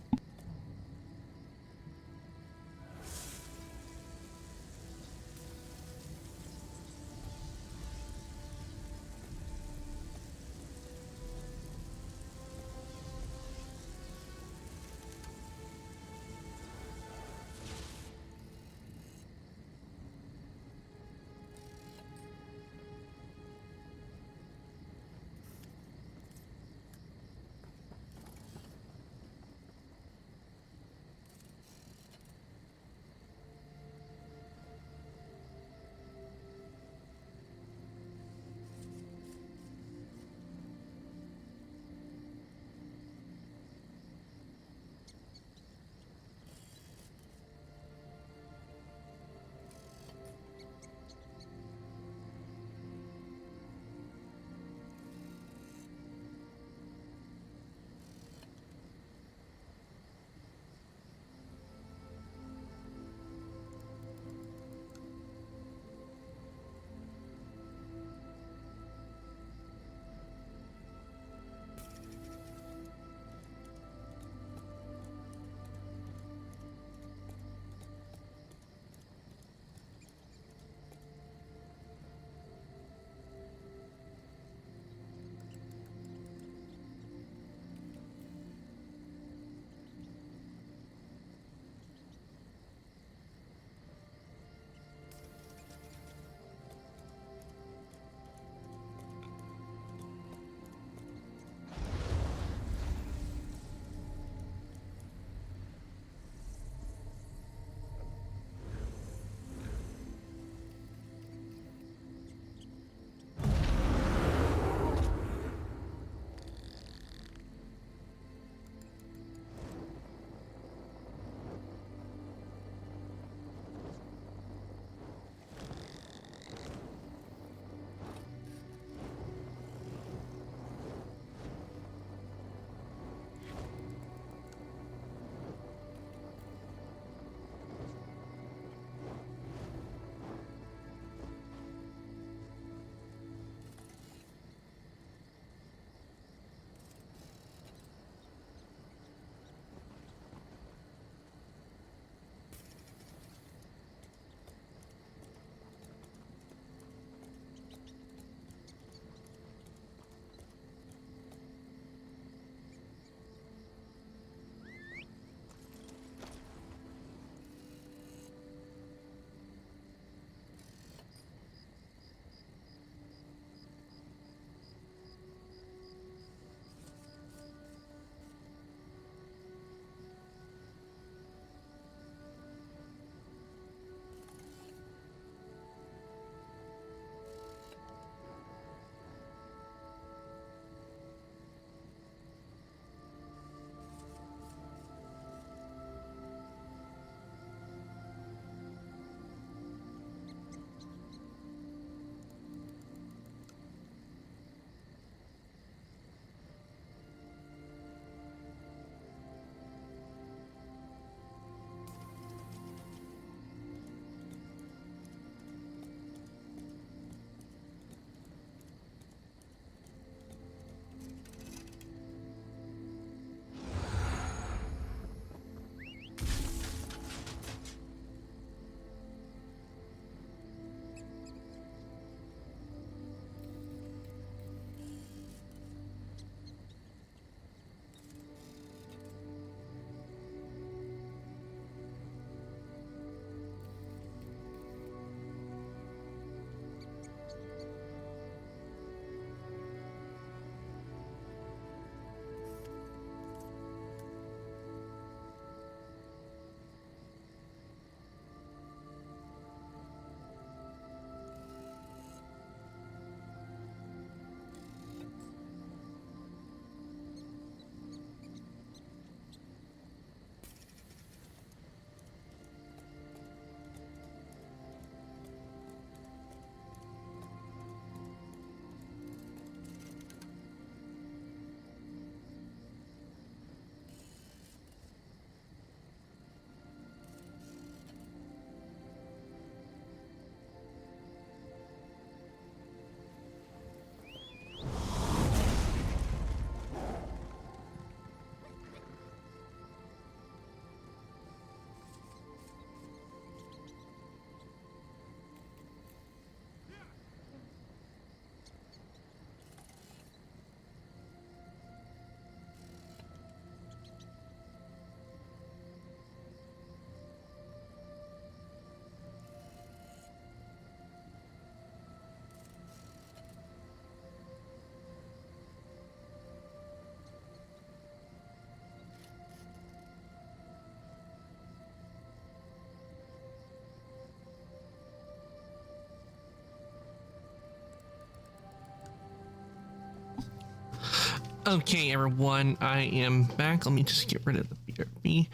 Okay, everyone, I am back. Let me just get rid of the BRB.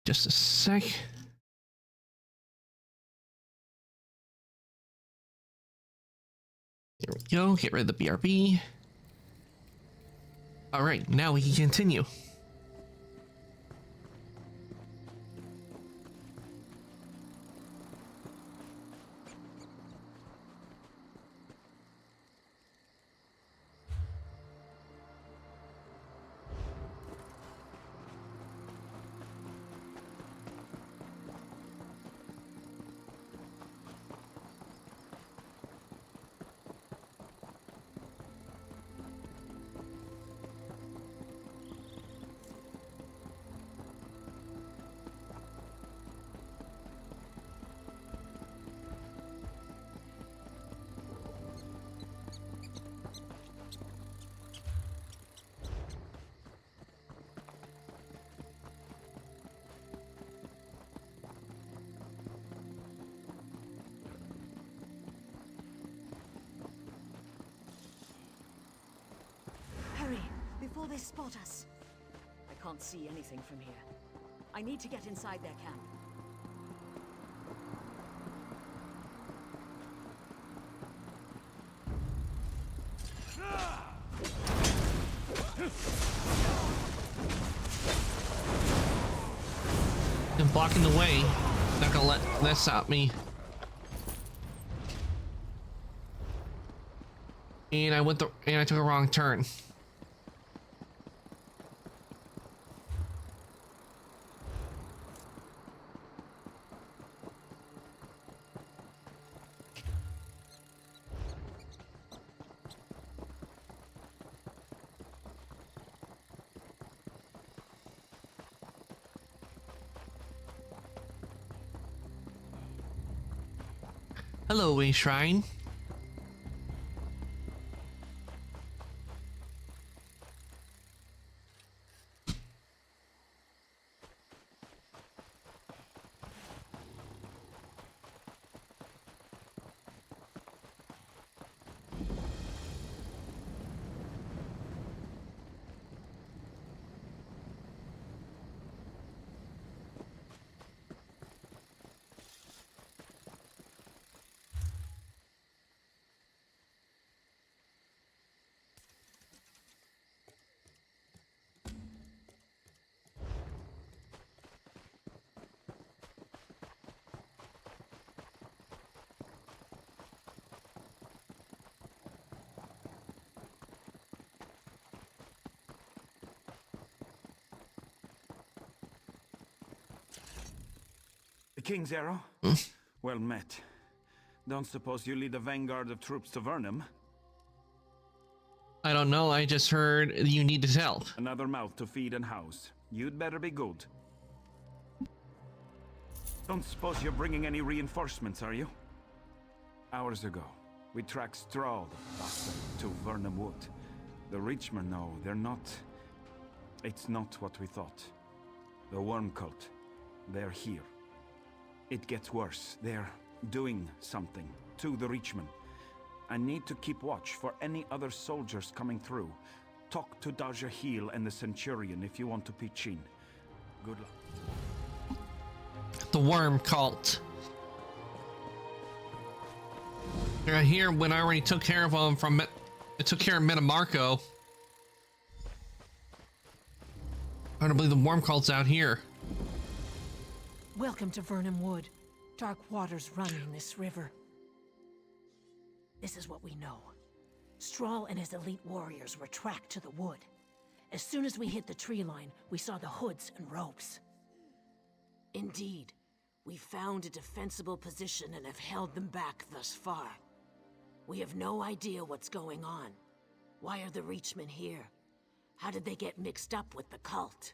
Just a sec. There we go. Get rid of the BRB. All right, now we can continue. Hurry, before they spot us. I can't see anything from here. I need to get inside their camp. I'm blocking the way. Not gonna let that stop me. And I took a wrong turn. Hello, A Shrine. The King's Arrow? Well met. Don't suppose you lead a vanguard of troops to Vernum? I don't know, I just heard you need his help. Another mouth to feed and house. You'd better be good. Don't suppose you're bringing any reinforcements, are you? Hours ago, we tracked Strahl, the bastard, to Vernum Wood. The Reachmen know they're not... It's not what we thought. The Worm Cult. They're here. It gets worse. They're doing something to the Reachmen. I need to keep watch for any other soldiers coming through. Talk to Dajahil and the Centurion if you want to pitch in. Good luck. The Worm Cult. They're here when I already took care of them from... I took care of Metamarco. I don't believe the Worm Cult's out here. Welcome to Vernum Wood. Dark waters run in this river. This is what we know. Strahl and his elite warriors were tracked to the wood. As soon as we hit the tree line, we saw the hoods and ropes. Indeed. We found a defensible position and have held them back thus far. We have no idea what's going on. Why are the Reachmen here? How did they get mixed up with the cult?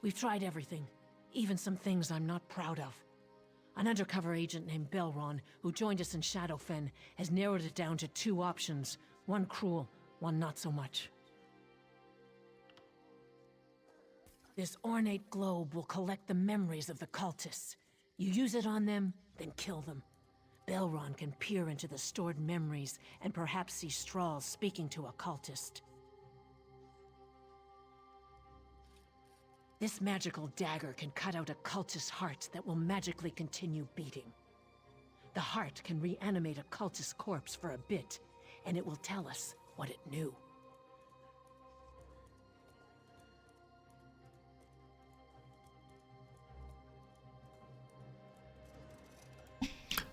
We've tried everything. Even some things I'm not proud of. An undercover agent named Belron, who joined us in Shadowfen, has narrowed it down to two options. One cruel, one not so much. This ornate globe will collect the memories of the cultists. You use it on them, then kill them. Belron can peer into the stored memories and perhaps see Strahl speaking to a cultist. This magical dagger can cut out a cultist's heart that will magically continue beating. The heart can reanimate a cultist's corpse for a bit, and it will tell us what it knew.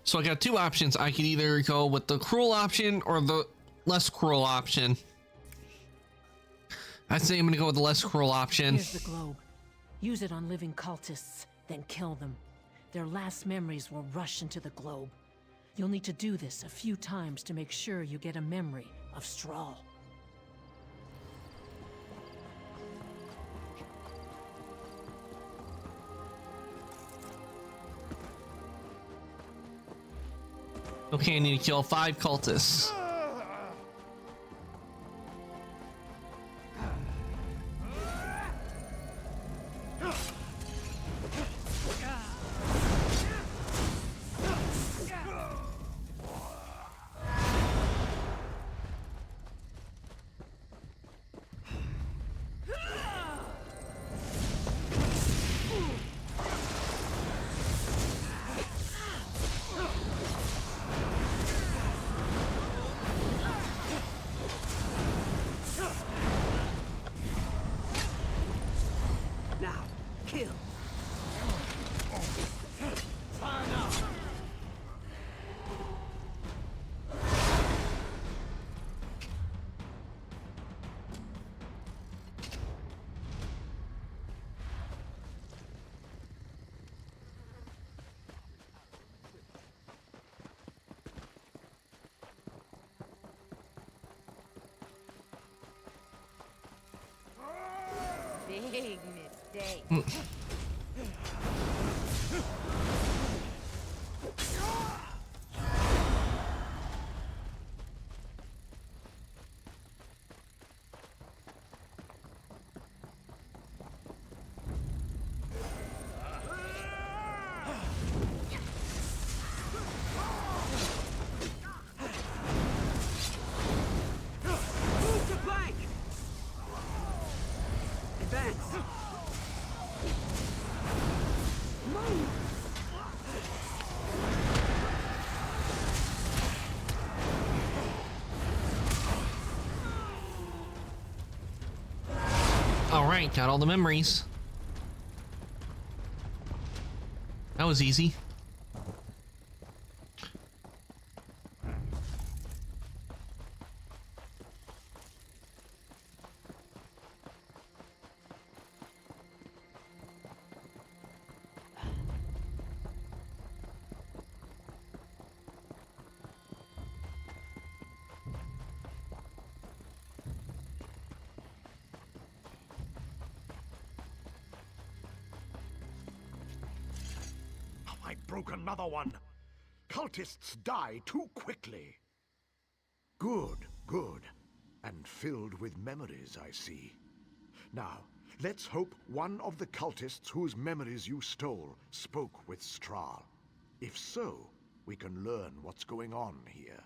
So I got two options. I could either go with the cruel option or the less cruel option. I'd say I'm gonna go with the less cruel option. Here's the globe. Use it on living cultists, then kill them. Their last memories will rush into the globe. You'll need to do this a few times to make sure you get a memory of Strahl. Okay, I need to kill 5 cultists. Big mistake. Move to flank! Advance! Move! All right, got all the memories. That was easy. I broke another one. Cultists die too quickly. Good, good. And filled with memories, I see. Now, let's hope one of the cultists whose memories you stole spoke with Strahl. If so, we can learn what's going on here.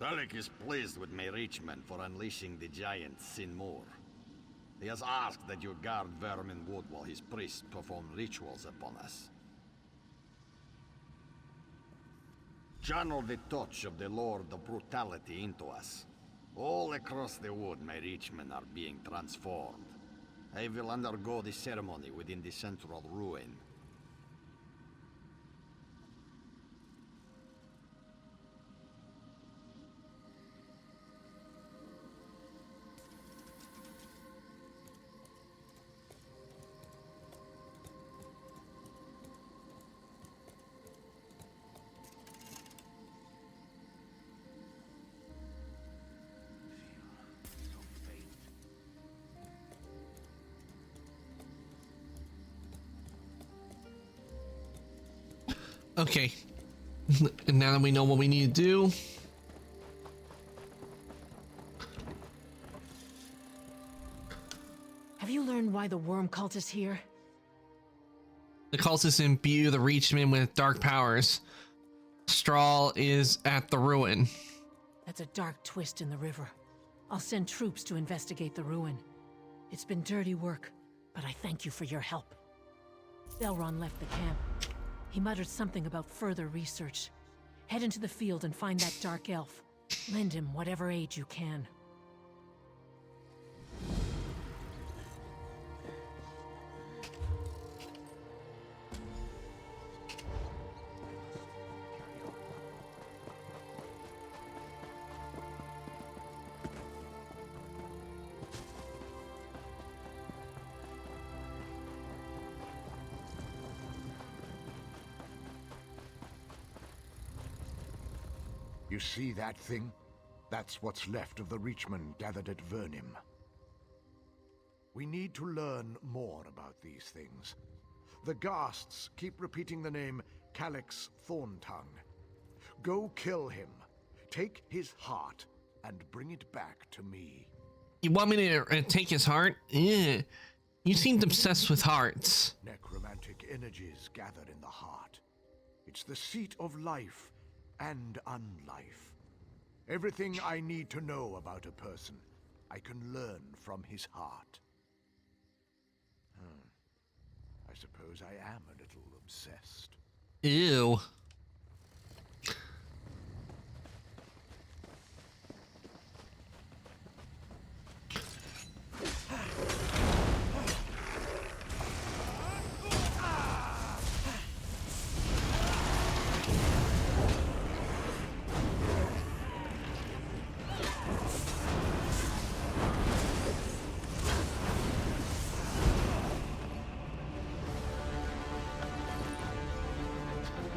Dalek is pleased with my Reachman for unleashing the giant Sin Mor. He has asked that you guard Vermin Wood while his priests perform rituals upon us. Channel the touch of the Lord of Brutality into us. All across the wood, my Reachmen are being transformed. I will undergo the ceremony within the central ruin. Okay. And now that we know what we need to do, Have you learned why the worm cult is here? the cultists imbue the Reachman with dark powers. Strahl is at the ruin. That's a dark twist in the river. I'll send troops to investigate the ruin. It's been dirty work, but I thank you for your help. Elrond left the camp. He muttered something about further research. Head into the field and find that dark elf. Lend him whatever aid you can. You see that thing? That's what's left of the Reachmen gathered at Vernim. We need to learn more about these things. The Ghasts keep repeating the name Calyx Thorntongue. Go kill him, take his heart, and bring it back to me. You want me to take his heart? Ugh. You seemed obsessed with hearts. Necromantic energies gathered in the heart. It's the seat of life and unlife. Everything I need to know about a person, I can learn from his heart. I suppose I am a little obsessed. Ew.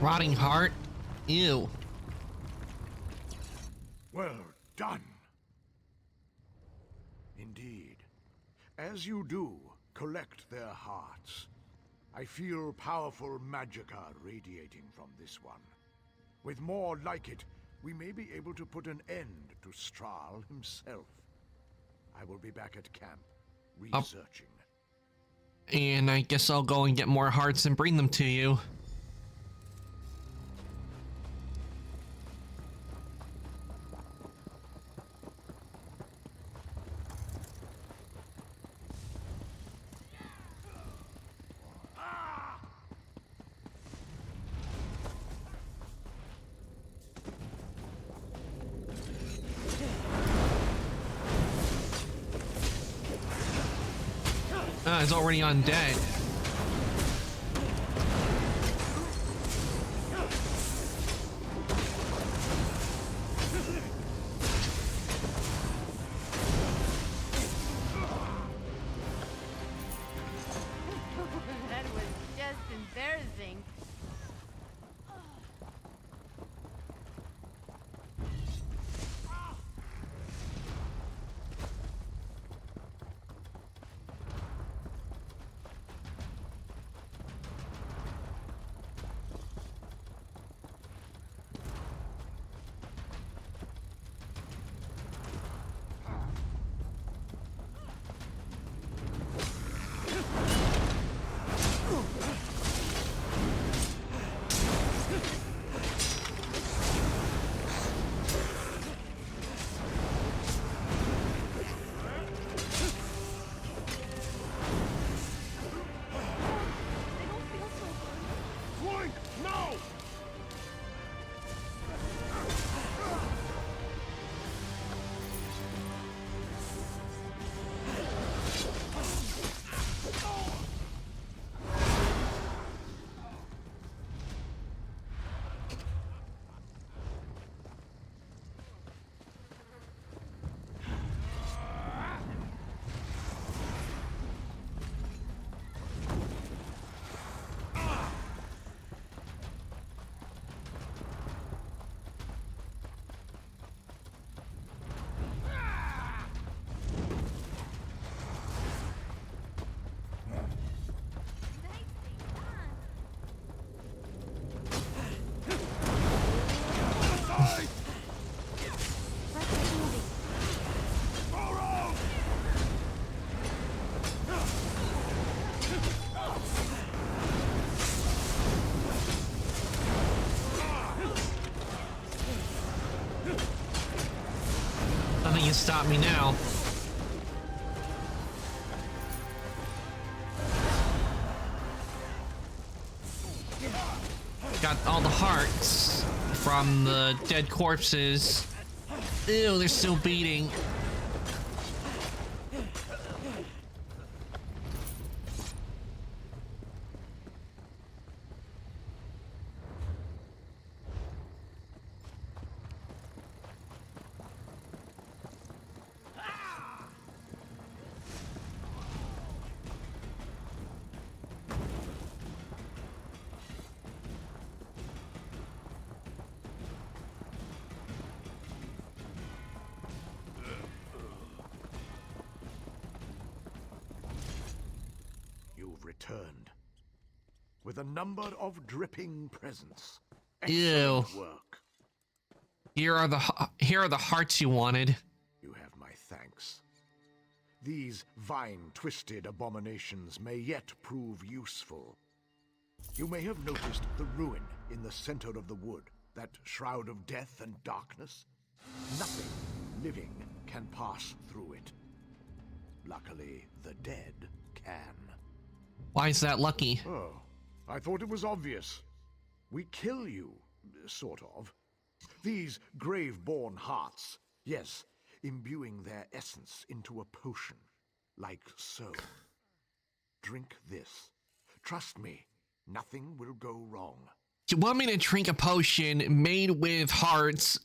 Rotting heart? Ew. Well done. Indeed. As you do, collect their hearts. I feel powerful magicka radiating from this one. With more like it, we may be able to put an end to Strahl himself. I will be back at camp, researching. And I guess I'll go and get more hearts and bring them to you. He's already undead. That was just embarrassing. Nothing can stop me now. Got all the hearts from the dead corpses. Ew, they're still beating. Returned with a number of dripping presents. Ew. Excellent work. Here are the hearts you wanted. You have my thanks. These vine-twisted abominations may yet prove useful. You may have noticed the ruin in the center of the wood, that shroud of death and darkness. Nothing living can pass through it. Luckily, the dead can. Why is that lucky? Oh, I thought it was obvious. We kill you, sort of. These grave-born hearts, yes, imbuing their essence into a potion, like so. Drink this. Trust me, nothing will go wrong. You want me to drink a potion made with hearts,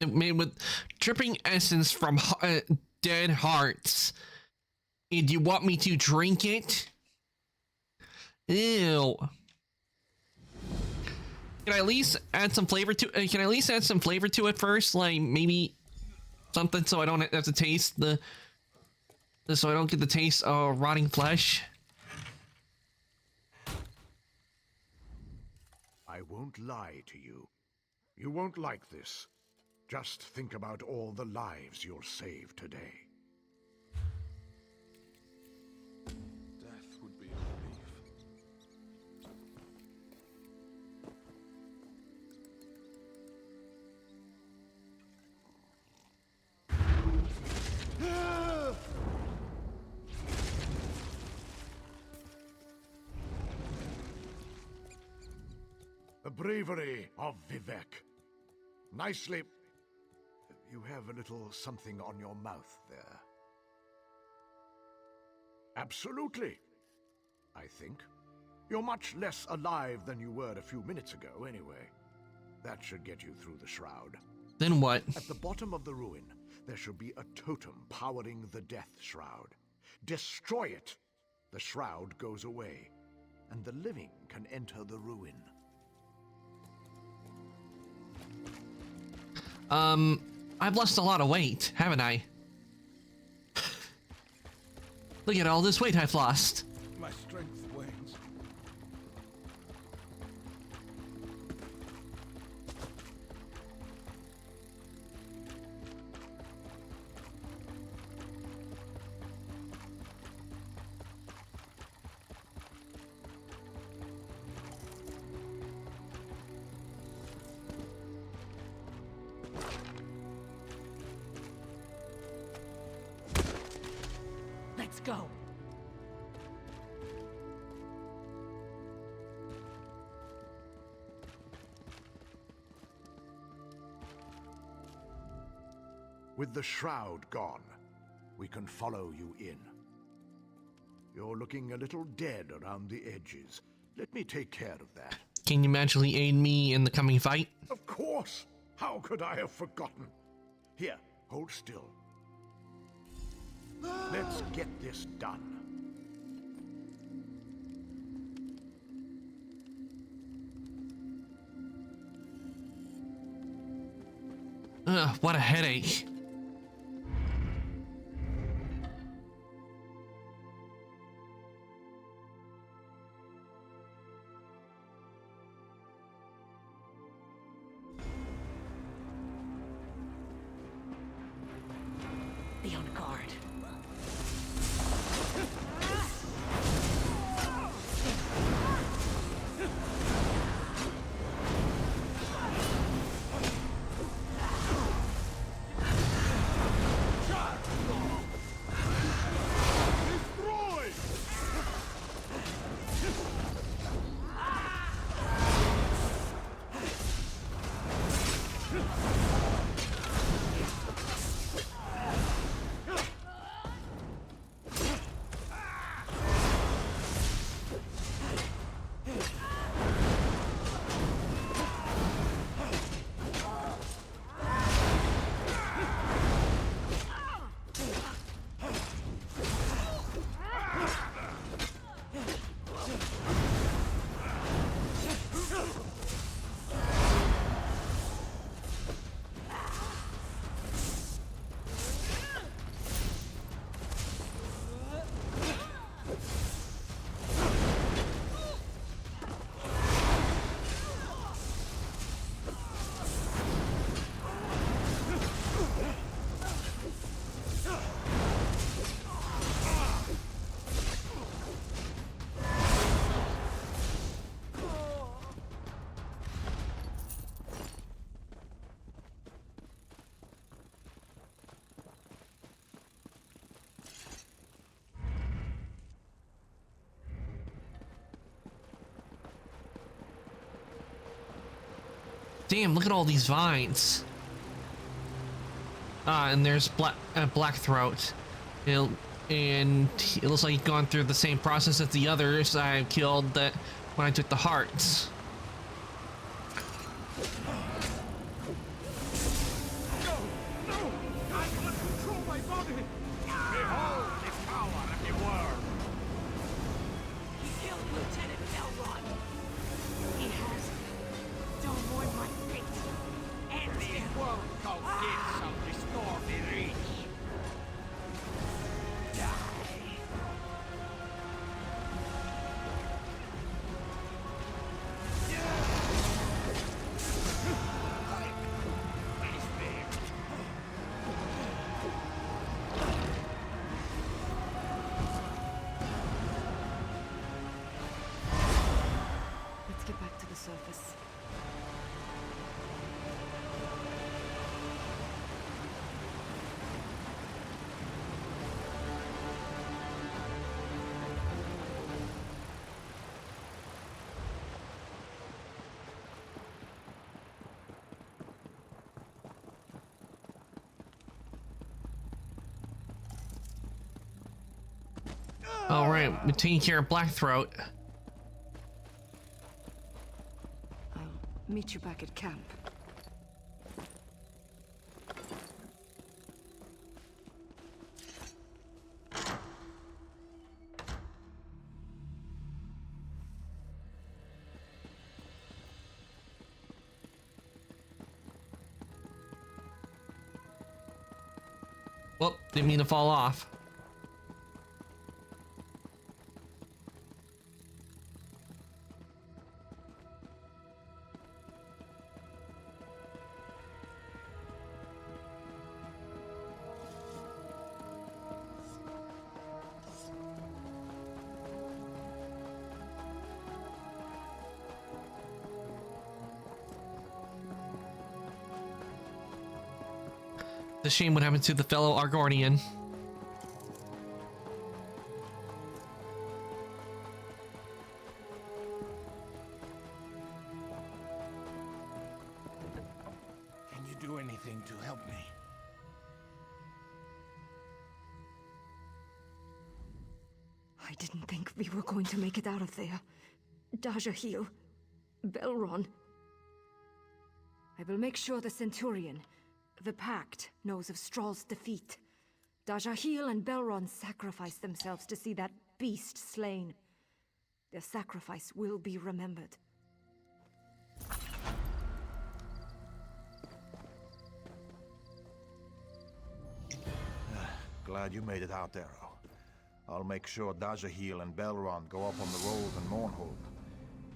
made with dripping essence from dead hearts, and you want me to drink it? Ew. Can I at least add some flavor to can I at least add some flavor to it first? Like maybe something so I don't have to taste so I don't get the taste of rotting flesh. I won't lie to you. You won't like this. Just think about all the lives you'll save today. Death would be a relief. The bravery of Vivek. Nicely. You have a little something on your mouth there. Absolutely. I think. You're much less alive than you were a few minutes ago, anyway. That should get you through the shroud. Then what? At the bottom of the ruin, there should be a totem powering the death shroud. Destroy it. The shroud goes away, and the living can enter the ruin. I've lost a lot of weight, haven't I? Look at all this weight I've lost. My strength wanes. Let's go. With the shroud gone, we can follow you in. You're looking a little dead around the edges. Let me take care of that. Can you magically aid me in the coming fight? Of course! How could I have forgotten? Here, hold still. Let's get this done. Ugh, what a headache. Be on guard. Damn, look at all these vines. Ah, and there's Blackthroat. And it looks like he's gone through the same process as the others I killed that when I took the hearts. Surface. All right, we're taking care of Blackthroat. Meet you back at camp. Well, didn't mean to fall off. The shame what happened to the fellow Argonian. Can you do anything to help me? I didn't think we were going to make it out of there. Dajahil, Belron. I will make sure the Centurion, the Pact, knows of Strahl's defeat. Dajahil and Belron sacrificed themselves to see that beast slain. Their sacrifice will be remembered. Glad you made it out, Arrow. I'll make sure Dajahil and Belron go up on the rolls in Mournhold.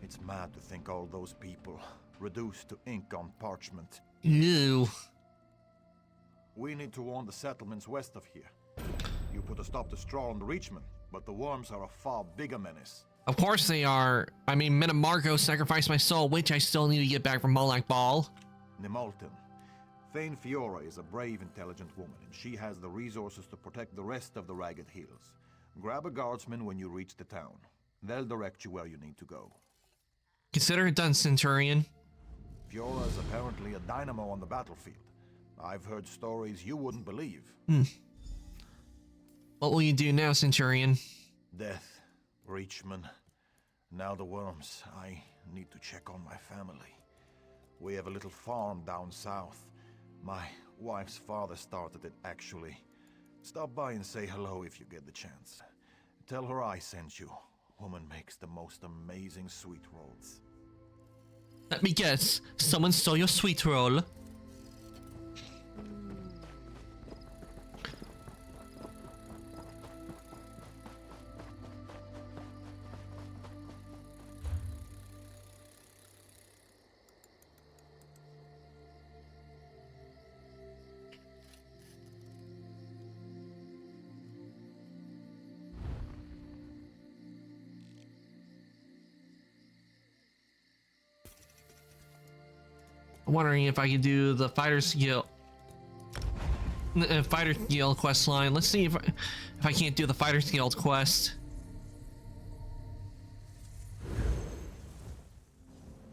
It's mad to think all those people reduced to ink on parchment. Ew. We need to warn the settlements west of here. You put a stop to Strahl and the Reachmen, but the worms are a far bigger menace. Of course they are. I mean, Metamargo sacrificed my soul, which I still need to get back from Molag Bal. Nimulton. Thane Fiora is a brave, intelligent woman, and she has the resources to protect the rest of the Ragged Hills. Grab a guardsman when you reach the town. They'll direct you where you need to go. Consider it done, Centurion. Fiora is apparently a dynamo on the battlefield. I've heard stories you wouldn't believe. What will you do now, Centurion? Death, Reachmen, now the worms. I need to check on my family. We have a little farm down south. My wife's father started it, actually. Stop by and say hello if you get the chance. Tell her I sent you. Woman makes the most amazing sweet rolls. Let me guess. Someone stole your sweet roll. Wondering if I could do the Fighter's Guild quest line. Let's see if I can't do the Fighter's Guild quest.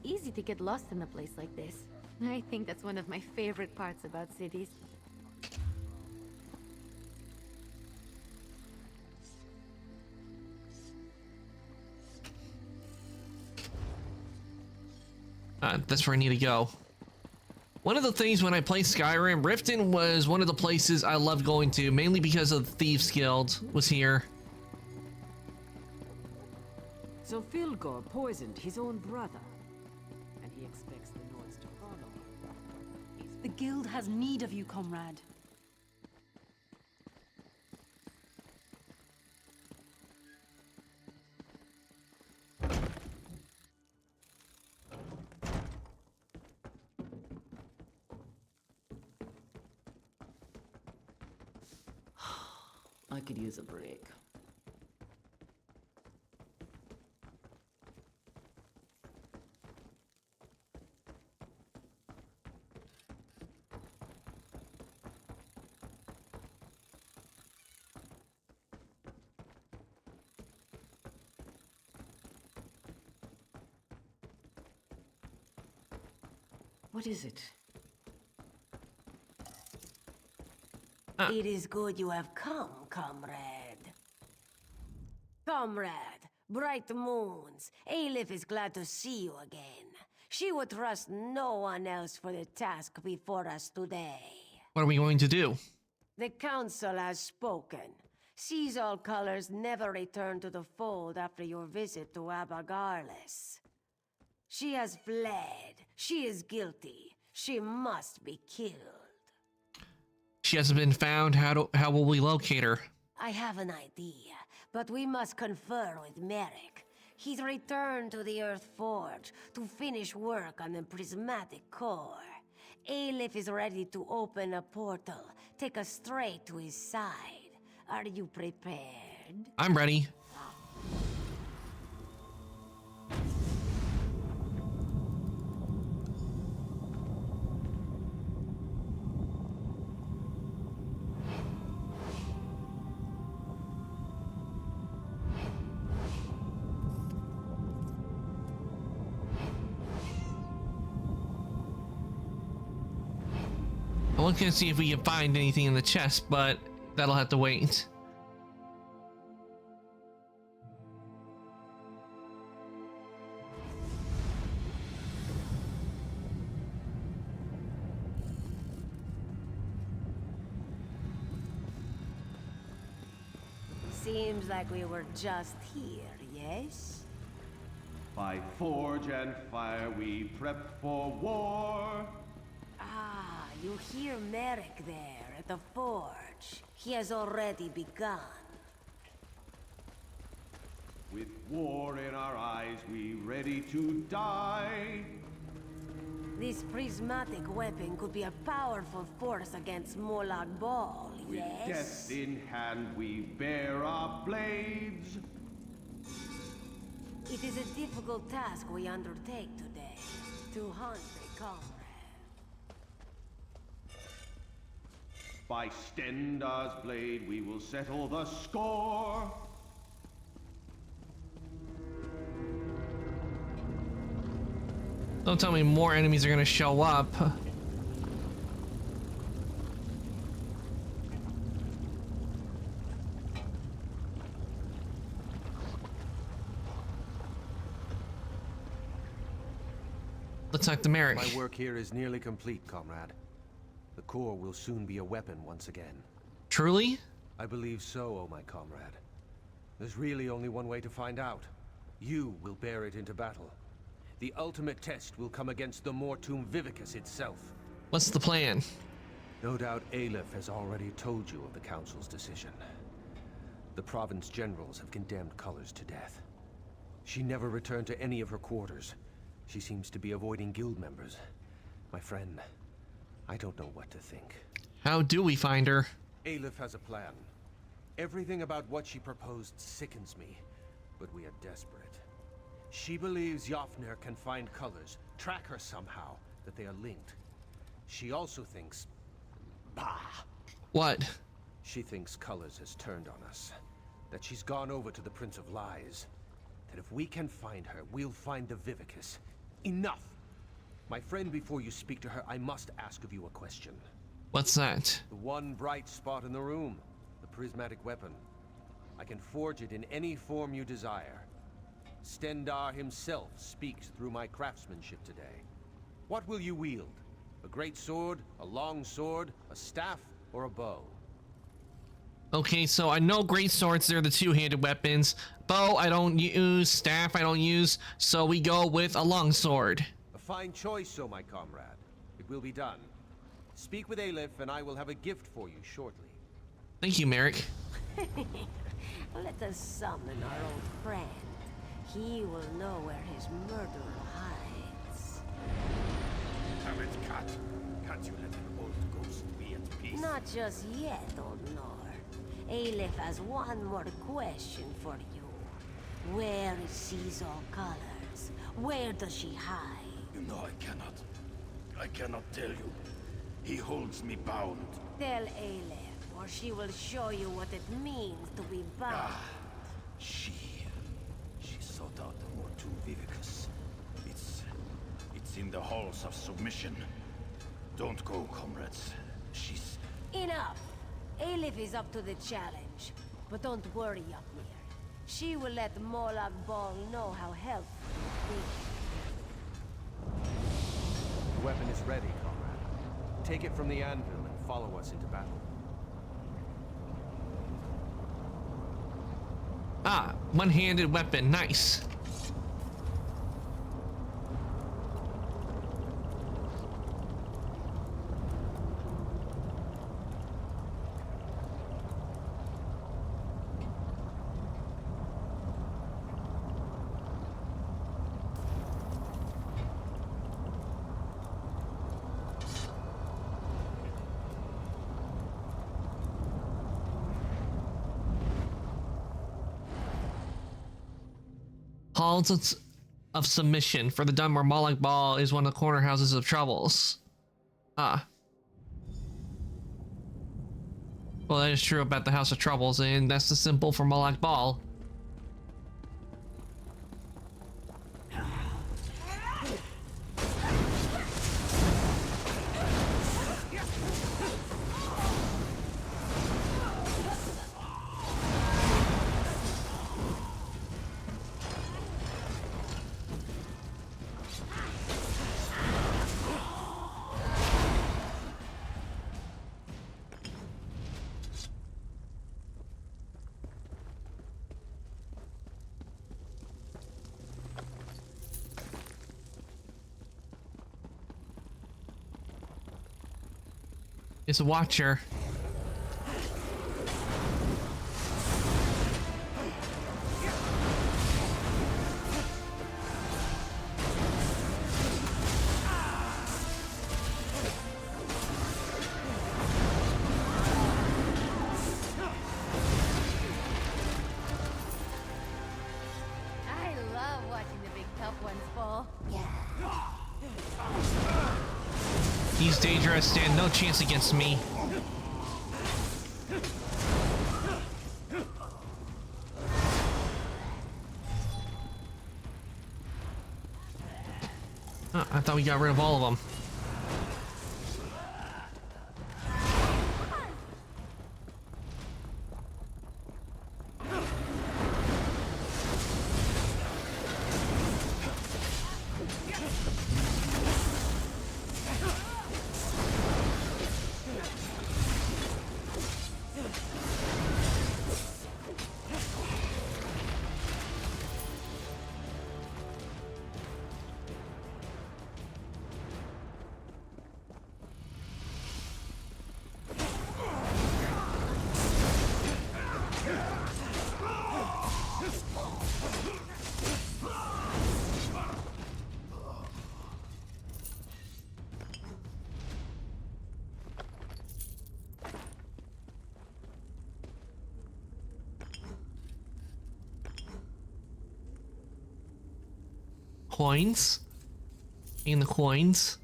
Easy to get lost in a place like this. I think that's one of my favorite parts about cities. That's where I need to go. One of the things when I played Skyrim, Riften was one of the places I loved going to, mainly because of the Thieves Guild was here. So Filgor poisoned his own brother, and he expects the Nords to follow. The guild has need of you, comrade. I could use a break. What is it? It is good you have come, comrade. Comrade, bright moons, Aelif is glad to see you again. She would trust no one else for the task before us today. What are we going to do? The council has spoken. Sees all colors never return to the fold after your visit to Abagarlis. She has fled. She is guilty. She must be killed. She hasn't been found. How will we locate her? I have an idea, but we must confer with Merrick. He's returned to the Earth Forge to finish work on the prismatic core. Aelif is ready to open a portal, take us straight to his side. Are you prepared? I'm ready. I'm looking to see if we can find anything in the chest, but that'll have to wait. Seems like we were just here, yes? By forge and fire we prep for war. Ah, you hear Merrick there at the forge. He has already begun. With war in our eyes, we ready to die. This prismatic weapon could be a powerful force against Molag Bal, With yes? death in hand, we bear our blades. It is a difficult task we undertake today. To hunt a comrade. By Stendar's blade, we will settle the score. Don't tell me more enemies are gonna show up. Let's talk to Merrick. My work here is nearly complete, comrade. The core will soon be a weapon once again. Truly? I believe so, oh my comrade. There's really only one way to find out. You will bear it into battle. The ultimate test will come against the Mortum Vivicus itself. What's the plan? No doubt Aelif has already told you of the Council's decision. The province generals have condemned Colors to death. She never returned to any of her quarters. She seems to be avoiding guild members. My friend, I don't know what to think. How do we find her? Aelif has a plan. Everything about what she proposed sickens me, but we are desperate. She believes Jofnir can find Colors, track her somehow, that they are linked. She also thinks... Bah! What? She thinks Colors has turned on us. That she's gone over to the Prince of Lies. That if we can find her, we'll find the Vivicus. Enough! My friend, before you speak to her, I must ask of you a question. What's that? The one bright spot in the room, the prismatic weapon. I can forge it in any form you desire. Stendarr himself speaks through my craftsmanship today. What will you wield? A great sword, a long sword, a staff, or a bow? Okay, so I know great swords, they're the two-handed weapons. Bow I don't use, staff I don't use, so we go with a long sword. A fine choice, my comrade. It will be done. Speak with Aelif, and I will have a gift for you shortly. Thank you, Merrick. Let us summon our old friend. He will know where his murderer hides. Damn it, cat. Can't you let an old ghost be at peace? Not just yet, old Nor. Aelif has one more question for you. Where is Seasol Colors? Where does she hide? You know I cannot tell you. He holds me bound. Tell Aelif, or she will show you what it means to be bound. She sought out the Mortu Vivicus. It's in the halls of submission. Don't go, comrades. She's... Enough! Aelif is up to the challenge. But don't worry, Ykmir. She will let Molag Bal know how helpful you've been. The weapon is ready, comrade. Take it from the anvil and follow us into battle. Ah, one-handed weapon, nice. Halls of submission for the Dunmer. Molag Bal is one of the corner houses of troubles. Ah. Well, that is true about the House of Troubles, and that's the symbol for Molag Bal. It's a watcher. I love watching the big tough ones fall. These Daedra stand no chance against me. Oh, I thought we got rid of all of them. Coins? In the coins?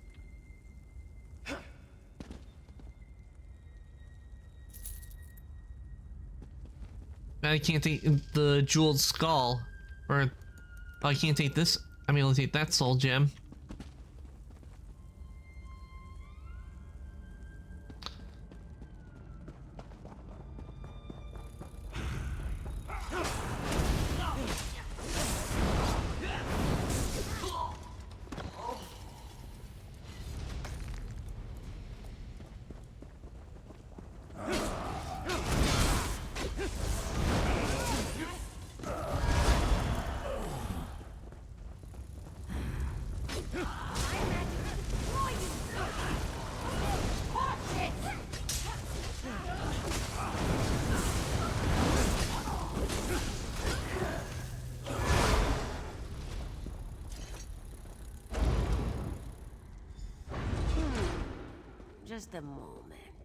I can't take the jeweled skull. Or I can't take this. I'm able to take that soul gem. just a moment.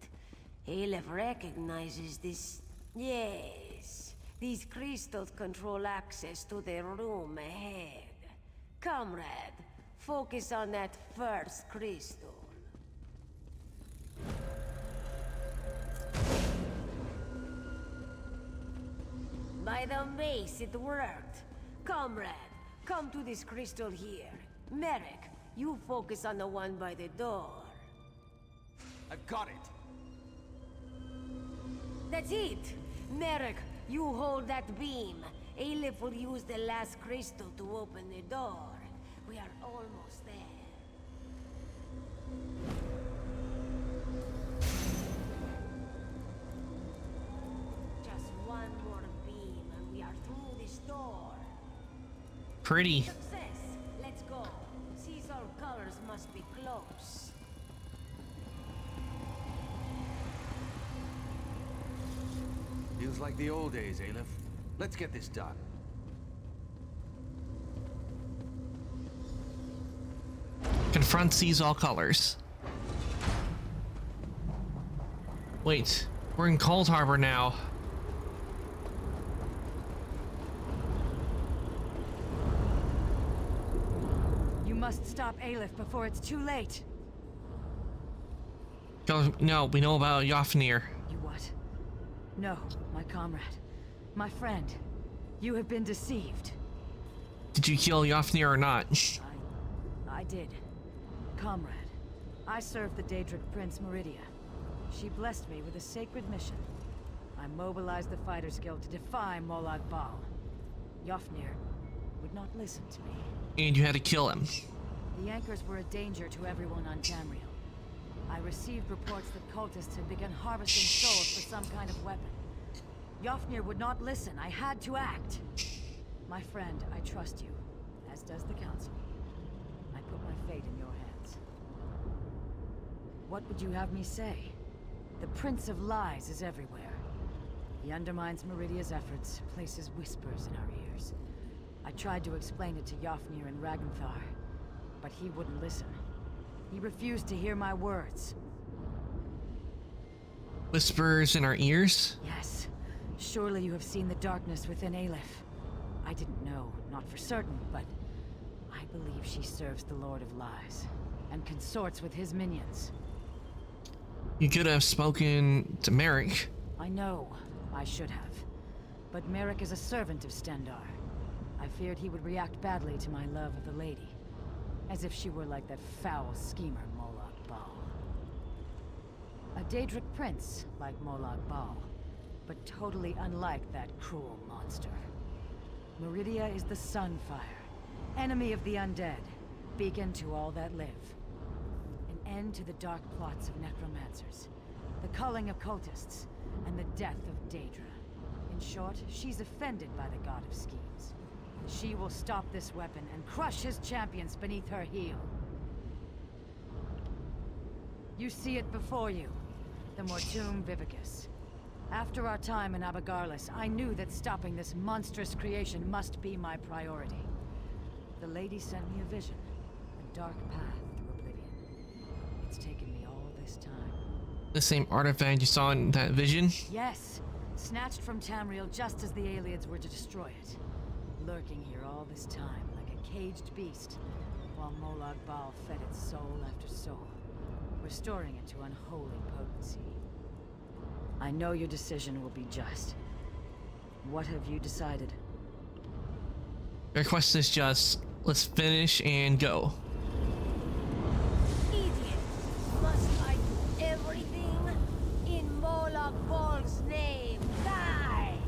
Aleph recognizes this... Yes. These crystals control access to the room ahead. Comrade, focus on that first crystal. By the mace, it worked. Comrade, come to this crystal here. Merrick, you focus on the one by the door. I've got it. That's it! Merrick, you hold that beam. Aleph will use the last crystal to open the door. We are almost there. Just one more beam and we are through this door. Pretty. Success! Let's go. Caesar colors must be close. Feels like the old days, Aleph. Let's get this done. Confront sees all colors. Wait, we're in Cold Harbor now. You must stop Aleph before it's too late. No, we know about Yofnir. You what? No, my comrade. My friend. You have been deceived. Did you kill Yofnir or not? I did. Comrade, I served the Daedric Prince Meridia. She blessed me with a sacred mission. I mobilized the Fighters Guild to defy Molag Bal. Yofnir would not listen to me. And you had to kill him. The anchors were a danger to everyone on Tamriel. I received reports that cultists had begun harvesting souls for some kind of weapon. Yofnir would not listen. I had to act. My friend, I trust you, as does the Council. I put my fate in your hands. What would you have me say? The Prince of Lies is everywhere. He undermines Meridia's efforts, places whispers in our ears. I tried to explain it to Yofnir and Ragnthar, but he wouldn't listen. He refused to hear my words. Whispers in our ears? Yes. Surely you have seen the darkness within Aleph. I didn't know, not for certain, but I believe she serves the Lord of Lies and consorts with his minions. You could have spoken to Merrick. I know. I should have. But Merrick is a servant of Stendarr. I feared he would react badly to my love of the lady. As if she were like that foul schemer Molag Bal. A Daedric prince, like Molag Bal, but totally unlike that cruel monster. Meridia is the Sunfire, enemy of the undead, beacon to all that live. An end to the dark plots of necromancers, the culling of cultists, and the death of Daedra. In short, she's offended by the god of schemes. She will stop this weapon and crush his champions beneath her heel. You see it before you, the Mortum Vivicus. After our time in Abigarlis, I knew that stopping this monstrous creation must be my priority. The lady sent me a vision, a dark path to oblivion. It's taken me all this time. The same artifact you saw in that vision? Yes, snatched from Tamriel just as the Ayleids were to destroy it. Lurking here all this time, like a caged beast, while Molag Bal fed its soul after soul, restoring it to unholy potency. I know your decision will be just. What have you decided? Your request is just, let's finish and go. Idiot! Must I do everything? In Molag Bal's name, die!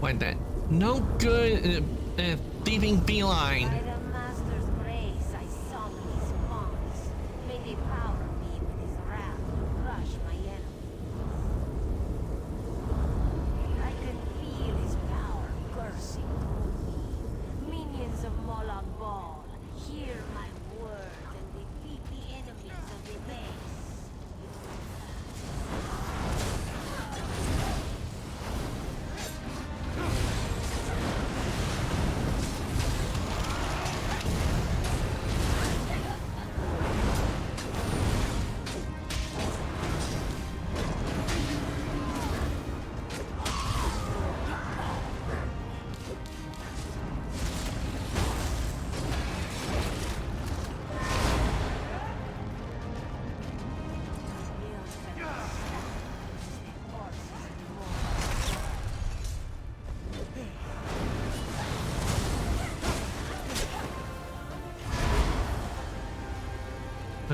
Why that? No good thieving feline. By the Master's grace, I summon his monks. May they power me with his wrath to crush my enemies. I can feel his power coursing through me. Minions of Molag Bal, hear my word and defeat the enemies of the base.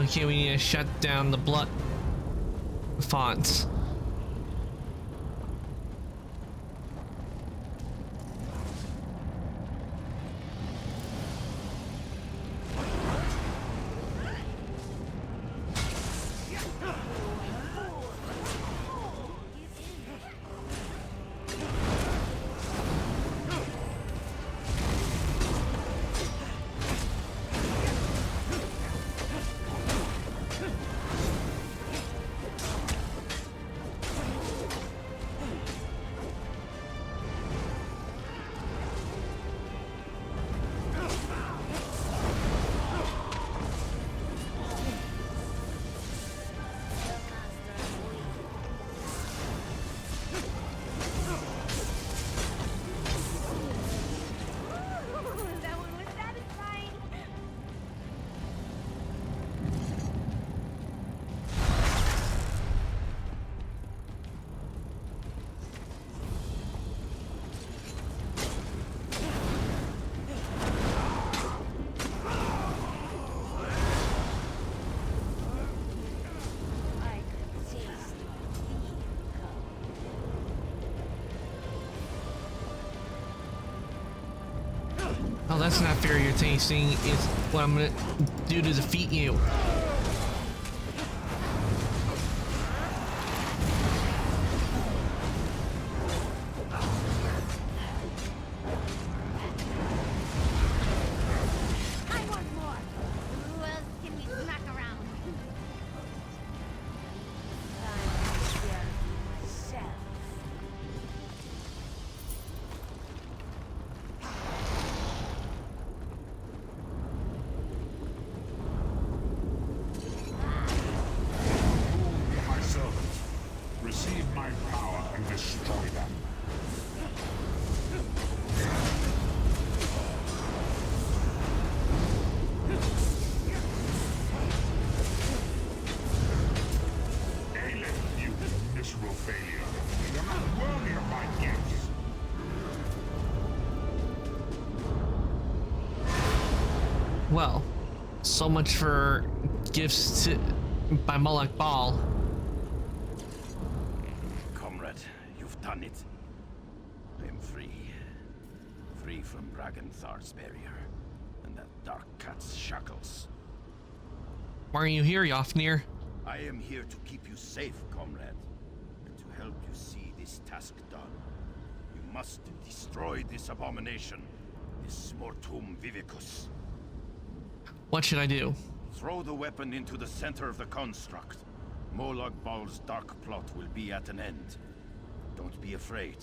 Okay, we need to shut down the blood fonts. That one was satisfying. I could taste Oh, that's not fair. You're tasting is what I'm gonna do to defeat you. I want more. Who else can we smack around? myself. My servants, receive my power and destroy them. Aelith, you miserable failure. You're not worthy of my gifts. Well, so much for gifts to, by Moloch Ball. Comrade, you've done it. I am free. Free from Raganthar's barrier and that dark cat's shackles. Why are you here, Yofnir? I am here to keep you safe, comrade, and to help you see this task done. You must destroy this abomination, this Mortum Vivicus. What should I do? Throw the weapon into the center of the construct. Molag Bal's dark plot will be at an end. Don't be afraid.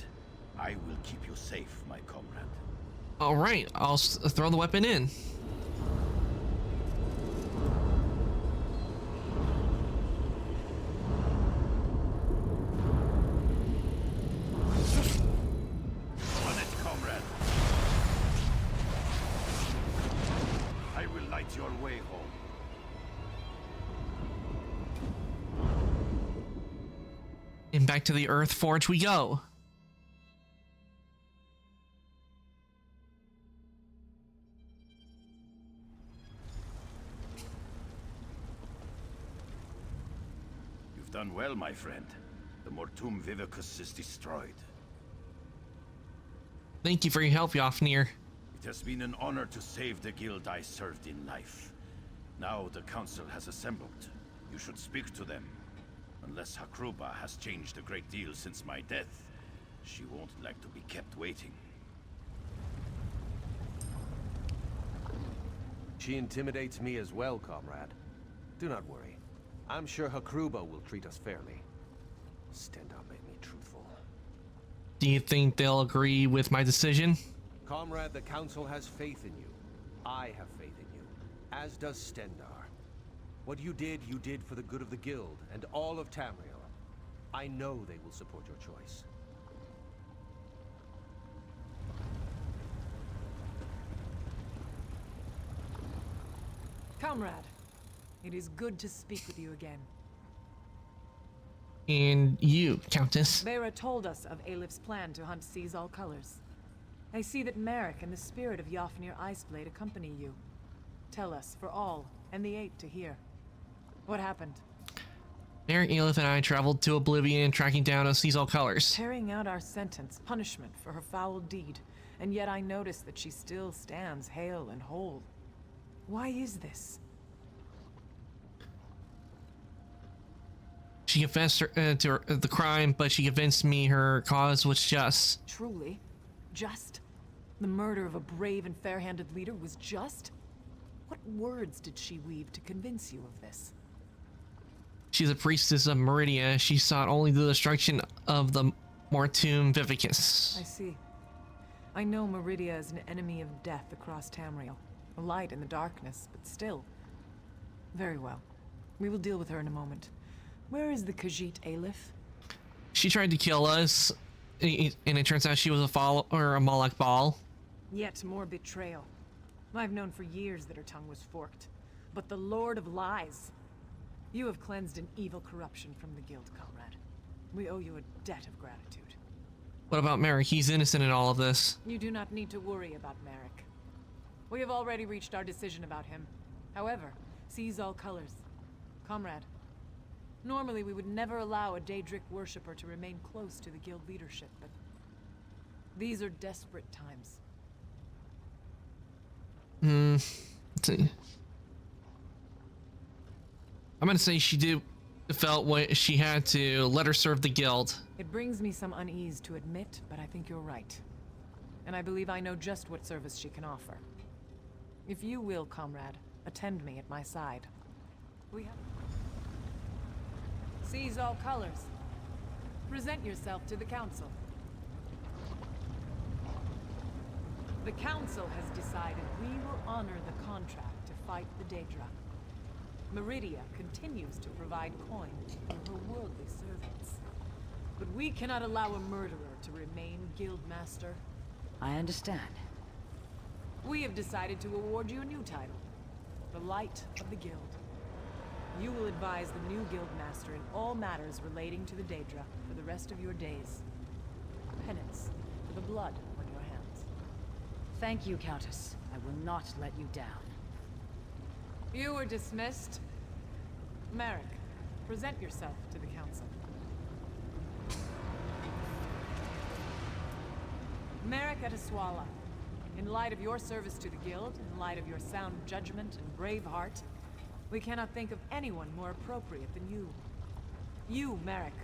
I will keep you safe, my comrade. All right, I'll throw the weapon in. On it, comrade. I will light your way home. And back to the Earth Forge we go. You've done well, my friend. The Mortum Vivicus is destroyed. Thank you for your help, Yofnir. It has been an honor to save the guild I served in life. Now the council has assembled. You should speak to them. Unless Hakruba has changed a great deal since my death, she won't like to be kept waiting. She intimidates me as well, comrade. Do not worry. I'm sure Hakruba will treat us fairly. Stendarr made me truthful. Do you think they'll agree with my decision? Comrade, the council has faith in you. I have faith in you, as does Stendarr. What you did for the good of the guild and all of Tamriel. I know they will support your choice. Comrade, it is good to speak with you again. And you, Countess. Bera told us of Aelif's plan to hunt Seize All Colors. I see that Merrick and the spirit of Yofnir Iceblade accompany you. Tell us, for all, and the Eight to hear. What happened? Merrick, Aelith, and I traveled to Oblivion, tracking down Seasol Colors. Carrying out our sentence, punishment for her foul deed, and yet I notice that she still stands hale and whole. Why is this? She confessed to the crime, but she convinced me her cause was just. Truly? Just? The murder of a brave and fair-handed leader was just? What words did she weave to convince you of this? She's a priestess of Meridia. She sought only the destruction of the Mortum Vivicus. I see. I know Meridia is an enemy of death across Tamriel. A light in the darkness, but still. Very well. We will deal with her in a moment. Where is the Khajiit Aleph? She tried to kill us, and it turns out she was a follower of Malak Bal. Yet more betrayal. I've known for years that her tongue was forked. But the Lord of Lies. You have cleansed an evil corruption from the Guild, comrade. We owe you a debt of gratitude. What about Merrick? He's innocent in all of this. You do not need to worry about Merrick. We have already reached our decision about him. However, seize all colors. Comrade, normally we would never allow a Daedric worshipper to remain close to the Guild leadership, but these are desperate times. I'm gonna say she felt what she had to let her serve the Guild. It brings me some unease to admit, but I think you're right. And I believe I know just what service she can offer. If you will, comrade, attend me at my side. We have... Seize all colors. Present yourself to the Council. The Council has decided we will honor the contract to fight the Daedra. Meridia continues to provide coin for her worldly servants. But we cannot allow a murderer to remain Guildmaster. I understand. We have decided to award you a new title, the Light of the Guild. You will advise the new Guildmaster in all matters relating to the Daedra for the rest of your days. Penance for the blood on your hands. Thank you, Countess. I will not let you down. You were dismissed. Merrick, present yourself to the Council. Merrick Eteswala, in light of your service to the Guild, in light of your sound judgment and brave heart, we cannot think of anyone more appropriate than you. You, Merrick,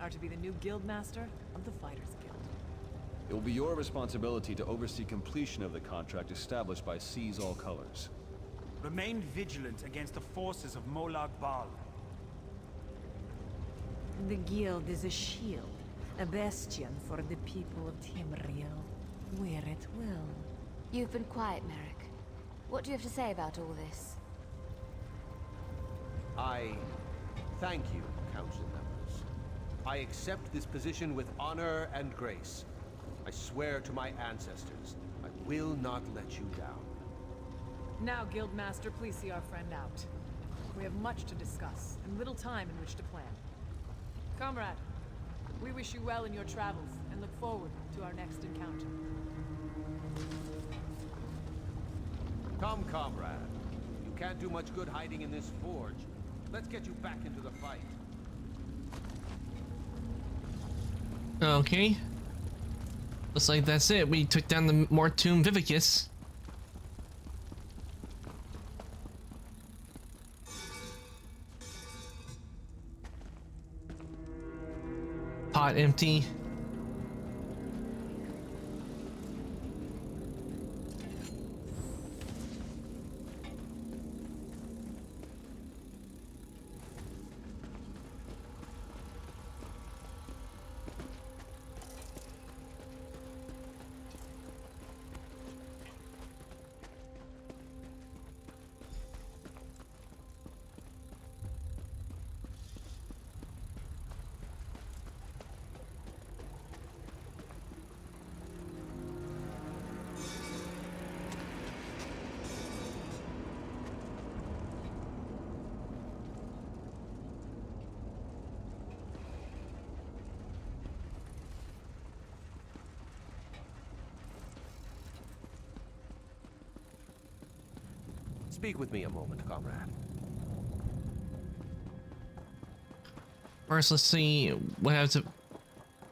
are to be the new Guildmaster of the Fighters Guild. It will be your responsibility to oversee completion of the contract established by Seize All Colors. Remain vigilant against the forces of Molag Bal. The Guild is a shield, a bastion for the people of Tamriel, where it will. You've been quiet, Merrick. What do you have to say about all this? I thank you, Council members. I accept this position with honor and grace. I swear to my ancestors, I will not let you down. Now, Guildmaster, please see our friend out. We have much to discuss, and little time in which to plan. Comrade, we wish you well in your travels, and look forward to our next encounter. Come, comrade. You can't do much good hiding in this forge. Let's get you back into the fight. Okay. Looks like that's it. We took down the Mortum Vivicus. Pot empty. Speak with me a moment, comrade. First, let's see what happens if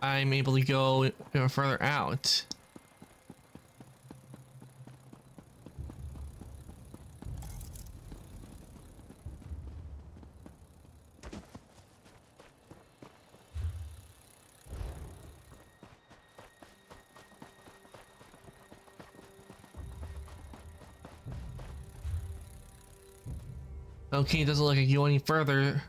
I'm able to go further out. Okay, it doesn't look like I can go any further.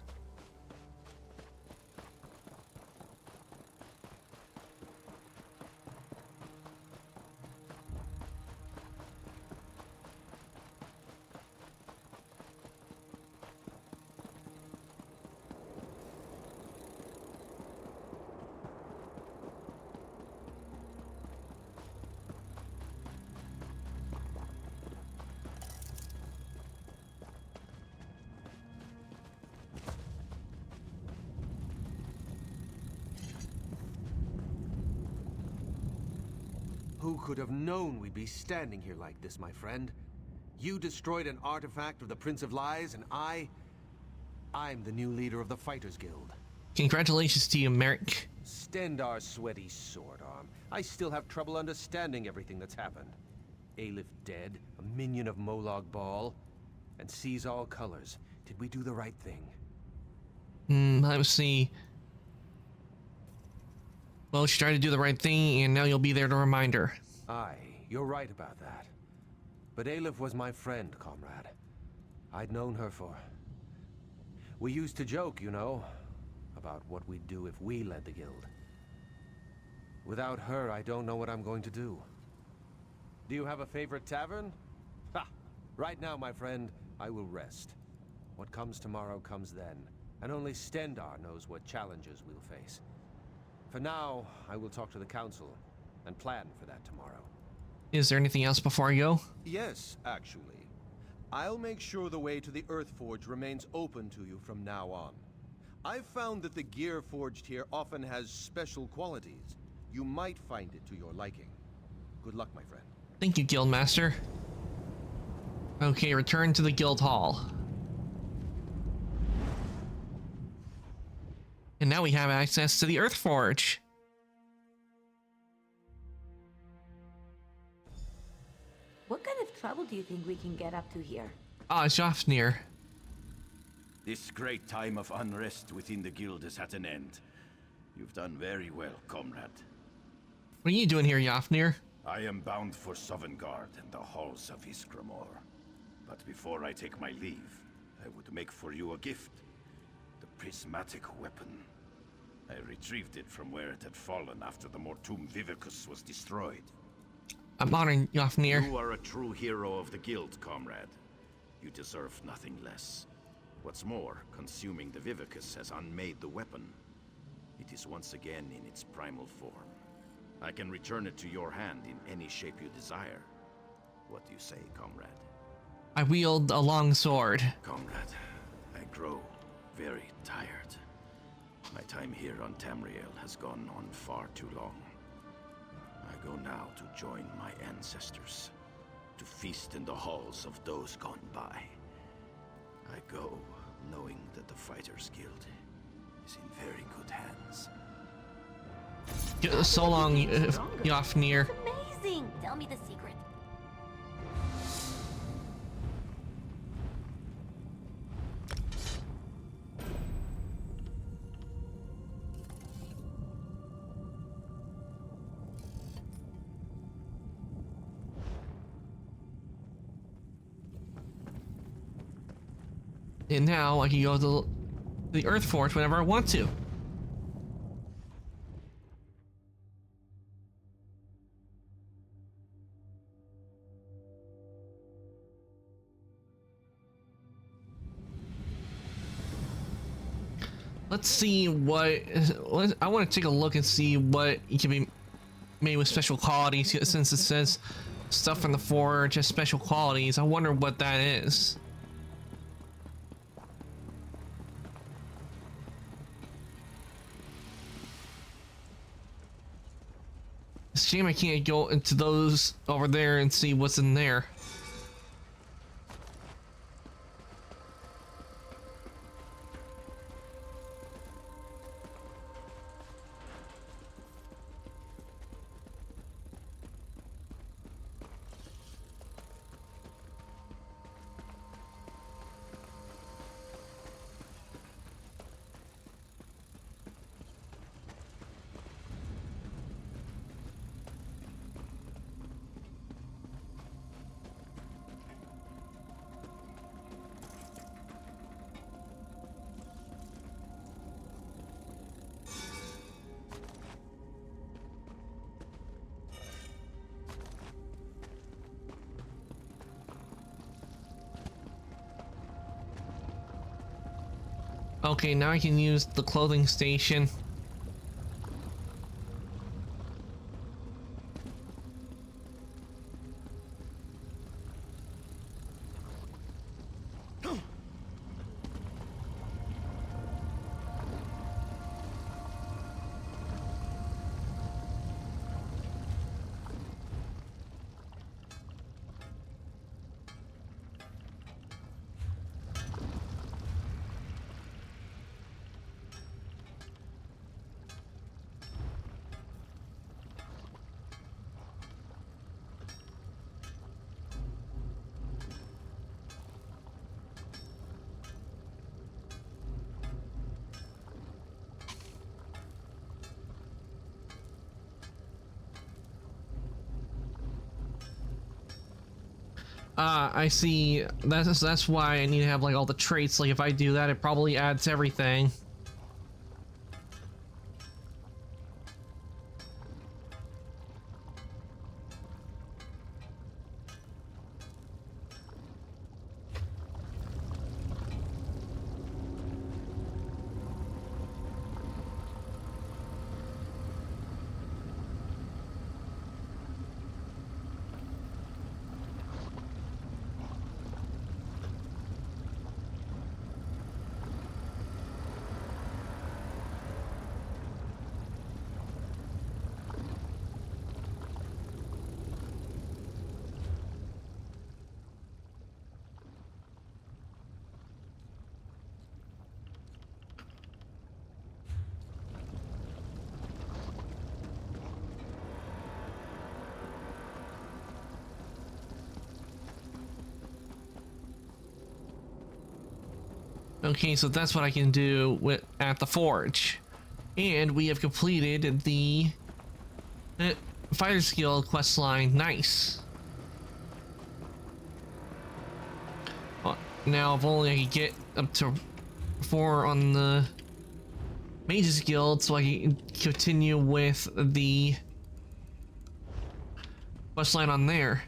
Who could have known we'd be standing here like this, my friend? You destroyed an artifact of the Prince of Lies, and I'm the new leader of the Fighters Guild. Congratulations to you, Merrick. Stendar's sweaty sword arm. I still have trouble understanding everything that's happened. Aelif dead, a minion of Molag Bal, and sees all colors. Did we do the right thing? Let's see. Well, she tried to do the right thing, and now you'll be there to remind her. Aye, you're right about that. But Aelif was my friend, comrade. I'd known her for... We used to joke, you know, about what we'd do if we led the guild. Without her, I don't know what I'm going to do. Do you have a favorite tavern? Ha! Right now, my friend, I will rest. What comes tomorrow comes then, and only Stendarr knows what challenges we'll face. For now, I will talk to the council and plan for that tomorrow. Is there anything else before I go? Yes, actually. I'll make sure the way to the Earthforge remains open to you from now on. I've found that the gear forged here often has special qualities. You might find it to your liking. Good luck, my friend. Thank you, Guildmaster. Okay, return to the Guild Hall. And now we have access to the Earthforge. What kind of trouble do you think we can get up to here? Jafnir. This great time of unrest within the guild is at an end. You've done very well, comrade. What are you doing here, Jafnir? I am bound for Sovngarde and the halls of Ysgramor. But before I take my leave, I would make for you a gift. The prismatic weapon. I retrieved it from where it had fallen after the Mortum Vivicus was destroyed. I'm honoring Jafnir. You are a true hero of the guild, comrade. You deserve nothing less. What's more, consuming the Vivicus has unmade the weapon. It is once again in its primal form. I can return it to your hand in any shape you desire. What do you say, comrade? I wield a long sword. Comrade, I grow very tired. My time here on Tamriel has gone on far too long. I go now to join my ancestors, to feast in the halls of those gone by. I go knowing that the Fighters Guild is in very good hands. So long, Jafnir. Amazing! Tell me the secret. And now I can go to the Earthforge whenever I want to. Let's see what I want to take a look and see what can be made with special qualities, since it says stuff from the forge has special qualities. I wonder what that is. It's a shame I can't go into those over there and see what's in there. Okay, now I can use the clothing station. I see. That's why I need to have like all the traits. Like if I do that, it probably adds everything. Okay, so that's what I can do at the forge. And we have completed the Fighter's Guild quest line. Nice. Well, now if only I could get up to 4 on the Mage's Guild so I can continue with the quest line on there.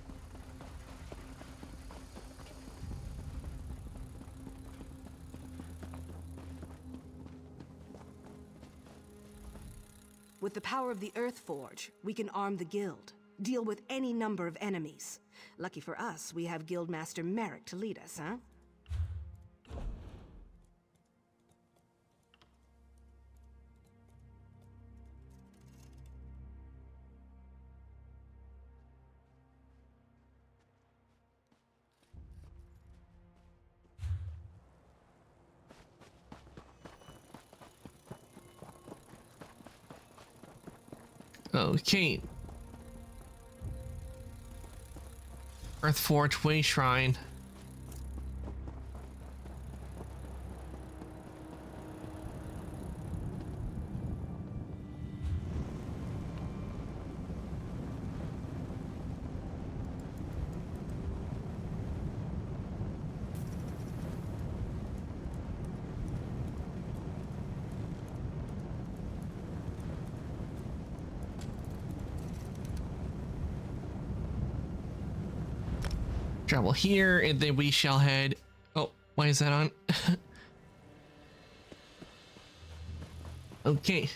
With the power of the Earth Forge, we can arm the Guild, deal with any number of enemies. Lucky for us, we have Guildmaster Merrick to lead us, huh? Okay. Earthforge Way Shrine. Travel here, and then we shall head. Oh, why is that on? Okay.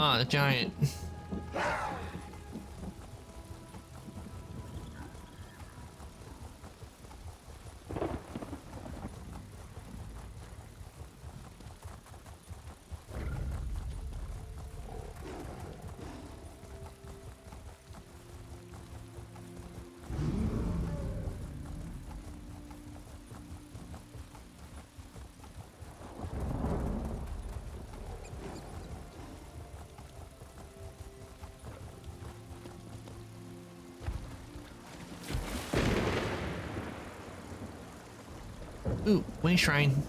Ah, the giant. Ooh, Way Shrine.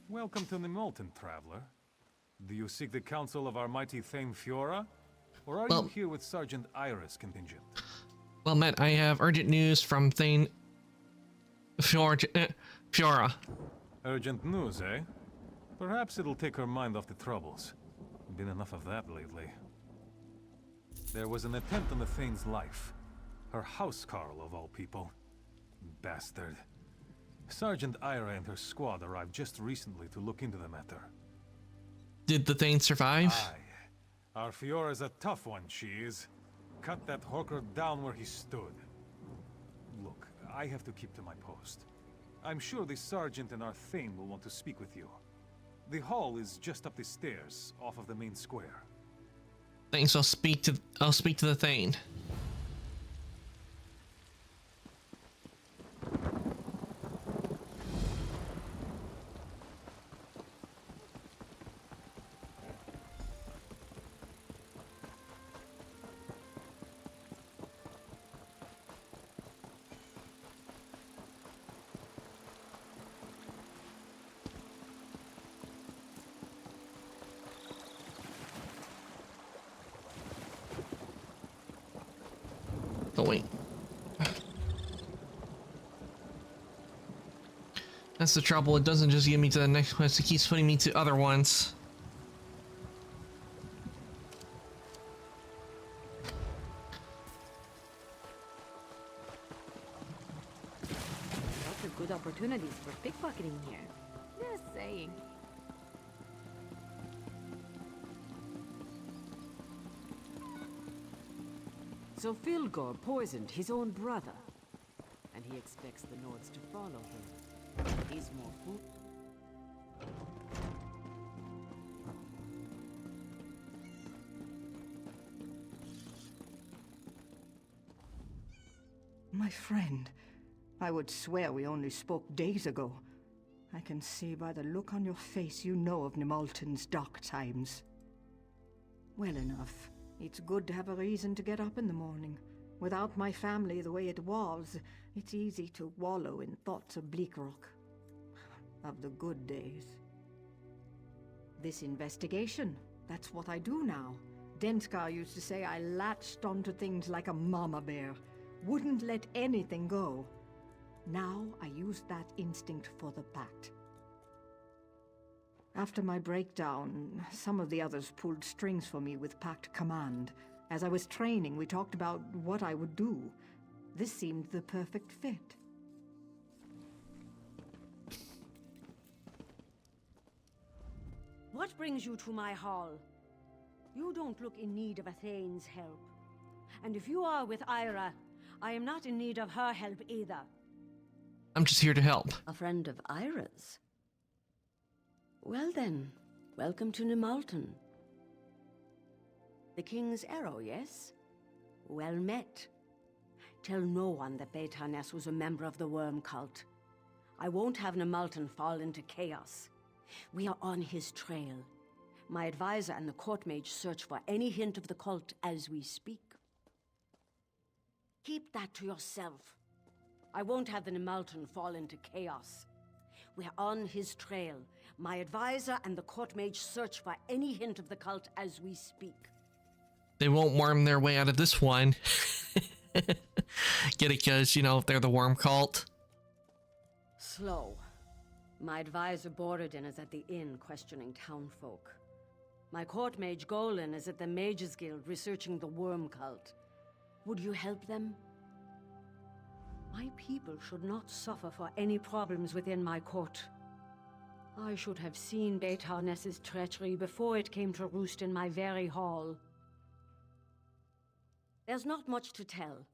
Welcome to Nimolton, traveler. Do you seek the counsel of our mighty Thane Fiora? Or are you here with Sergeant Iris contingent? Well met, I have urgent news from Thane Fiora. Urgent news, eh? Perhaps it'll take her mind off the troubles. Been enough of that lately. There was an attempt on the Thane's life. Her housecarl, of all people. Bastard. Sergeant Ira and her squad arrived just recently to look into the matter. Did the Thane survive? Aye. Our Fiora's a tough one, she is. Cut that hawker down where he stood. Look, I have to keep to my post. I'm sure the Sergeant and our Thane will want to speak with you. The hall is just up the stairs, off of the main square. Thanks, I'll speak to the Thane. Oh wait. That's the trouble, it doesn't just get me to the next quest, it keeps putting me to other ones. Lots of good opportunities for pickpocketing here. Just saying. So Filgor poisoned his own brother, and he expects the Nords to follow him. He's more fool. My friend, I would swear we only spoke days ago. I can see by the look on your face you know of Nimolton's dark times. Well enough. It's good to have a reason to get up in the morning. Without my family the way it was, it's easy to wallow in thoughts of Bleakrock. Of the good days. This investigation, that's what I do now. Denskar used to say I latched onto things like a mama bear. Wouldn't let anything go. Now I use that instinct for the Pact. After my breakdown, some of the others pulled strings for me with Pact Command. As I was training, we talked about what I would do. This seemed the perfect fit. What brings you to my hall? You don't look in need of a Thane's help. And if you are with Ira, I am not in need of her help either. I'm just here to help. A friend of Ira's? Well then, welcome to Nimolton. The King's Arrow, yes? Well met. Tell no one that Betanes was a member of the Worm Cult. I won't have Nimolton fall into chaos. We are on his trail. My advisor and the court mage search for any hint of the cult as we speak. Keep that to yourself. I won't have the Nimolton fall into chaos. We're on his trail. My advisor and the court mage search for any hint of the cult as we speak. They won't worm their way out of this one. Get it? Because, you know, they're the worm cult. Slow. My advisor Borodin is at the inn questioning townfolk. My court mage Golan is at the Mages Guild researching the worm cult. Would you help them? My people should not suffer for any problems within my court. I should have seen Beit Harness's treachery before it came to roost in my very hall. There's not much to tell.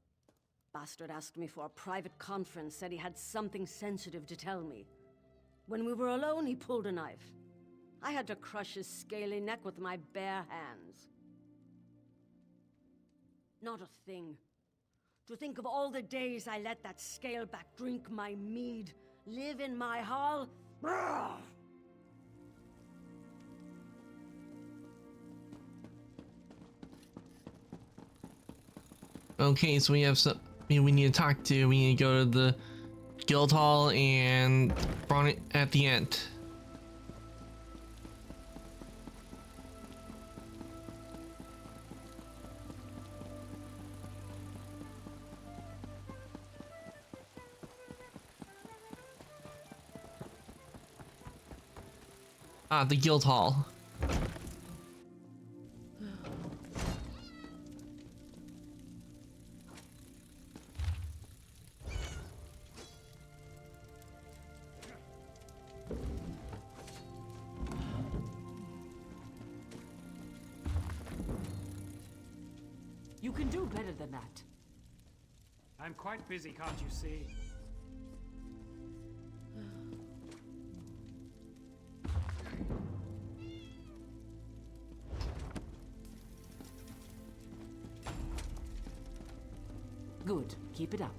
Bastard asked me for a private conference, said he had something sensitive to tell me. When we were alone, he pulled a knife. I had to crush his scaly neck with my bare hands. Not a thing. To think of all the days I let that scaleback drink my mead, live in my hall. Brrr! Okay, so we have some. We need to talk to. We need to go to the guild hall and run it at the end. Ah, the guild hall. You can do better than that. I'm quite busy, can't you see? Good. Keep it up.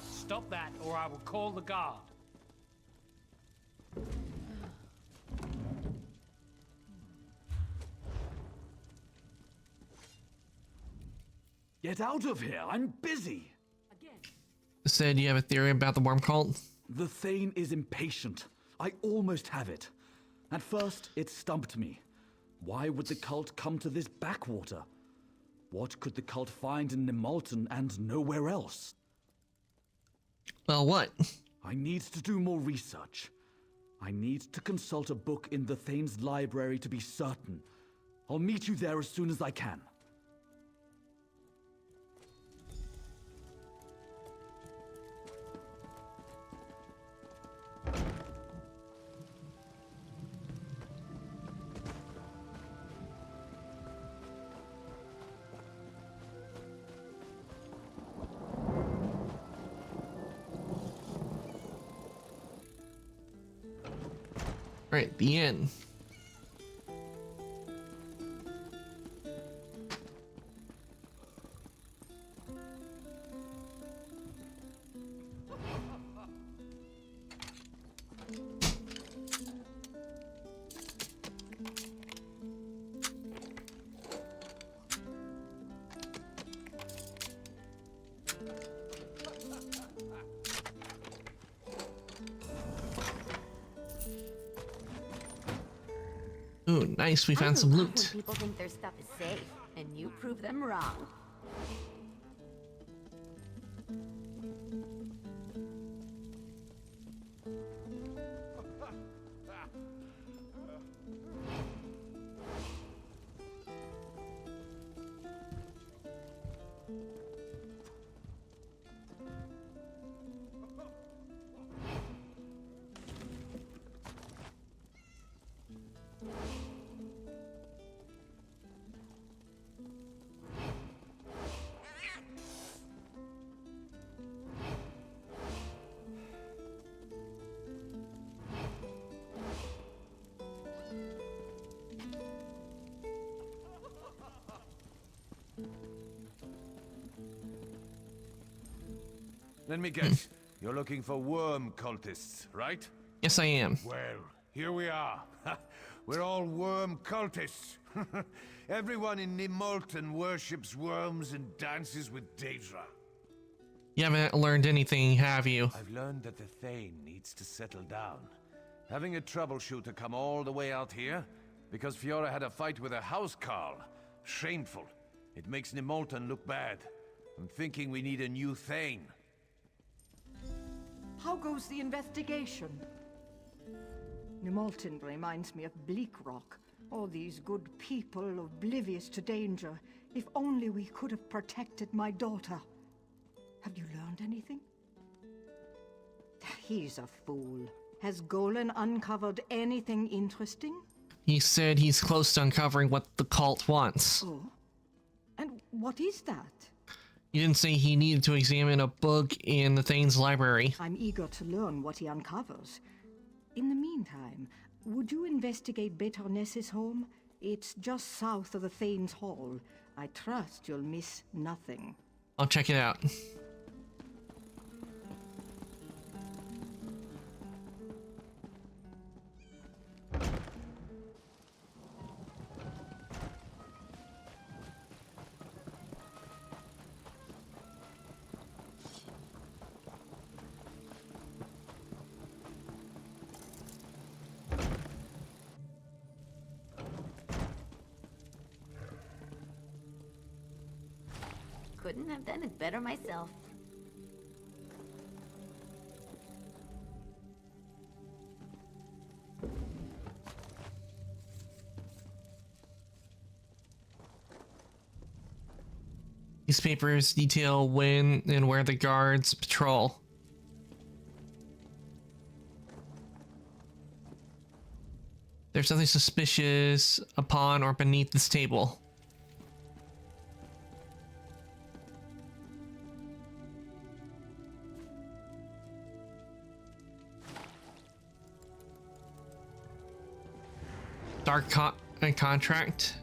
Stop that, or I will call the guard. Get out of here! I'm busy! Said you have a theory about the worm cult? The Thane is impatient. I almost have it. At first, it stumped me. Why would the cult come to this backwater? What could the cult find in Nemalton and nowhere else? Well, what? I need to do more research. I need to consult a book in the Thane's library to be certain. I'll meet you there as soon as I can. Right, the end. Ooh, nice, we found some When loot. people think their stuff is safe, and you prove them wrong. Let me guess. You're looking for worm cultists, right? Yes, I am. Well, here we are. We're all worm cultists. Everyone in Nimulton worships worms and dances with Daedra. You haven't learned anything, have you? I've learned that the Thane needs to settle down. Having a troubleshooter come all the way out here because Fiora had a fight with a housecarl. Shameful. It makes Nimulton look bad. I'm thinking we need a new Thane. How goes the investigation? Nimulton reminds me of Bleak Rock. All these good people oblivious to danger. If only we could have protected my daughter. Have you learned anything? He's a fool. Has Golan uncovered anything interesting? He said he's close to uncovering what the cult wants. Oh? And what is that? He didn't say he needed to examine a book in the Thane's library. I'm eager to learn what he uncovers. In the meantime, would you investigate Betorness's home? It's just south of the Thane's Hall. I trust you'll miss nothing. I'll check it out. Couldn't have done it better myself. These papers detail when and where the guards patrol. There's nothing suspicious upon or beneath this table. Dark contract.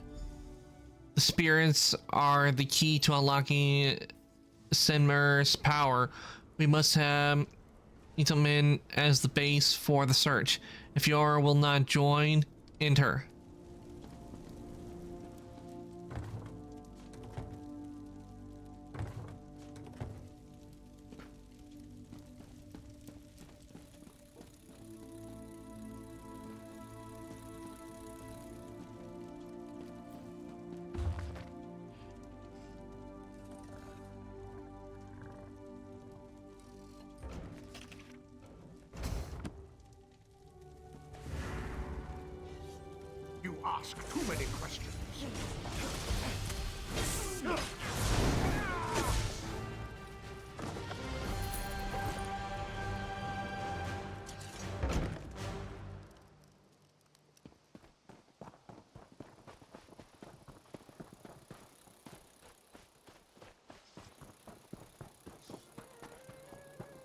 The spirits are the key to unlocking Senmer's power. We must have Itomen as the base for the search. If Fiora will not join, enter. You ask too many questions.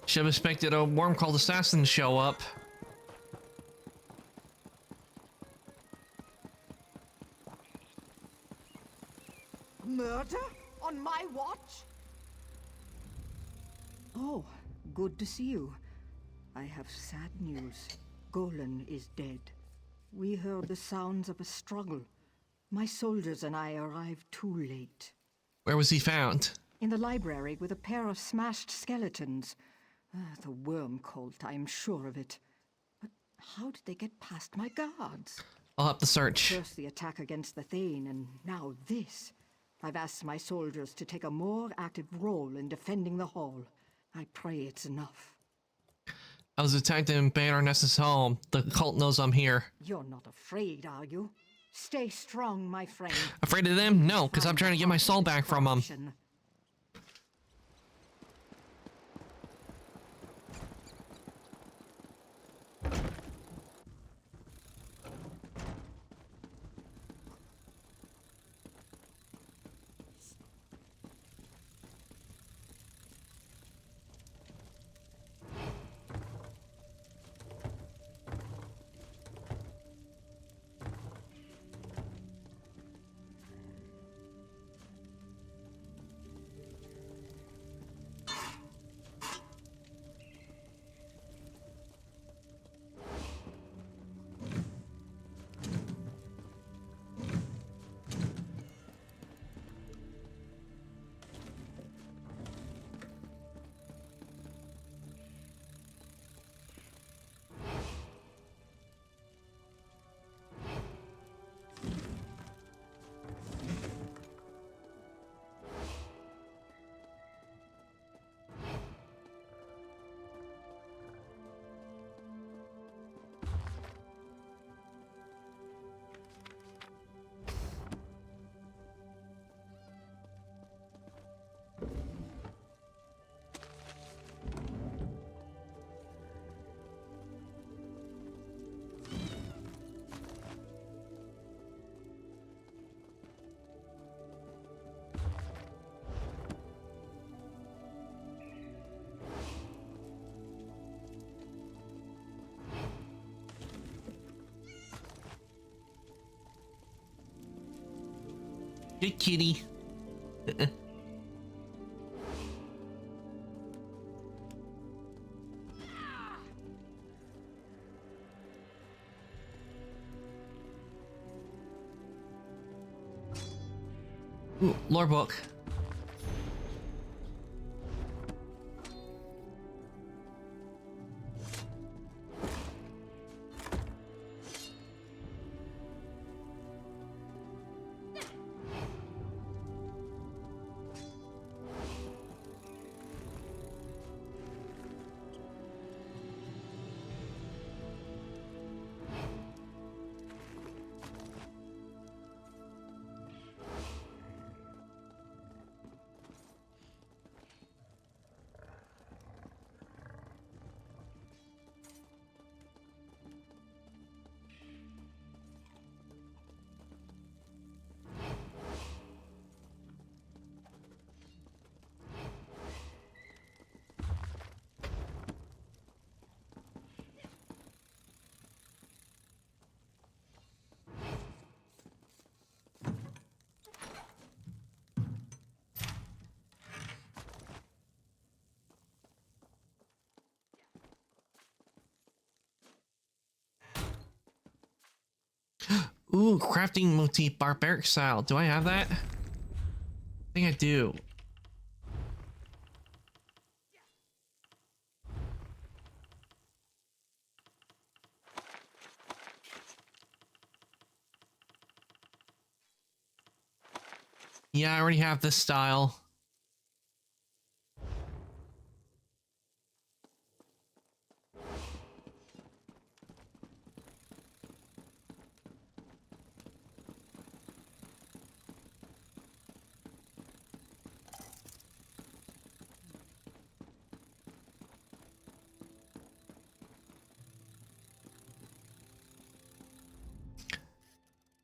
Should have expected a worm called assassin to show up. Murder? On my watch? Oh, good to see you. I have sad news. Golan is dead. We heard the sounds of a struggle. My soldiers and I arrived too late. Where was he found? In the library with a pair of smashed skeletons. The worm cult, I am sure of it. But how did they get past my guards? I'll have to search. First the attack against the Thane, and now this. I've asked my soldiers to take a more active role in defending the hall. I pray it's enough. I was attacked in Betorness's home. The cult knows I'm here. You're not afraid, are you? Stay strong, my friend. Afraid of them? No, because I'm trying to get my soul back from them. Good kitty. Ooh, lore book. Ooh, crafting motif, barbaric style. Do I have that? I think I do. Yeah, I already have this style.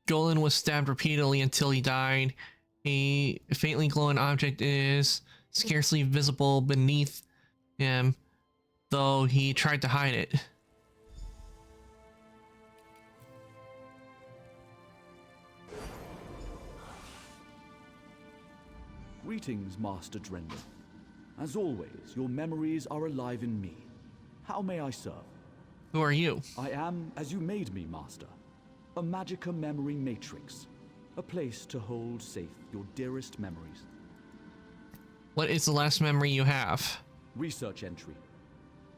Golan was stabbed repeatedly until he died. A faintly glowing object is scarcely visible beneath him, though he tried to hide it. Greetings, Master Drendon. As always, your memories are alive in me. How may I serve? Who are you? I am as you made me, Master. A Magicka memory matrix. A place to hold safe your dearest memories. What is the last memory you have? Research entry.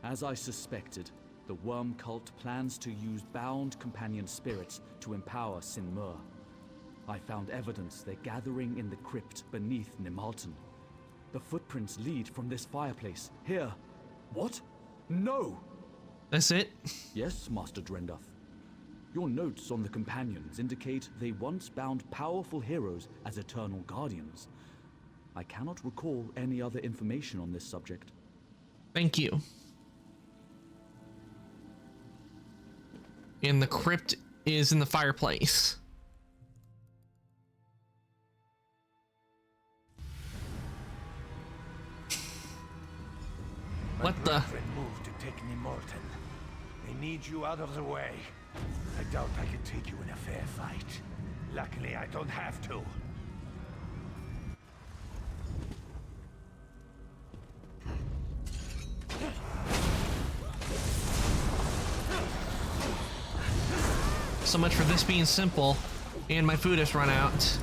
As I suspected, the Worm Cult plans to use bound companion spirits to empower Sinmur. I found evidence they're gathering in the crypt beneath Nimalten. The footprints lead from this fireplace. Here. What? No! That's it? Yes, Master Drenduff. Your notes on the companions indicate they once bound powerful heroes as eternal guardians. I cannot recall any other information on this subject. Thank you. And the crypt is in the fireplace. What the? Moved to take Nimalten. They need you out of the way. I doubt I can take you in a fair fight. Luckily, I don't have to. So much for this being simple, and my food has run out.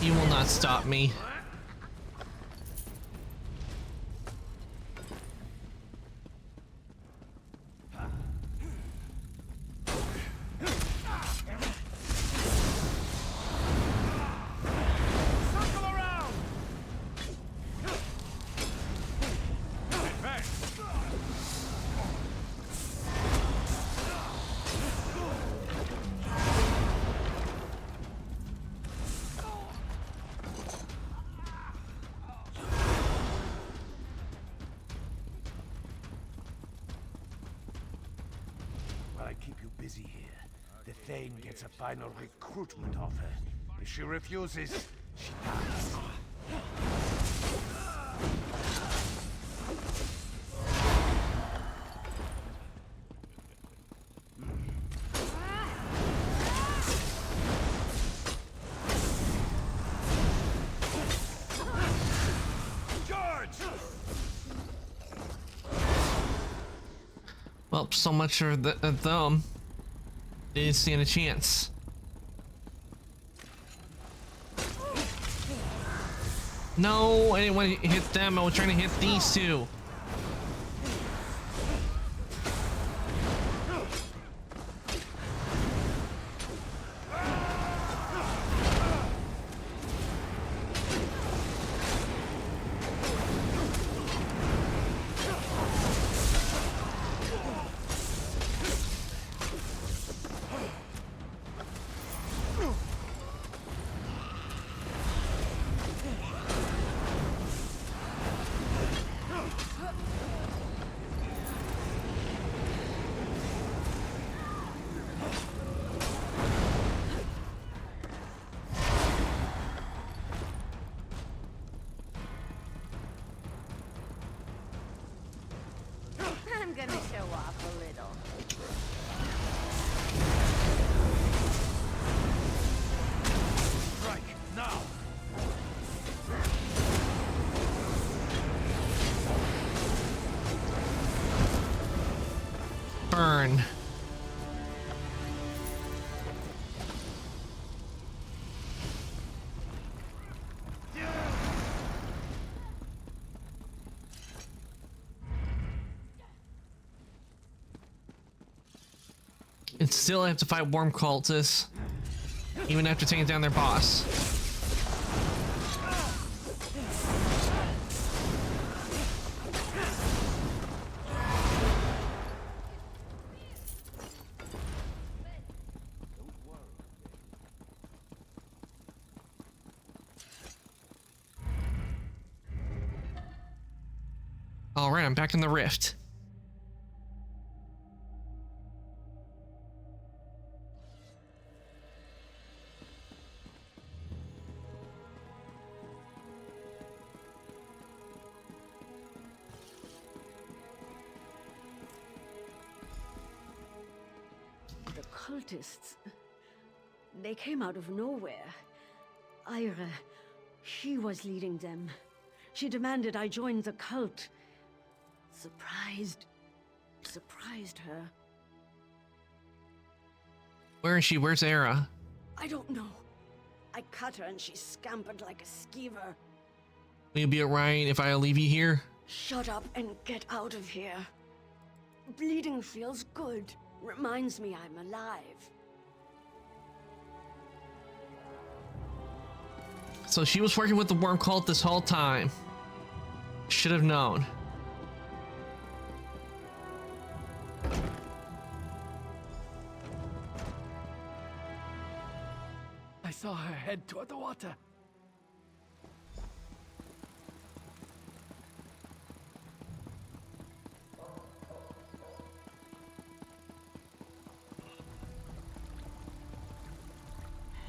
You will not stop me. While I keep you busy here, the Thane gets a final recruitment offer. If she refuses, she dies. Well, so much for them. They didn't stand a chance. No, I didn't want to hit them. I was trying to hit these two. I'm gonna show off a little. Strike, now! Burn. And still have to fight worm cultists, even after taking down their boss. All right, I'm back in the rift. The cultists. They came out of nowhere. Ira, she was leading them. She demanded I join the cult. Surprised her. Where is she? Where's Era? I don't know. I cut her and she scampered like a skeever. Will you be alright if I leave you here? Shut up and get out of here. Bleeding feels good. Reminds me I'm alive. So she was working with the worm cult this whole time. Should have known. I saw her head toward the water.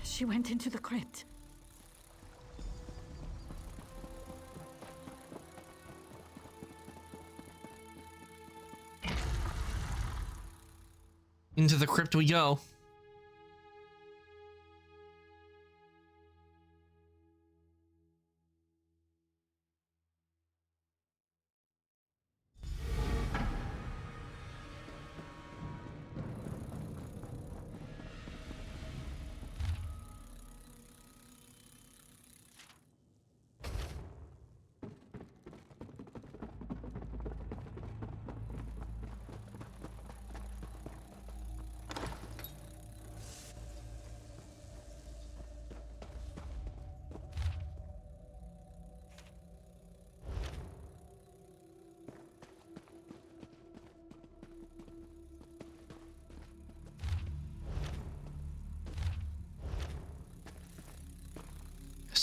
She went into the crypt. Into the crypt we go.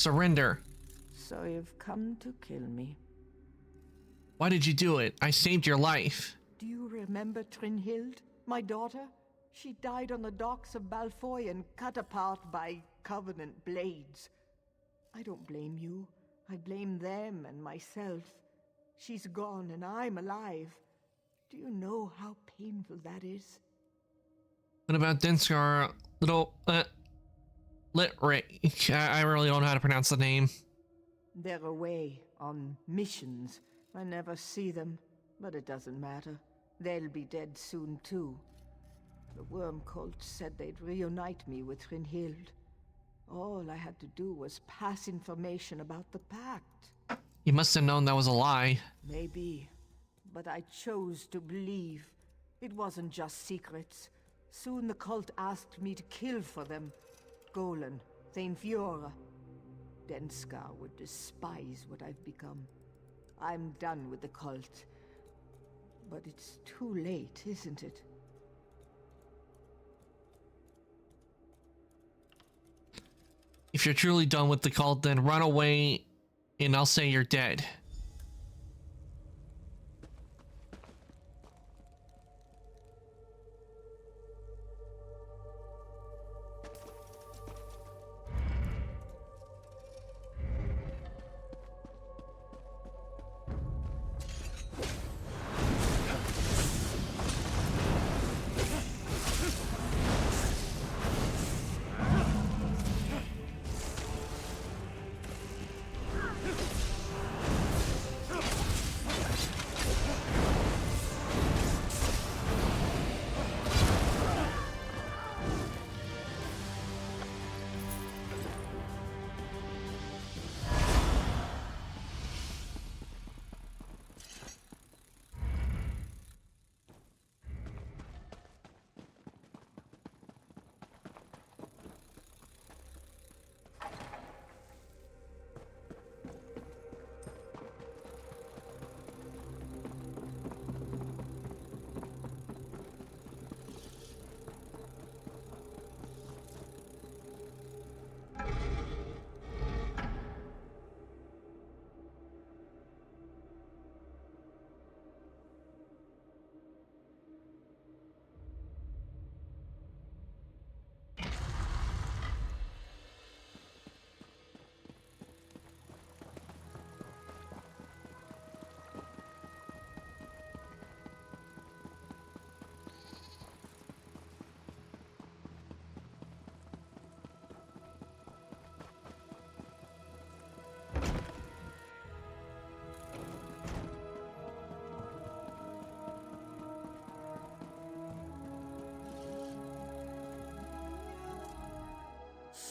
surrender. So you've come to kill me. Why did you do it? I saved your life. Do you remember Trinhild, my daughter? She died on the docks of Balfoyen, cut apart by Covenant blades. I don't blame you. I blame them and myself. She's gone and I'm alive. Do you know how painful that is? What about Denskar? Little, Litrick. I really don't know how to pronounce the name. They're away on missions. I never see them, but it doesn't matter. They'll be dead soon too. The Worm Cult said they'd reunite me with Trinhild. All I had to do was pass information about the Pact. You must have known that was a lie. Maybe, but I chose to believe. It wasn't just secrets. Soon the cult asked me to kill for them. Golan, Thane Fiora. Denskar would despise what I've become. I'm done with the cult. But it's too late, isn't it? If you're truly done with the cult, then run away and I'll say you're dead.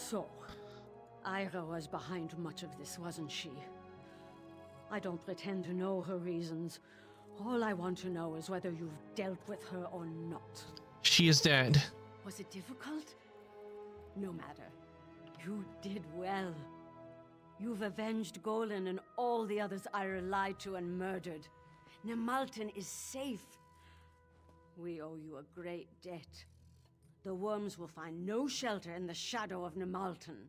So, Ira was behind much of this, wasn't she? I don't pretend to know her reasons. All I want to know is whether you've dealt with her or not. She is dead. Was it difficult? No matter. You did well. You've avenged Golan and all the others Ira lied to and murdered. Nemalton is safe. We owe you a great debt. The worms will find no shelter in the shadow of Nemalton.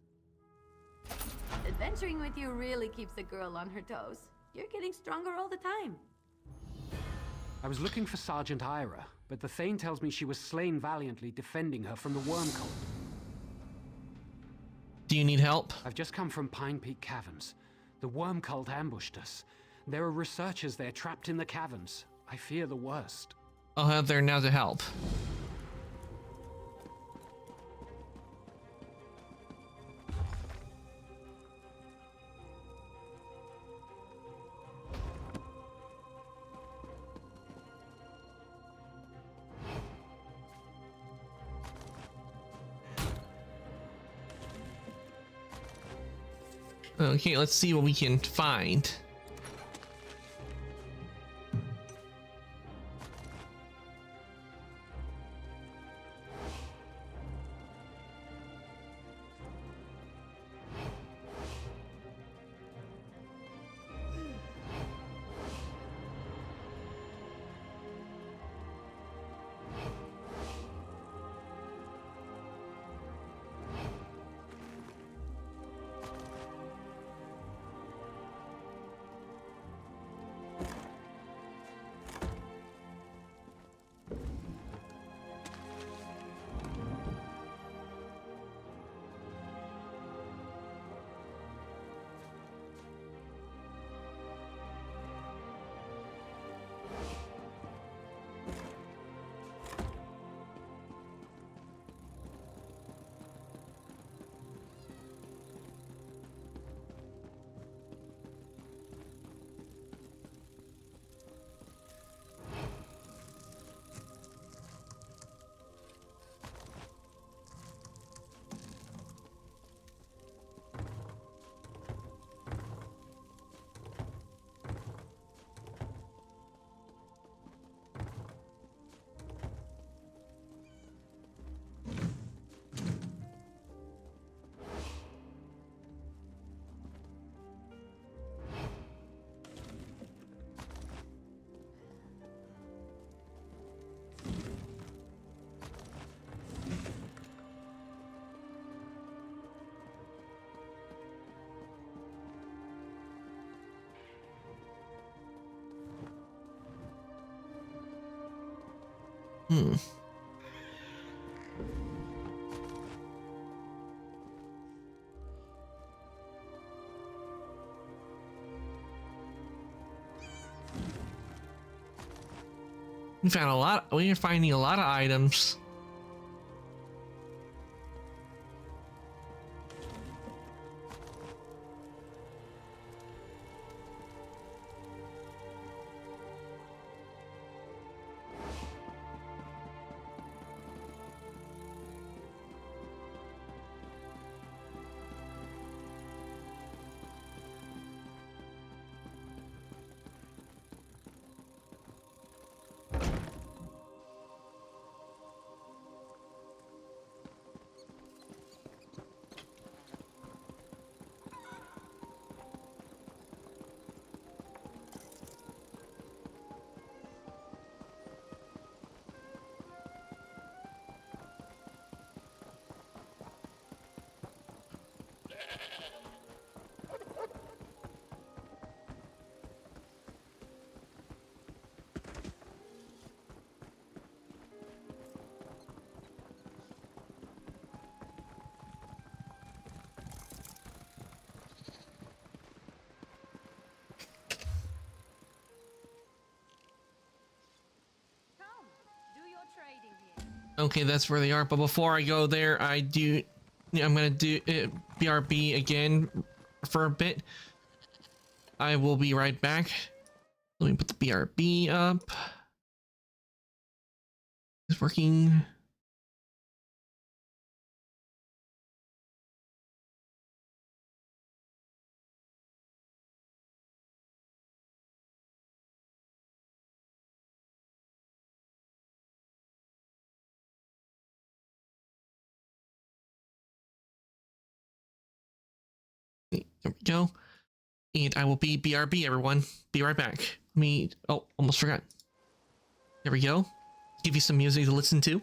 Adventuring with you really keeps the girl on her toes. You're getting stronger all the time. I was looking for Sergeant Ira, but the Thane tells me she was slain valiantly defending her from the Worm Cult. Do you need help? I've just come from Pine Peak Caverns. The Worm Cult ambushed us. There are researchers there trapped in the caverns. I fear the worst. I'll head there now to help. Okay, let's see what we can find. Hmm. We found a lot. We are finding a lot of items. Okay, that's where they are. But before I go there, I'm gonna do BRB again for a bit. I will be right back. Let me put the BRB up. It's working. There we go. And I will be BRB, everyone. Be right back. Oh, almost forgot. There we go. Give you some music to listen to.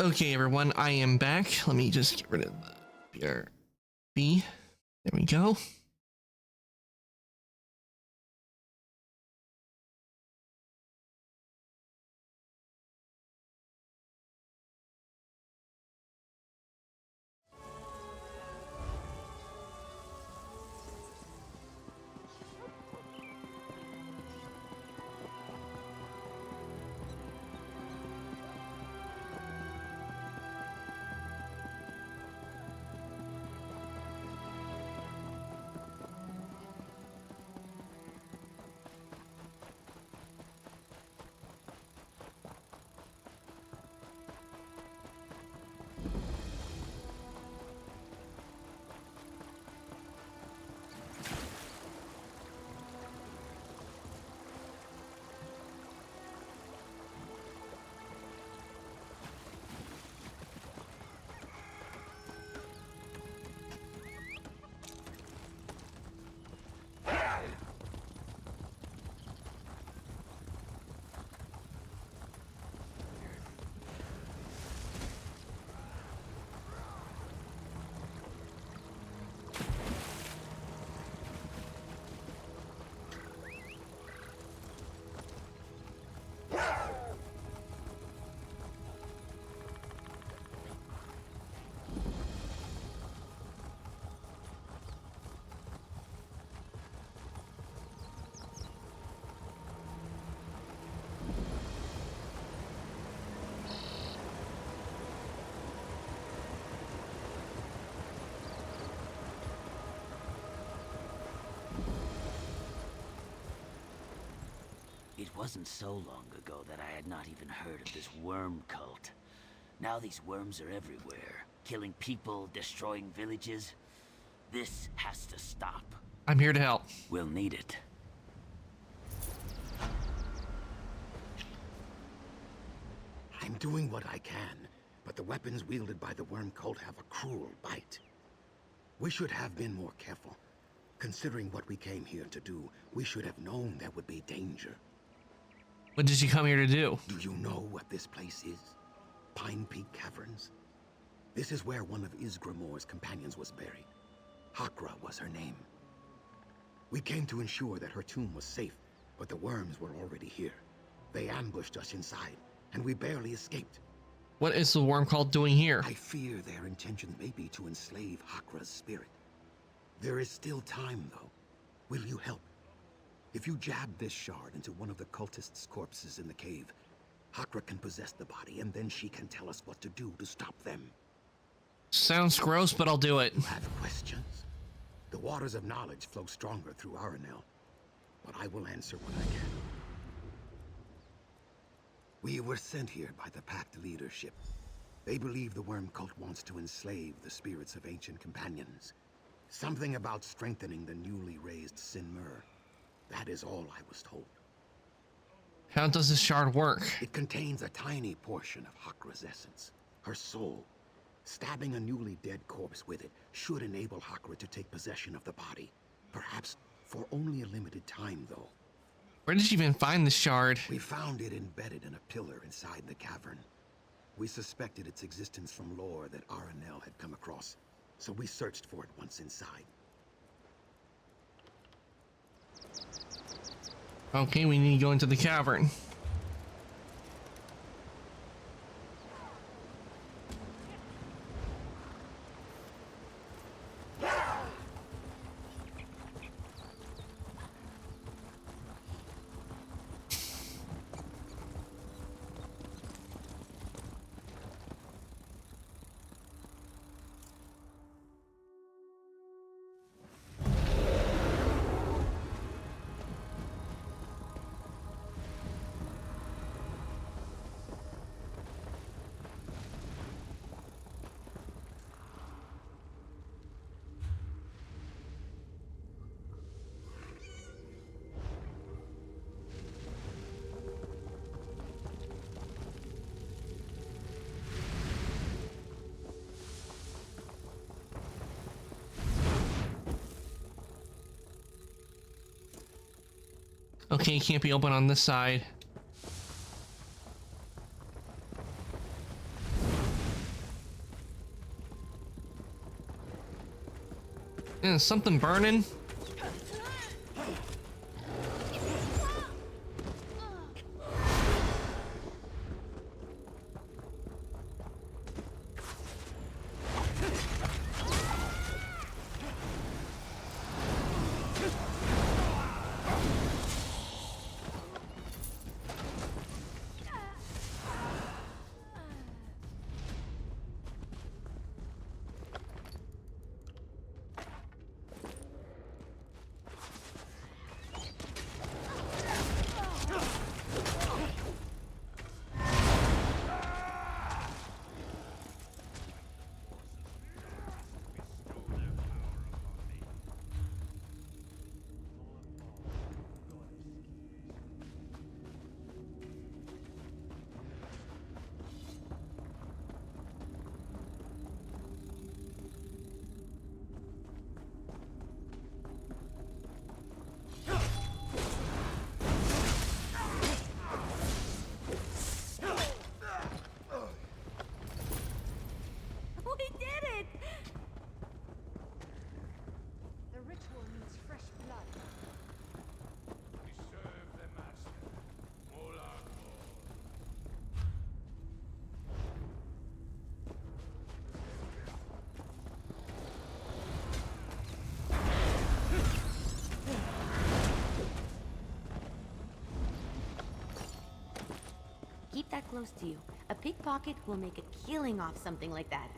Okay, everyone, I am back. Let me just get rid of the BRB. There we go. It wasn't so long ago that I had not even heard of this worm cult. Now these worms are everywhere, killing people, destroying villages. This has to stop. I'm here to help. We'll need it. I'm doing what I can, but the weapons wielded by the worm cult have a cruel bite. We should have been more careful. Considering what we came here to do, we should have known there would be danger. What did you come here to do? Do you know what this place is? Pine Peak Caverns? This is where one of Ysgramor's companions was buried. Hakra was her name. We came to ensure that her tomb was safe, but the worms were already here. They ambushed us inside, and we barely escaped. What is the worm cult doing here? I fear their intentions may be to enslave Hakra's spirit. There is still time, though. Will you help? If you jab this shard into one of the cultists' corpses in the cave, Hakra can possess the body, and then she can tell us what to do to stop them. Sounds gross, but I'll do it. You have questions? The waters of knowledge flow stronger through Aranel, but I will answer what I can. We were sent here by the Pact leadership. They believe the worm cult wants to enslave the spirits of ancient companions. Something about strengthening the newly raised Sinmur. That is all I was told. How does this shard work? It contains a tiny portion of Hakra's essence, her soul. Stabbing a newly dead corpse with it should enable Hakra to take possession of the body. Perhaps for only a limited time, though. Where did you even find this shard? We found it embedded in a pillar inside the cavern. We suspected its existence from lore that Aranel had come across, so we searched for it once inside. Okay, we need to go into the cavern. Okay, it can't be open on this side. Is something burning? Keep that close to you. A pickpocket will make a killing off something like that.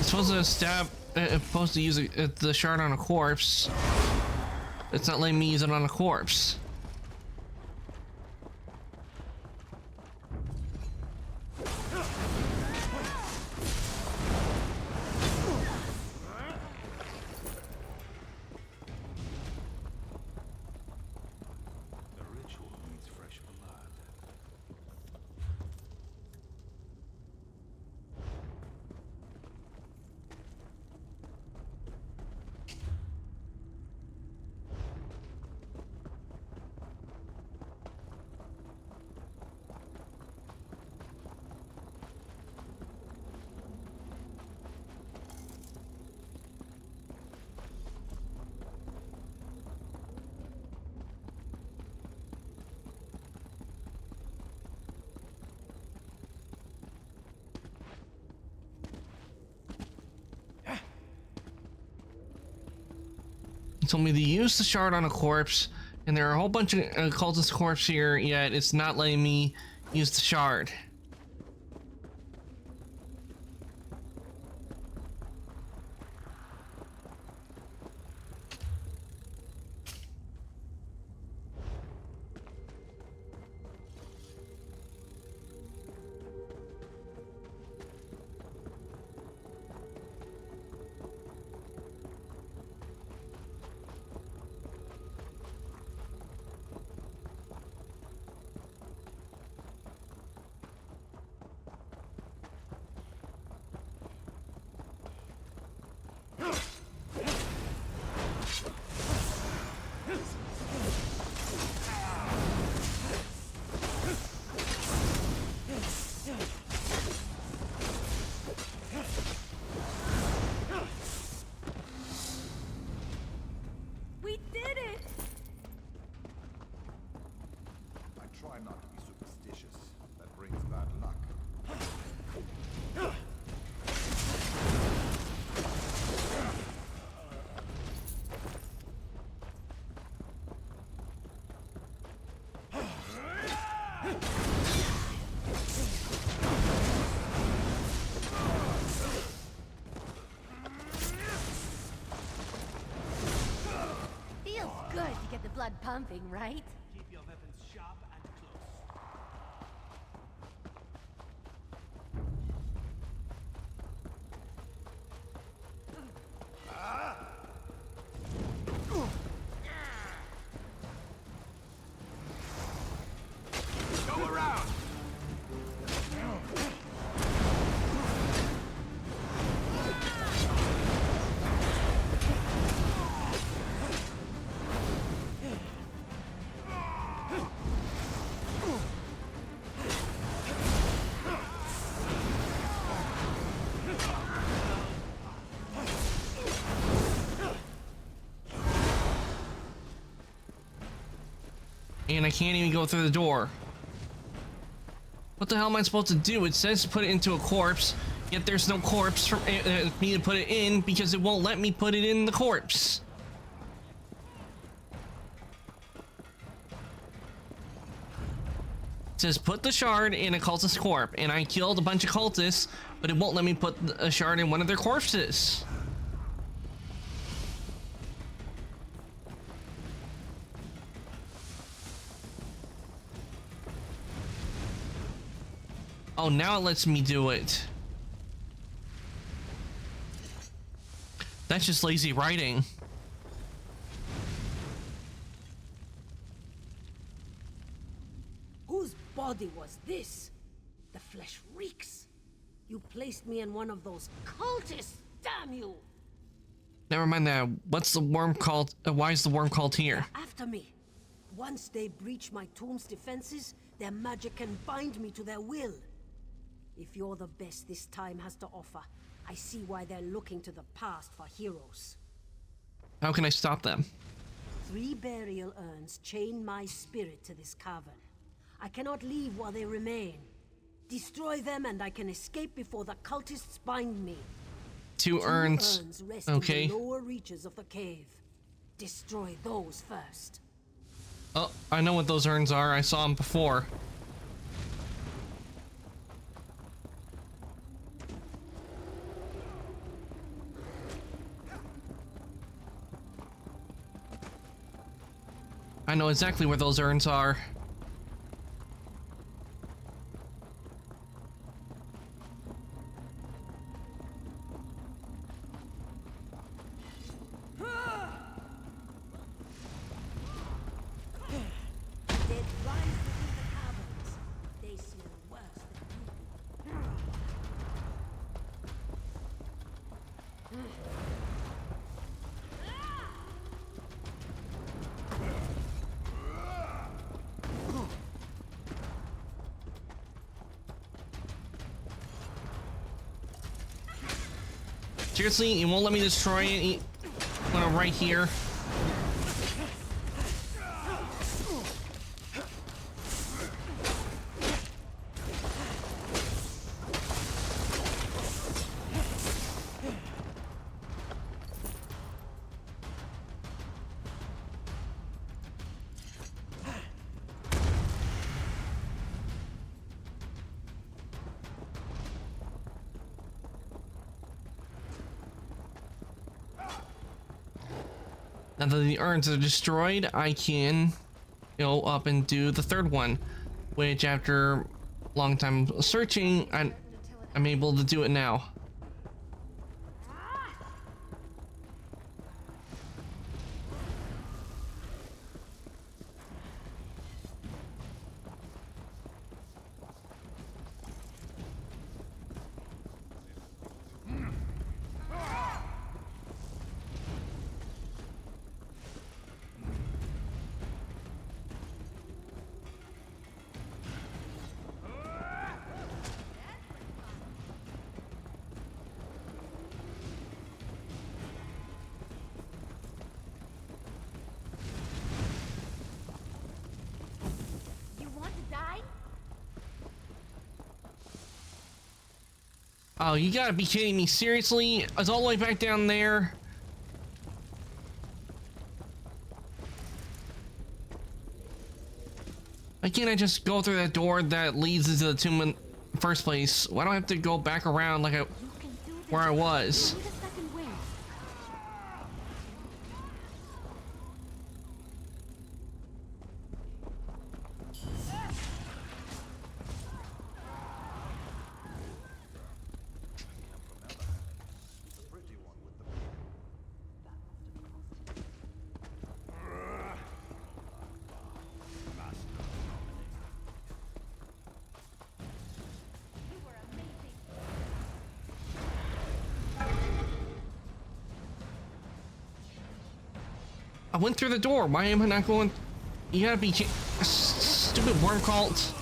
It's supposed to stab. It's supposed to use the shard on a corpse. It's not letting me use it on a corpse. Told me to use the shard on a corpse, and there are a whole bunch of cultist corpse here, yet it's not letting me use the shard. Feels good to get the blood pumping, right? Keep your weapons sharp and close. Go around! And I can't even go through the door. What the hell am I supposed to do? It says to put it into a corpse, yet there's no corpse for me to put it in because it won't let me put it in the corpse. It says put the shard in a cultist corpse, and I killed a bunch of cultists, but it won't let me put a shard in one of their corpses. Oh, now it lets me do it. That's just lazy writing. Whose body was this? The flesh reeks. You placed me in one of those cultists, damn you! Never mind that. What's the worm called? Why is the worm called here? After me. Once they breach my tomb's defenses, their magic can bind me to their will. If you're the best this time has to offer, I see why they're looking to the past for heroes. How can I stop them? 3 burial urns chain my spirit to this cavern. I cannot leave while they remain. Destroy them and I can escape before the cultists bind me. 2 urns. Rest Okay. in the lower reaches of the cave. Destroy those first. Oh, I know what those urns are. I saw them before. I know exactly where those urns are. Dead rise within the caverns. They smell worse than people. Seriously, you won't let me destroy it when I'm right here. Now that the urns are destroyed, I can go up and do the third one, which after a long time searching, I'm able to do it now. Oh, you gotta be kidding me. Seriously? I was all the way back down there. Why can't I just go through that door that leads into the tomb in the first place? Why do I have to go back around like where I was? I went through the door. Why am I not going? You gotta be stupid worm cult.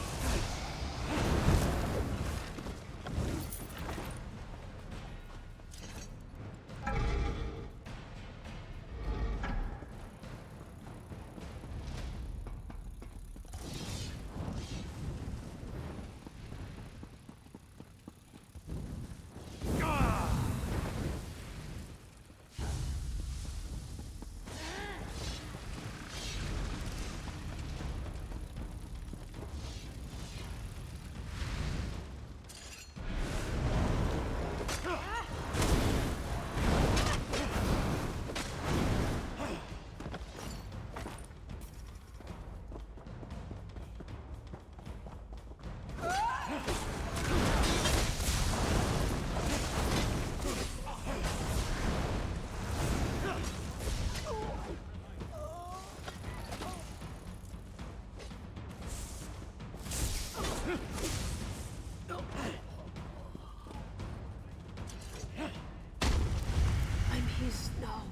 I'm his now.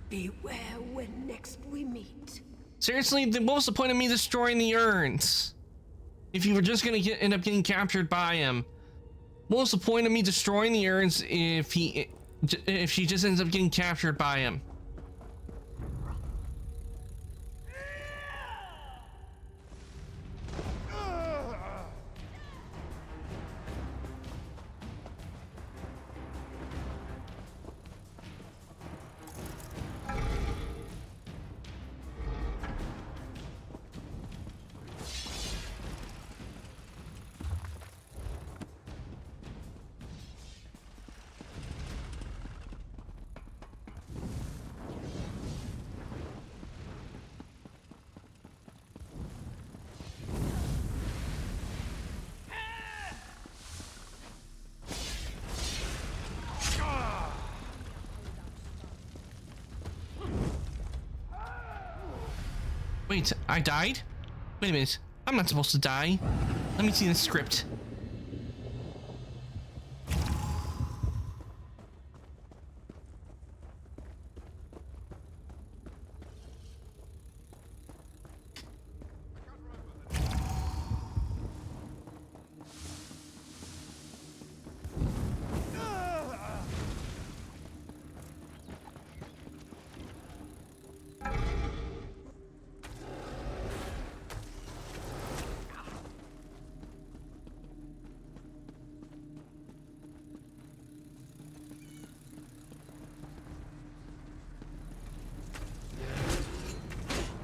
Beware when next we meet. Seriously, then what was the point of me destroying the urns? If you were just gonna end up getting captured by him, what was the point of me destroying the urns if she just ends up getting captured by him? Wait, I died? Wait a minute. I'm not supposed to die. Let me see the script.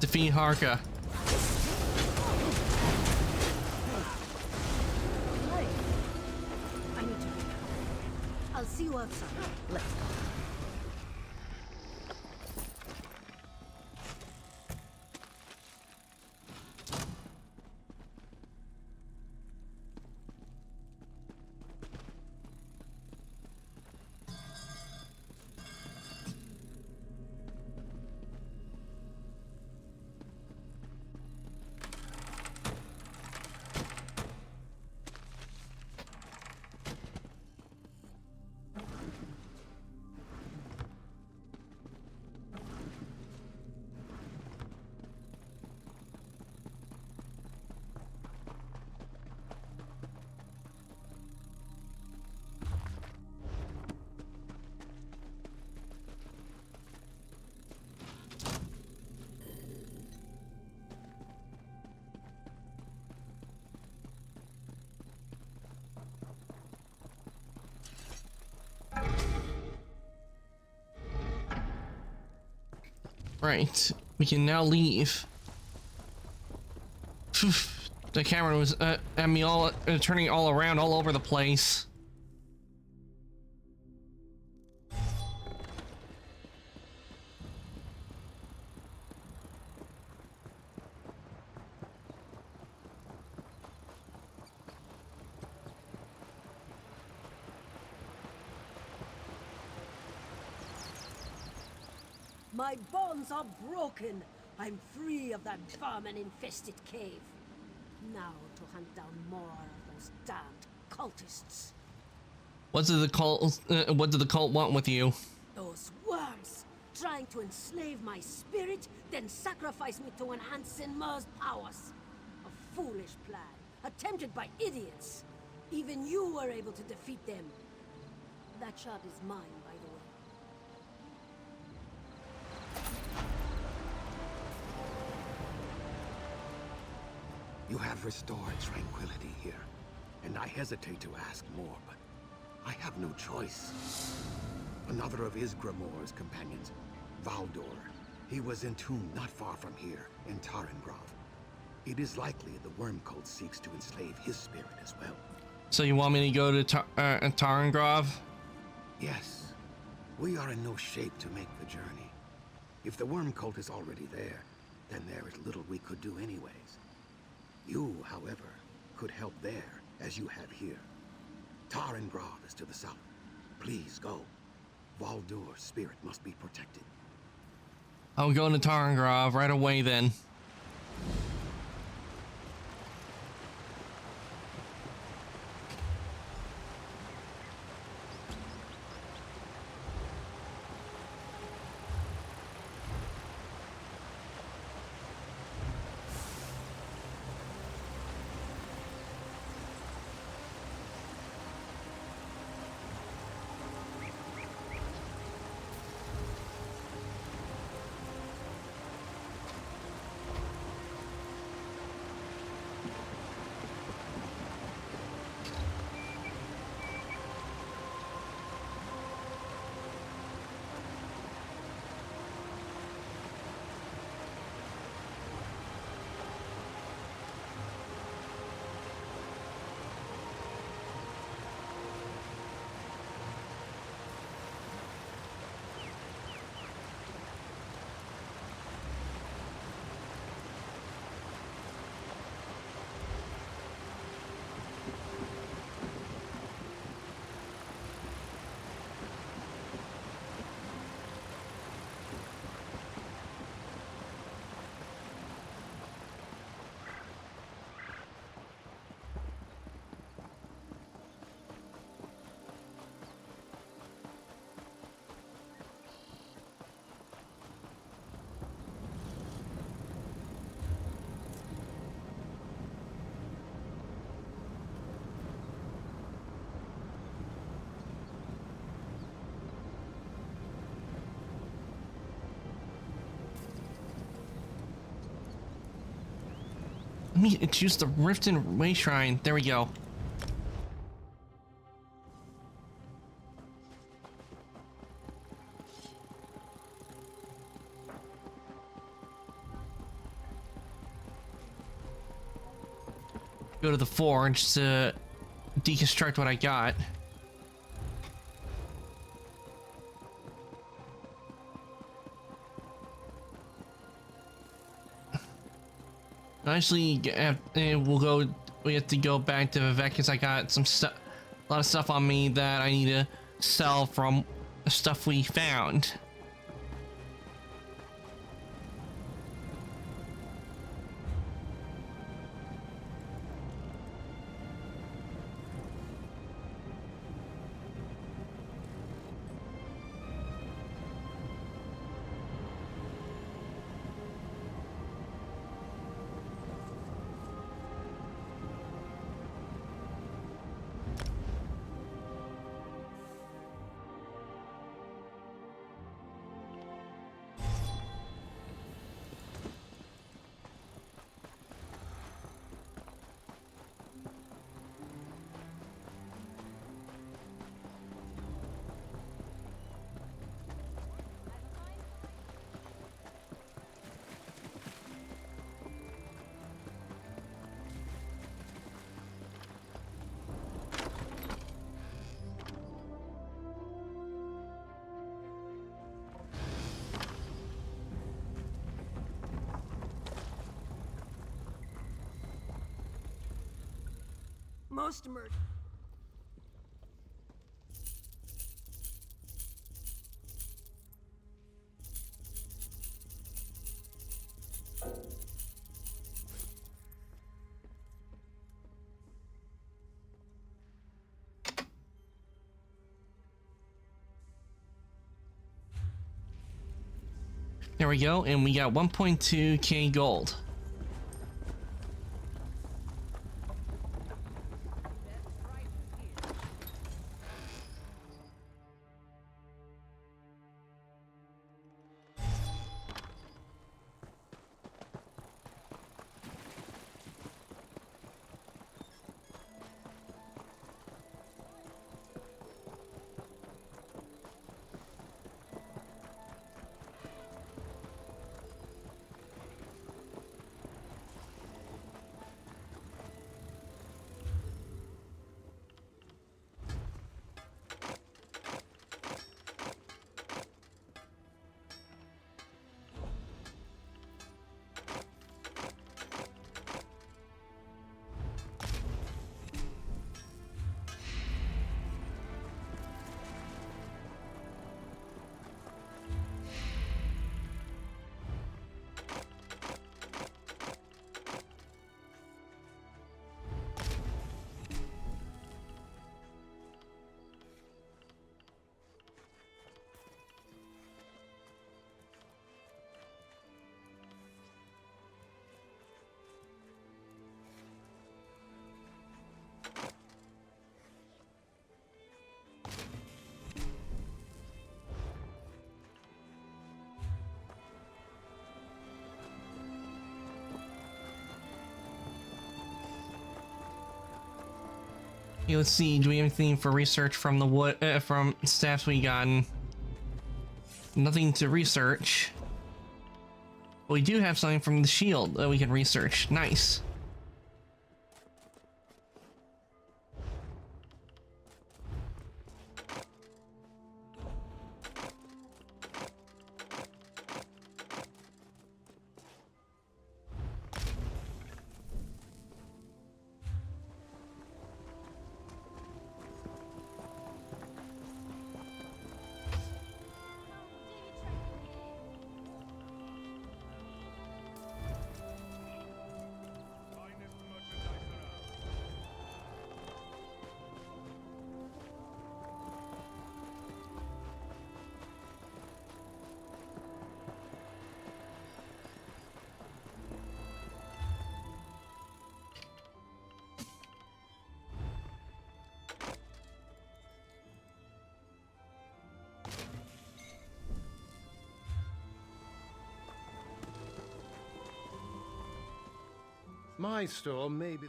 Defeat Harka. I need to. I'll see you outside. Let's go. Right, we can now leave. Phew, the camera was at me all turning all around all over the place. My bonds are broken. I'm free of that vermin-infested cave. Now to hunt down more of those damned cultists. What did the cult want with you? Those worms, trying to enslave my spirit, then sacrifice me to enhance Sinmar's powers. A foolish plan, attempted by idiots. Even you were able to defeat them. That shard is mine, by the way. You have restored tranquility here, and I hesitate to ask more, but I have no choice. Another of Ysgramor's companions, Valdor, he was entombed not far from here, in Tarengrov. It is likely the worm cult seeks to enslave his spirit as well. So you want me to go to Tarengrov? Yes. We are in no shape to make the journey. If the worm cult is already there, then there is little we could do anyways. You, however, could help there, as you have here. Tarengrov is to the south. Please go. Valdor's spirit must be protected. I'm going to Tarengrov right away then. me choose the Riften Way Shrine. There we go. Go to the forge to deconstruct what I got. Actually, we have to go back to Vivec because I got some stuff, a lot of stuff on me that I need to sell from the stuff we found. Most murder. There we go, and we got 1.2k gold. Okay, let's see. Do we have anything for research from the wood from staffs we gotten? Nothing to research. But we do have something from the shield that we can research. Nice. My store may be...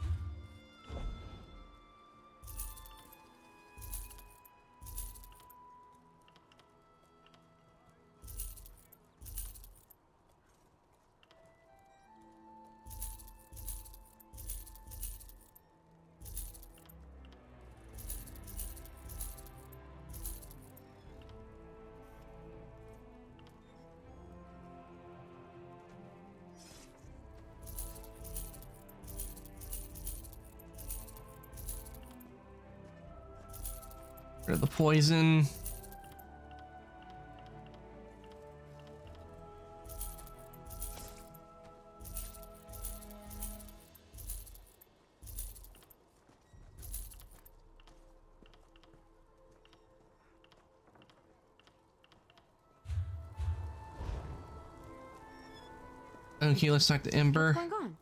Rid of the poison. Okay, let's talk to Ember. What's going on?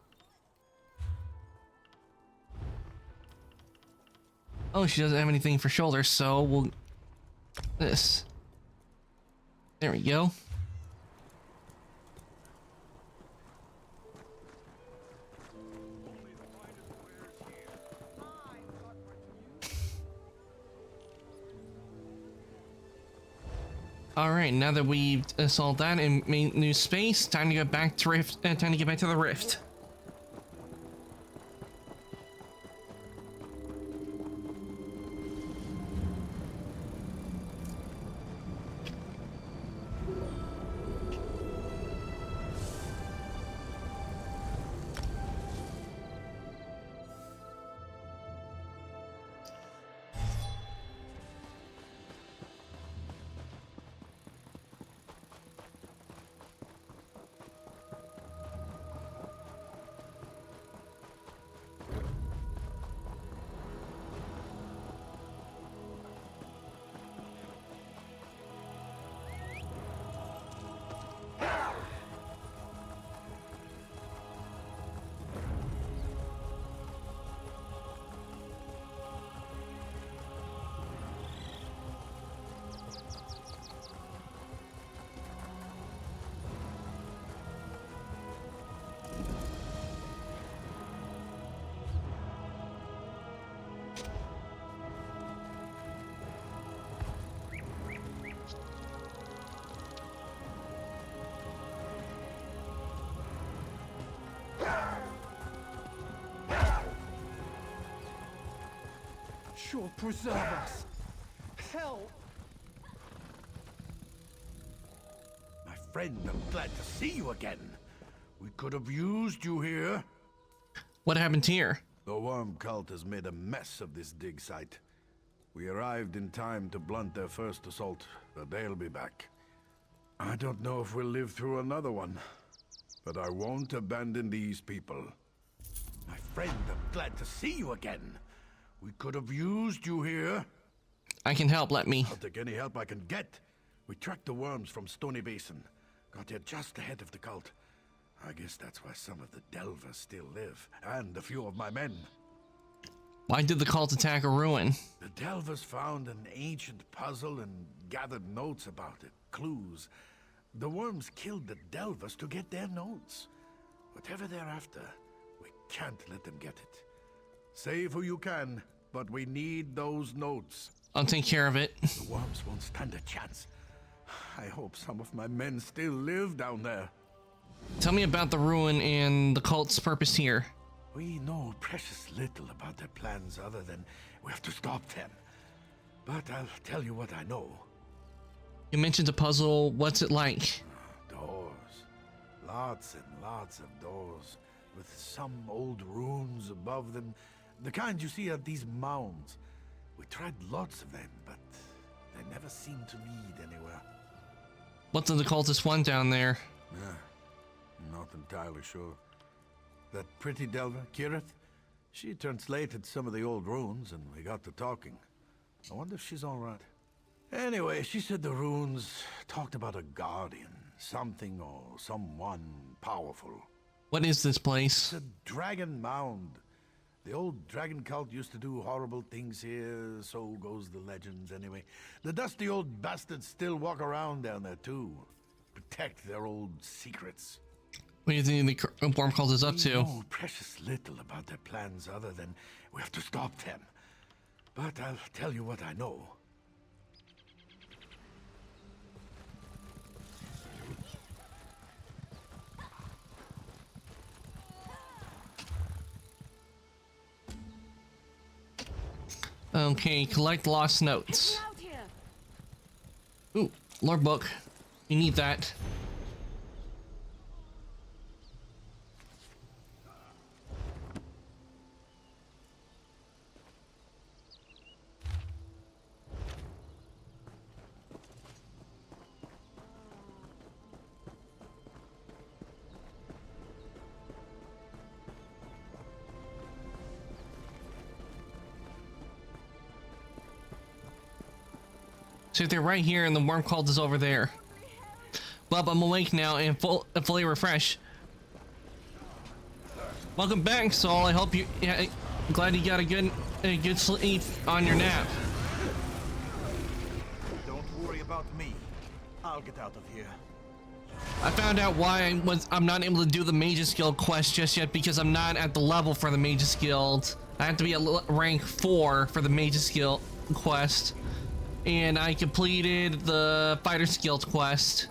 Oh, she doesn't have anything for shoulders, so we'll... This. There we go. Alright, now that we've solved that and made new space, time to get back to Rift. Time to get back to the Rift. Sure, preserve us. Help! My friend, I'm glad to see you again. We could have used you here. What happened here? The Worm Cult has made a mess of this dig site. We arrived in time to blunt their first assault, but they'll be back. I don't know if we'll live through another one, but I won't abandon these people. My friend, I'm glad to see you again. We could have used you here. I can help, let me. I'll take any help I can get. We tracked the worms from Stony Basin. Got here just ahead of the cult. I guess that's why some of the Delvers still live, and a few of my men. Why did the cult attack a ruin? The Delvers found an ancient puzzle and gathered notes about it, clues. The worms killed the Delvers to get their notes. Whatever they're after, we can't let them get it. Save who you can, but we need those notes. I'll take care of it. The worms won't stand a chance. I hope some of my men still live down there. Tell me about the ruin and the cult's purpose here. We know precious little about their plans other than we have to stop them. But I'll tell you what I know. You mentioned a puzzle. What's it like? Doors. Lots and lots of doors, with some old runes above them. The kind you see at these mounds. We tried lots of them, but they never seemed to lead anywhere. What did the cultists want down there? Not entirely sure. That pretty Delver, Kirith, she translated some of the old runes and we got to talking. I wonder if she's alright. Anyway, she said the runes talked about a guardian, something or someone powerful. What is this place? It's a dragon mound. The old dragon cult used to do horrible things here, so goes the legends anyway. The dusty old bastards still walk around down there too. Protect their old secrets. What do you think the Worm Cult is up We to? know precious little about their plans other than we have to stop them. But I'll tell you what I know. Okay, collect lost notes. Ooh, lore book. You need that. So they're right here and the Worm Cult is over there. Well, I'm awake now and fully refreshed. Welcome back, Saul. I hope you... Yeah, glad you got a good sleep on your nap. Don't worry about me. I'll get out of here. I found out why I'm not able to do the Mage's Guild quest just yet, because I'm not at the level for the Mage's Guild. I have to be at rank 4 for the Mage's Guild quest. And I completed the Fighter's Guild quest.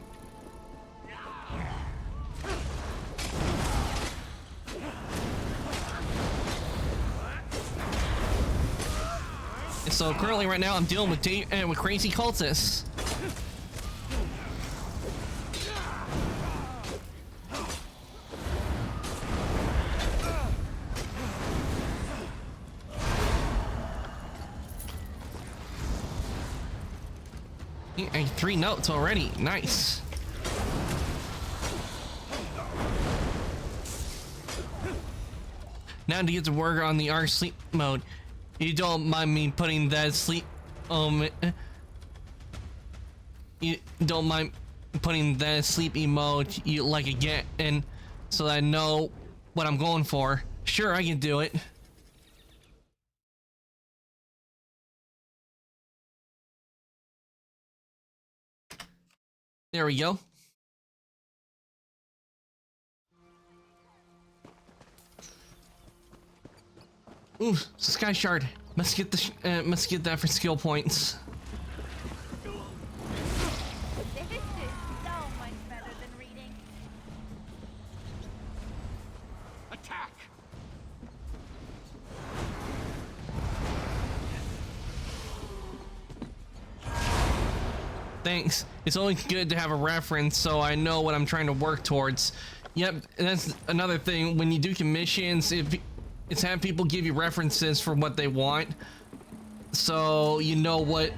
And so currently right now I'm dealing with with crazy cultists. And 3 notes already. Nice. Now to get to work on the Arc sleep mode. You don't mind me putting that sleep you don't mind putting that sleep emote you like again, and so that I know what I'm going for. Sure, I can do it. There we go. Ooh, Sky Shard. Must get that for skill points. This is so much better than reading. Attack! Thanks. It's always good to have a reference so I know what I'm trying to work towards. Yep, that's another thing. When you do commissions, it's have people give you references for what they want, so you know what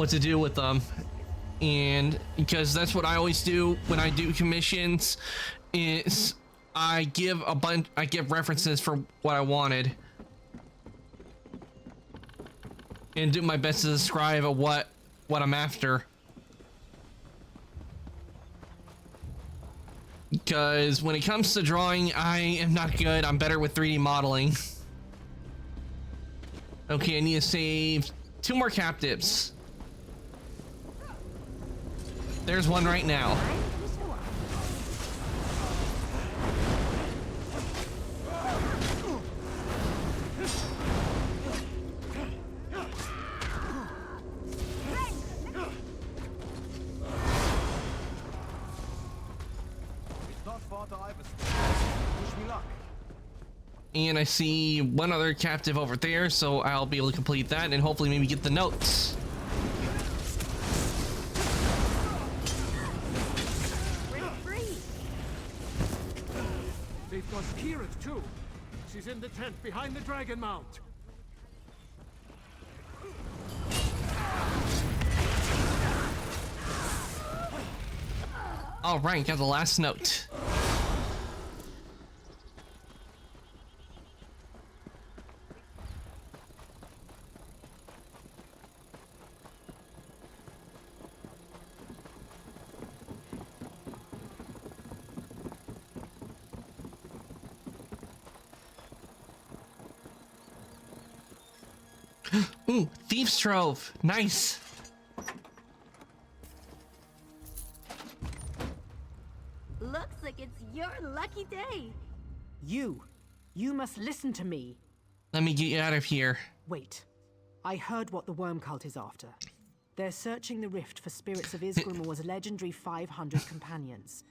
to do with them. And because that's what I always do when I do commissions, is I give references for what I wanted and do my best to describe what I'm after. Because when it comes to drawing, I am not good. I'm better with 3D modeling. Okay, I need to save 2 more captives. There's one right now. And I see one other captive over there, so I'll be able to complete that and hopefully maybe get the notes. They've got Kieran too. She's in the tent behind the Dragon Mount. All right, got the last note. Ooh, Thieves Trove. Nice. Looks like it's your lucky day. You must listen to me. Let me get you out of here. Wait. I heard what the worm cult is after. They're searching the rift for spirits of Ysgramor's legendary 500 companions.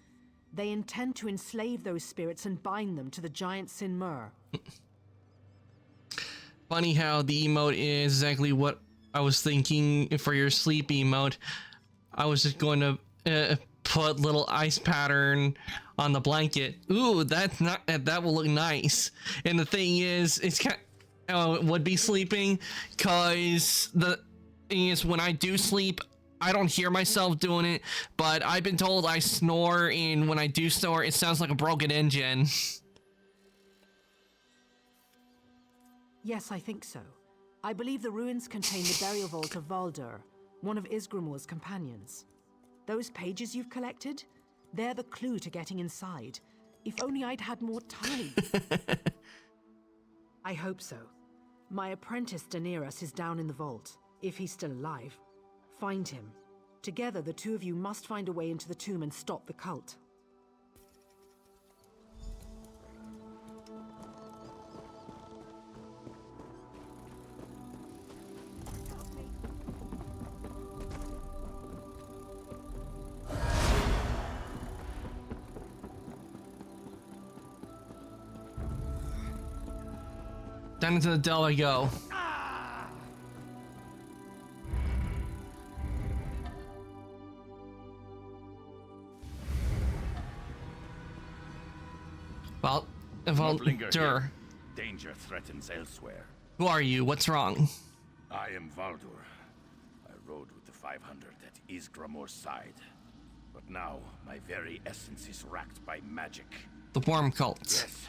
They intend to enslave those spirits and bind them to the giant Sinmur. Funny how the emote is exactly what I was thinking for your sleep emote. I was just going to put little ice pattern on the blanket. Ooh, that will look nice. And the thing is, it's kind it would be sleeping, cause the thing is, when I do sleep, I don't hear myself doing it, but I've been told I snore, and when I do snore, it sounds like a broken engine. Yes, I think so. I believe the ruins contain the burial vault of Valdur, one of Ysgramor's companions. Those pages you've collected? They're the clue to getting inside. If only I'd had more time. I hope so. My apprentice Daenerys is down in the vault, if he's still alive. Find him. Together, the two of you must find a way into the tomb and stop the cult. Down into the dell I go. Well, Valdur. Danger threatens elsewhere. Who are you? What's wrong? I am Valdur. I rode with the 500 at Ysgramor's side. But now, my very essence is racked by magic. The worm cult. Yes.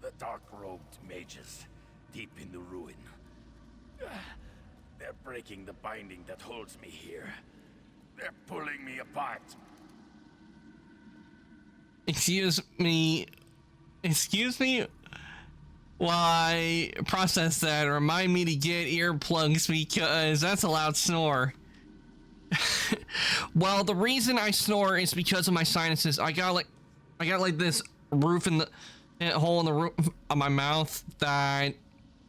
The dark-robed mages, deep in the ruin. They're breaking the binding that holds me here. They're pulling me apart. Excuse me. While I process that, remind me to get earplugs because that's a loud snore. Well, the reason I snore is because of my sinuses. I got like this roof in the hole in the roof of my mouth that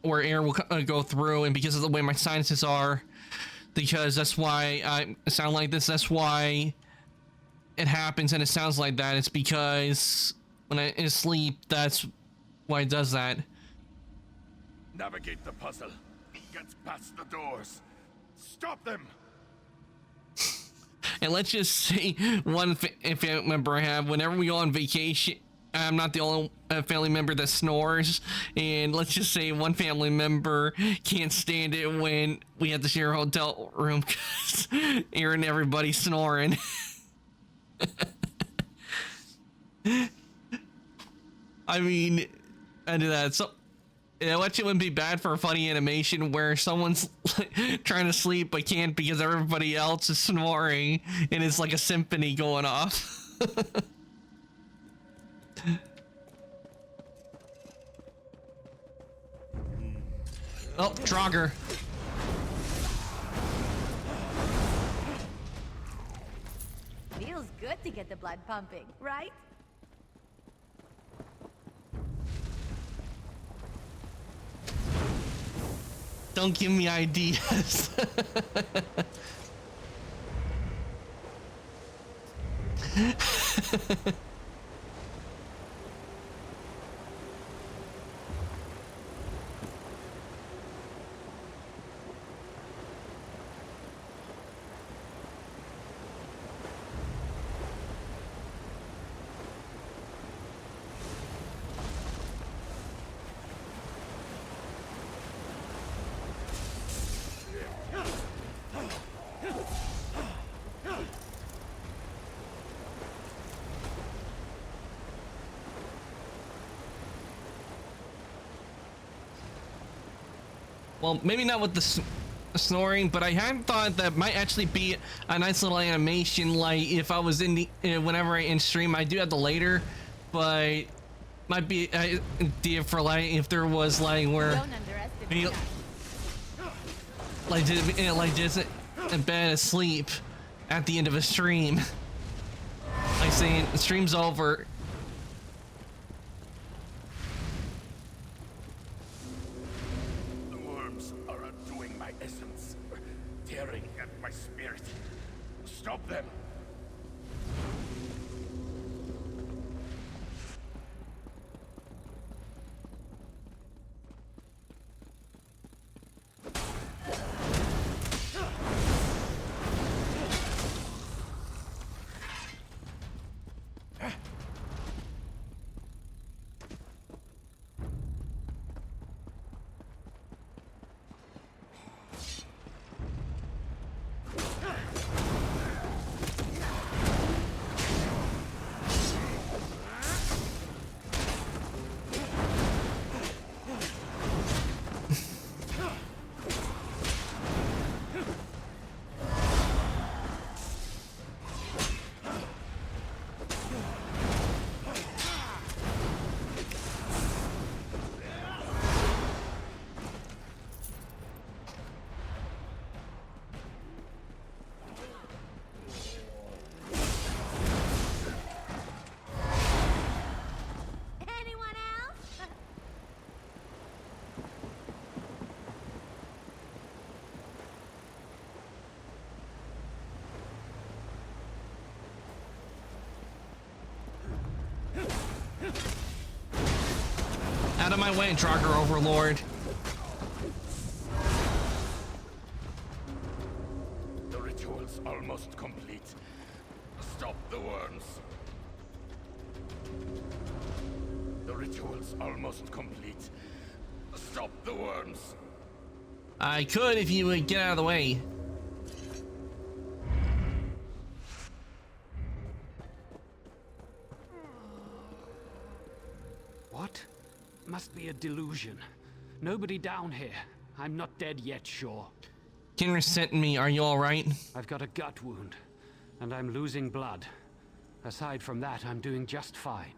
where air will go through, and because of the way my sinuses are, because that's why I sound like this. That's why it happens, and it sounds like that. It's because when I sleep, that's why it does that. Navigate the puzzle. Get past the doors. Stop them. And let's just say one family member I have, whenever we go on vacation, I'm not the only family member that snores. And let's just say one family member can't stand it when we have to share a hotel room because hearing everybody snoring. I mean, I do that. So, it wouldn't be bad for a funny animation where someone's trying to sleep but can't because everybody else is snoring and it's like a symphony going off. Oh, Draugr. Feels good to get the blood pumping, right? Don't give me ideas. Well, maybe not with the snoring, but I had thought that might actually be a nice little animation. Like if I was in the whenever I in stream, I do have the later, but might be an idea for like if there was like where like just in bed asleep at the end of a stream. I say the stream's over. The worms are undoing my essence, tearing at my spirit. Stop them! Out of my way, Draugr Overlord. The ritual's almost complete. Stop the worms. The ritual's almost complete. Stop the worms. I could if you would get out of the way. What? Must be a delusion. Nobody down here. I'm not dead yet, sure. Kinra sent me. Are you all right? I've got a gut wound, and I'm losing blood. Aside from that, I'm doing just fine.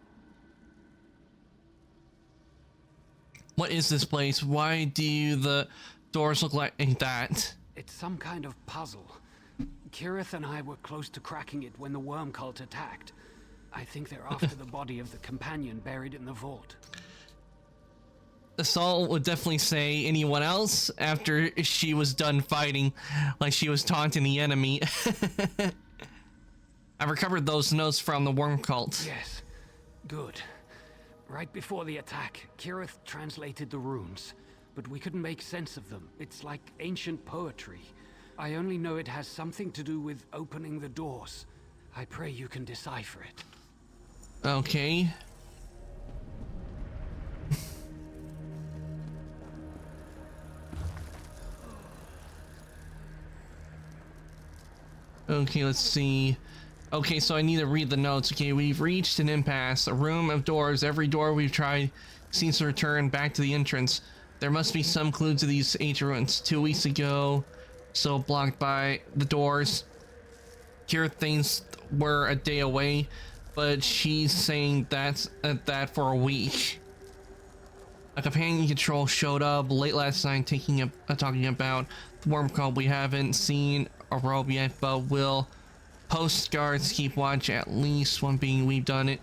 What is this place? Why do the doors look like that? It's some kind of puzzle. Kirith and I were close to cracking it when the worm cult attacked. I think they're after the body of the companion buried in the vault. Assault would definitely say anyone else after she was done fighting, like she was taunting the enemy. I recovered those notes from the worm cult. Yes, good. Right before the attack, Kirith translated the runes, but we couldn't make sense of them. It's like ancient poetry. I only know it has something to do with opening the doors. I pray you can decipher it. Okay. Okay, let's see. Okay, so I need to read the notes. Okay, we've reached an impasse. A room of doors. Every door we've tried seems to return back to the entrance. There must be some clue to these ancient ruins. 2 weeks ago, so blocked by the doors. Kirith things were a day away, but she's saying that's that for a week. A companion control showed up late last night talking about the worm cult. We haven't seen a robe yet, but will. Postcards keep watch, at least one being we've done it.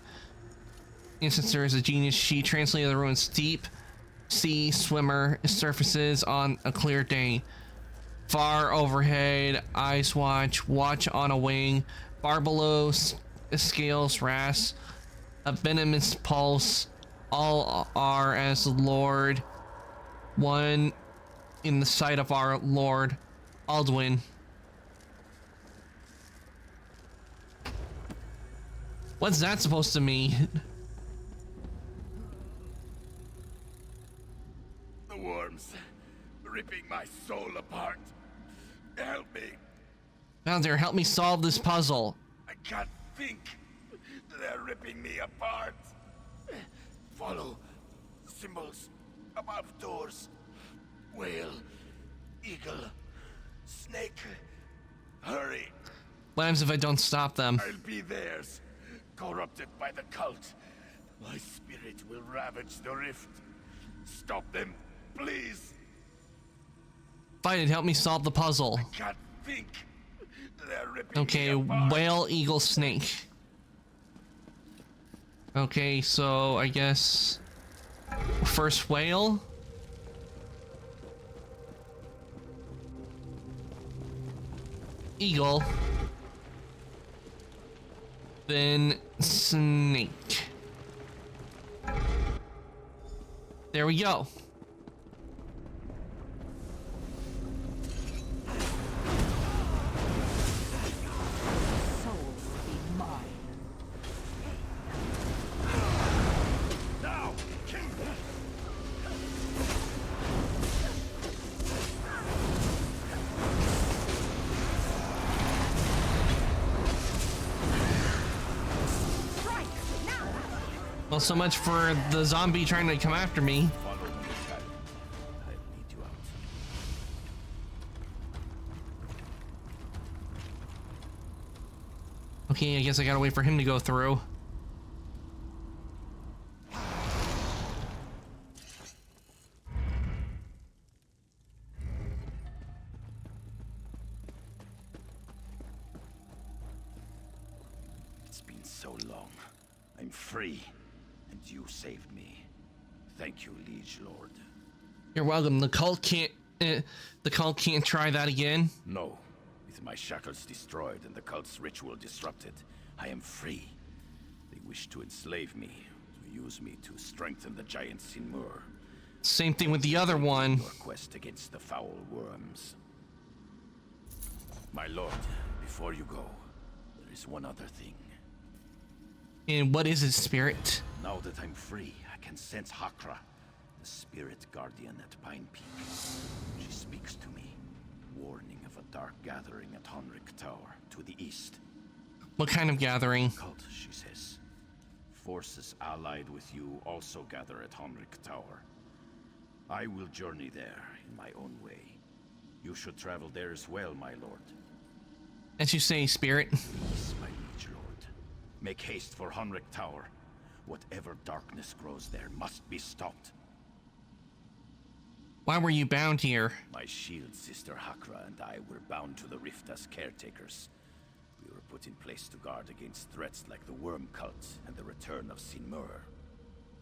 Instancer is a genius. She translated the ruins. Deep sea swimmer surfaces on a clear day. Far overhead, eyes watch on a wing. Far below, scales ras. A venomous pulse. All are as the Lord. One in the sight of our Lord Alduin. What's that supposed to mean? The worms, ripping my soul apart. Help me. Founder, help me solve this puzzle. I can't think. They're ripping me apart. Follow symbols above doors. Whale, eagle, snake. Hurry. What happens if I don't stop them? I'll be theirs. Corrupted by the cult. My spirit will ravage the rift. Stop them, please. Fight it, help me solve the puzzle. I can't think. They're ripping Okay, me apart. whale, eagle, snake. Okay, so I guess first whale. Eagle. Then snake. There we go. Well, so much for the zombie trying to come after me. Follow me, child. I'll lead you out. Okay, I guess I gotta wait for him to go through. It's been so long. I'm free, and you saved me. Thank you, Liege Lord. You're welcome. The cult can't try that again. No. With my shackles destroyed and the cult's ritual disrupted, I am free. They wish to enslave me, to use me to strengthen the giant Sinmur. Same thing with the other one. Your quest against the foul worms. My lord, before you go, there is one other thing. And what is it, Spirit? Now that I'm free, I can sense Hakra, the spirit guardian at Pine Peak. She speaks to me, warning of a dark gathering at Honric Tower, to the east. What kind of gathering? Cult, she says. Forces allied with you also gather at Honric Tower. I will journey there in my own way. You should travel there as well, my lord. As you say, Spirit. Please, my liege lord. Make haste for Honric Tower. Whatever darkness grows there must be stopped. Why were you bound here? My shield sister Hakra and I were bound to the rift as caretakers. We were put in place to guard against threats like the Worm Cult and the return of Sinmur.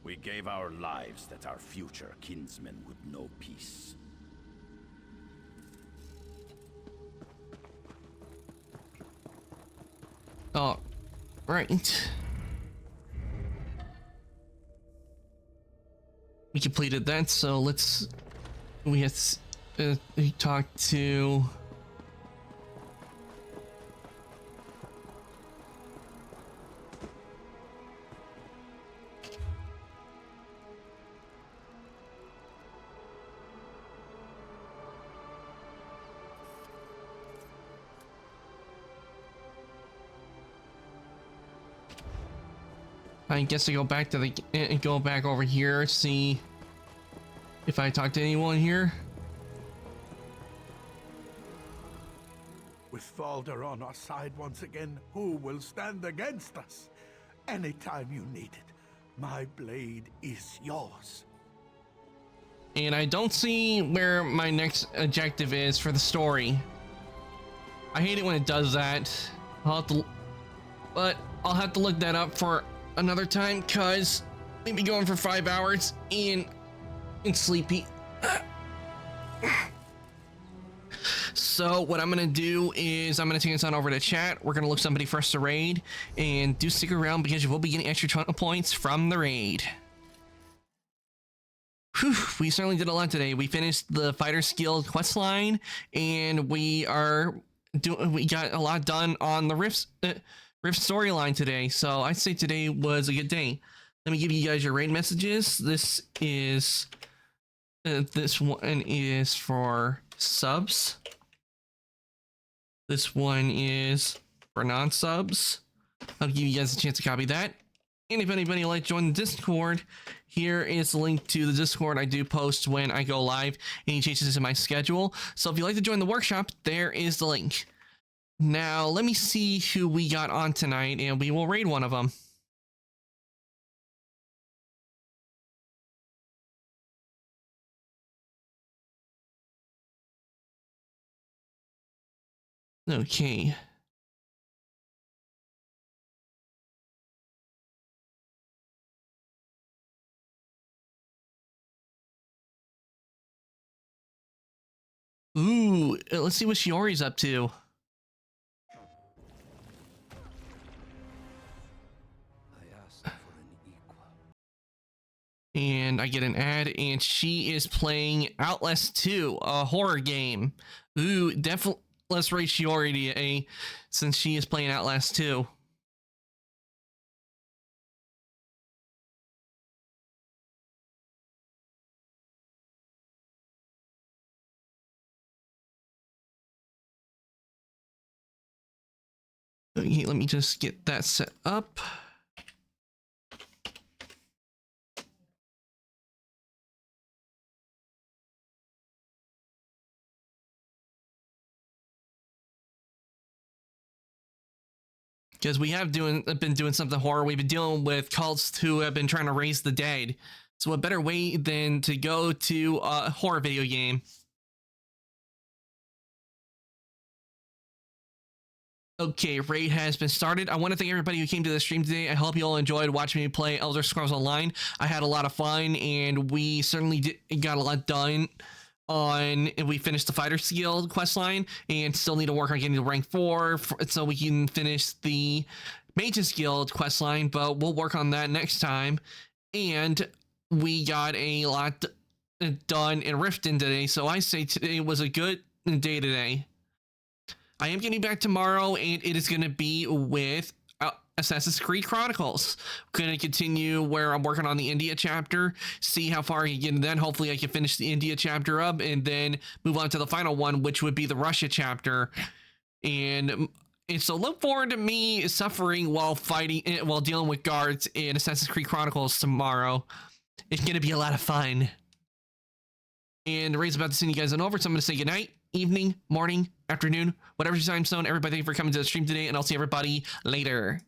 We gave our lives that our future kinsmen would know peace. Oh, right. We completed that, so we have talked to I guess I go back to the go back over here, see if I talk to anyone here. With Falder on our side once again, who will stand against us? Anytime you need it, my blade is yours. And I don't see where my next objective is for the story. I hate it when it does that. But I'll have to look that up for another time, cause we've been going for 5 hours and sleepy. So what I'm gonna do is I'm gonna take this on over to chat. We're gonna look somebody first to raid, and do stick around because you will be getting extra ton of points from the raid. Whew, we certainly did a lot today. We finished the Fighter's Guild quest line, and we got a lot done on the Rift storyline today. So I'd say today was a good day. Let me give you guys your raid messages. This one is for subs. This one is for non-subs. I'll give you guys a chance to copy that. And if anybody would like to join the Discord, here is the link to the Discord. I do post when I go live, any changes in my schedule. So if you'd like to join the workshop, there is the link. Now, let me see who we got on tonight, and we will raid one of them. Okay. let's see what Shiori's up to. And I get an ad, and she is playing Outlast 2, a horror game. Ooh, definitely let's rate Shiori to A, since she is playing Outlast 2. Okay, let me just get that set up. Because we have been doing something horror. We've been dealing with cults who have been trying to raise the dead. So what better way than to go to a horror video game? Okay, raid has been started. I want to thank everybody who came to the stream today. I hope you all enjoyed watching me play Elder Scrolls Online. I had a lot of fun, and we certainly got a lot done. We finished the Fighters Guild questline, and still need to work on getting to rank 4 so we can finish the Mages Guild questline, but we'll work on that next time. And we got a lot done in Riften today, so I say today was a good day today. I am getting back tomorrow, and it is going to be with Assassin's Creed Chronicles. I'm going to continue where I'm working on the India chapter, see how far I can get, and then hopefully I can finish the India chapter up and then move on to the final one, which would be the Russia chapter. And so look forward to me suffering while dealing with guards in Assassin's Creed Chronicles tomorrow. It's going to be a lot of fun. And Ray's about to send you guys on over, so I'm going to say goodnight, evening, morning, afternoon, whatever your time zone. Everybody, thank you for coming to the stream today, and I'll see everybody later.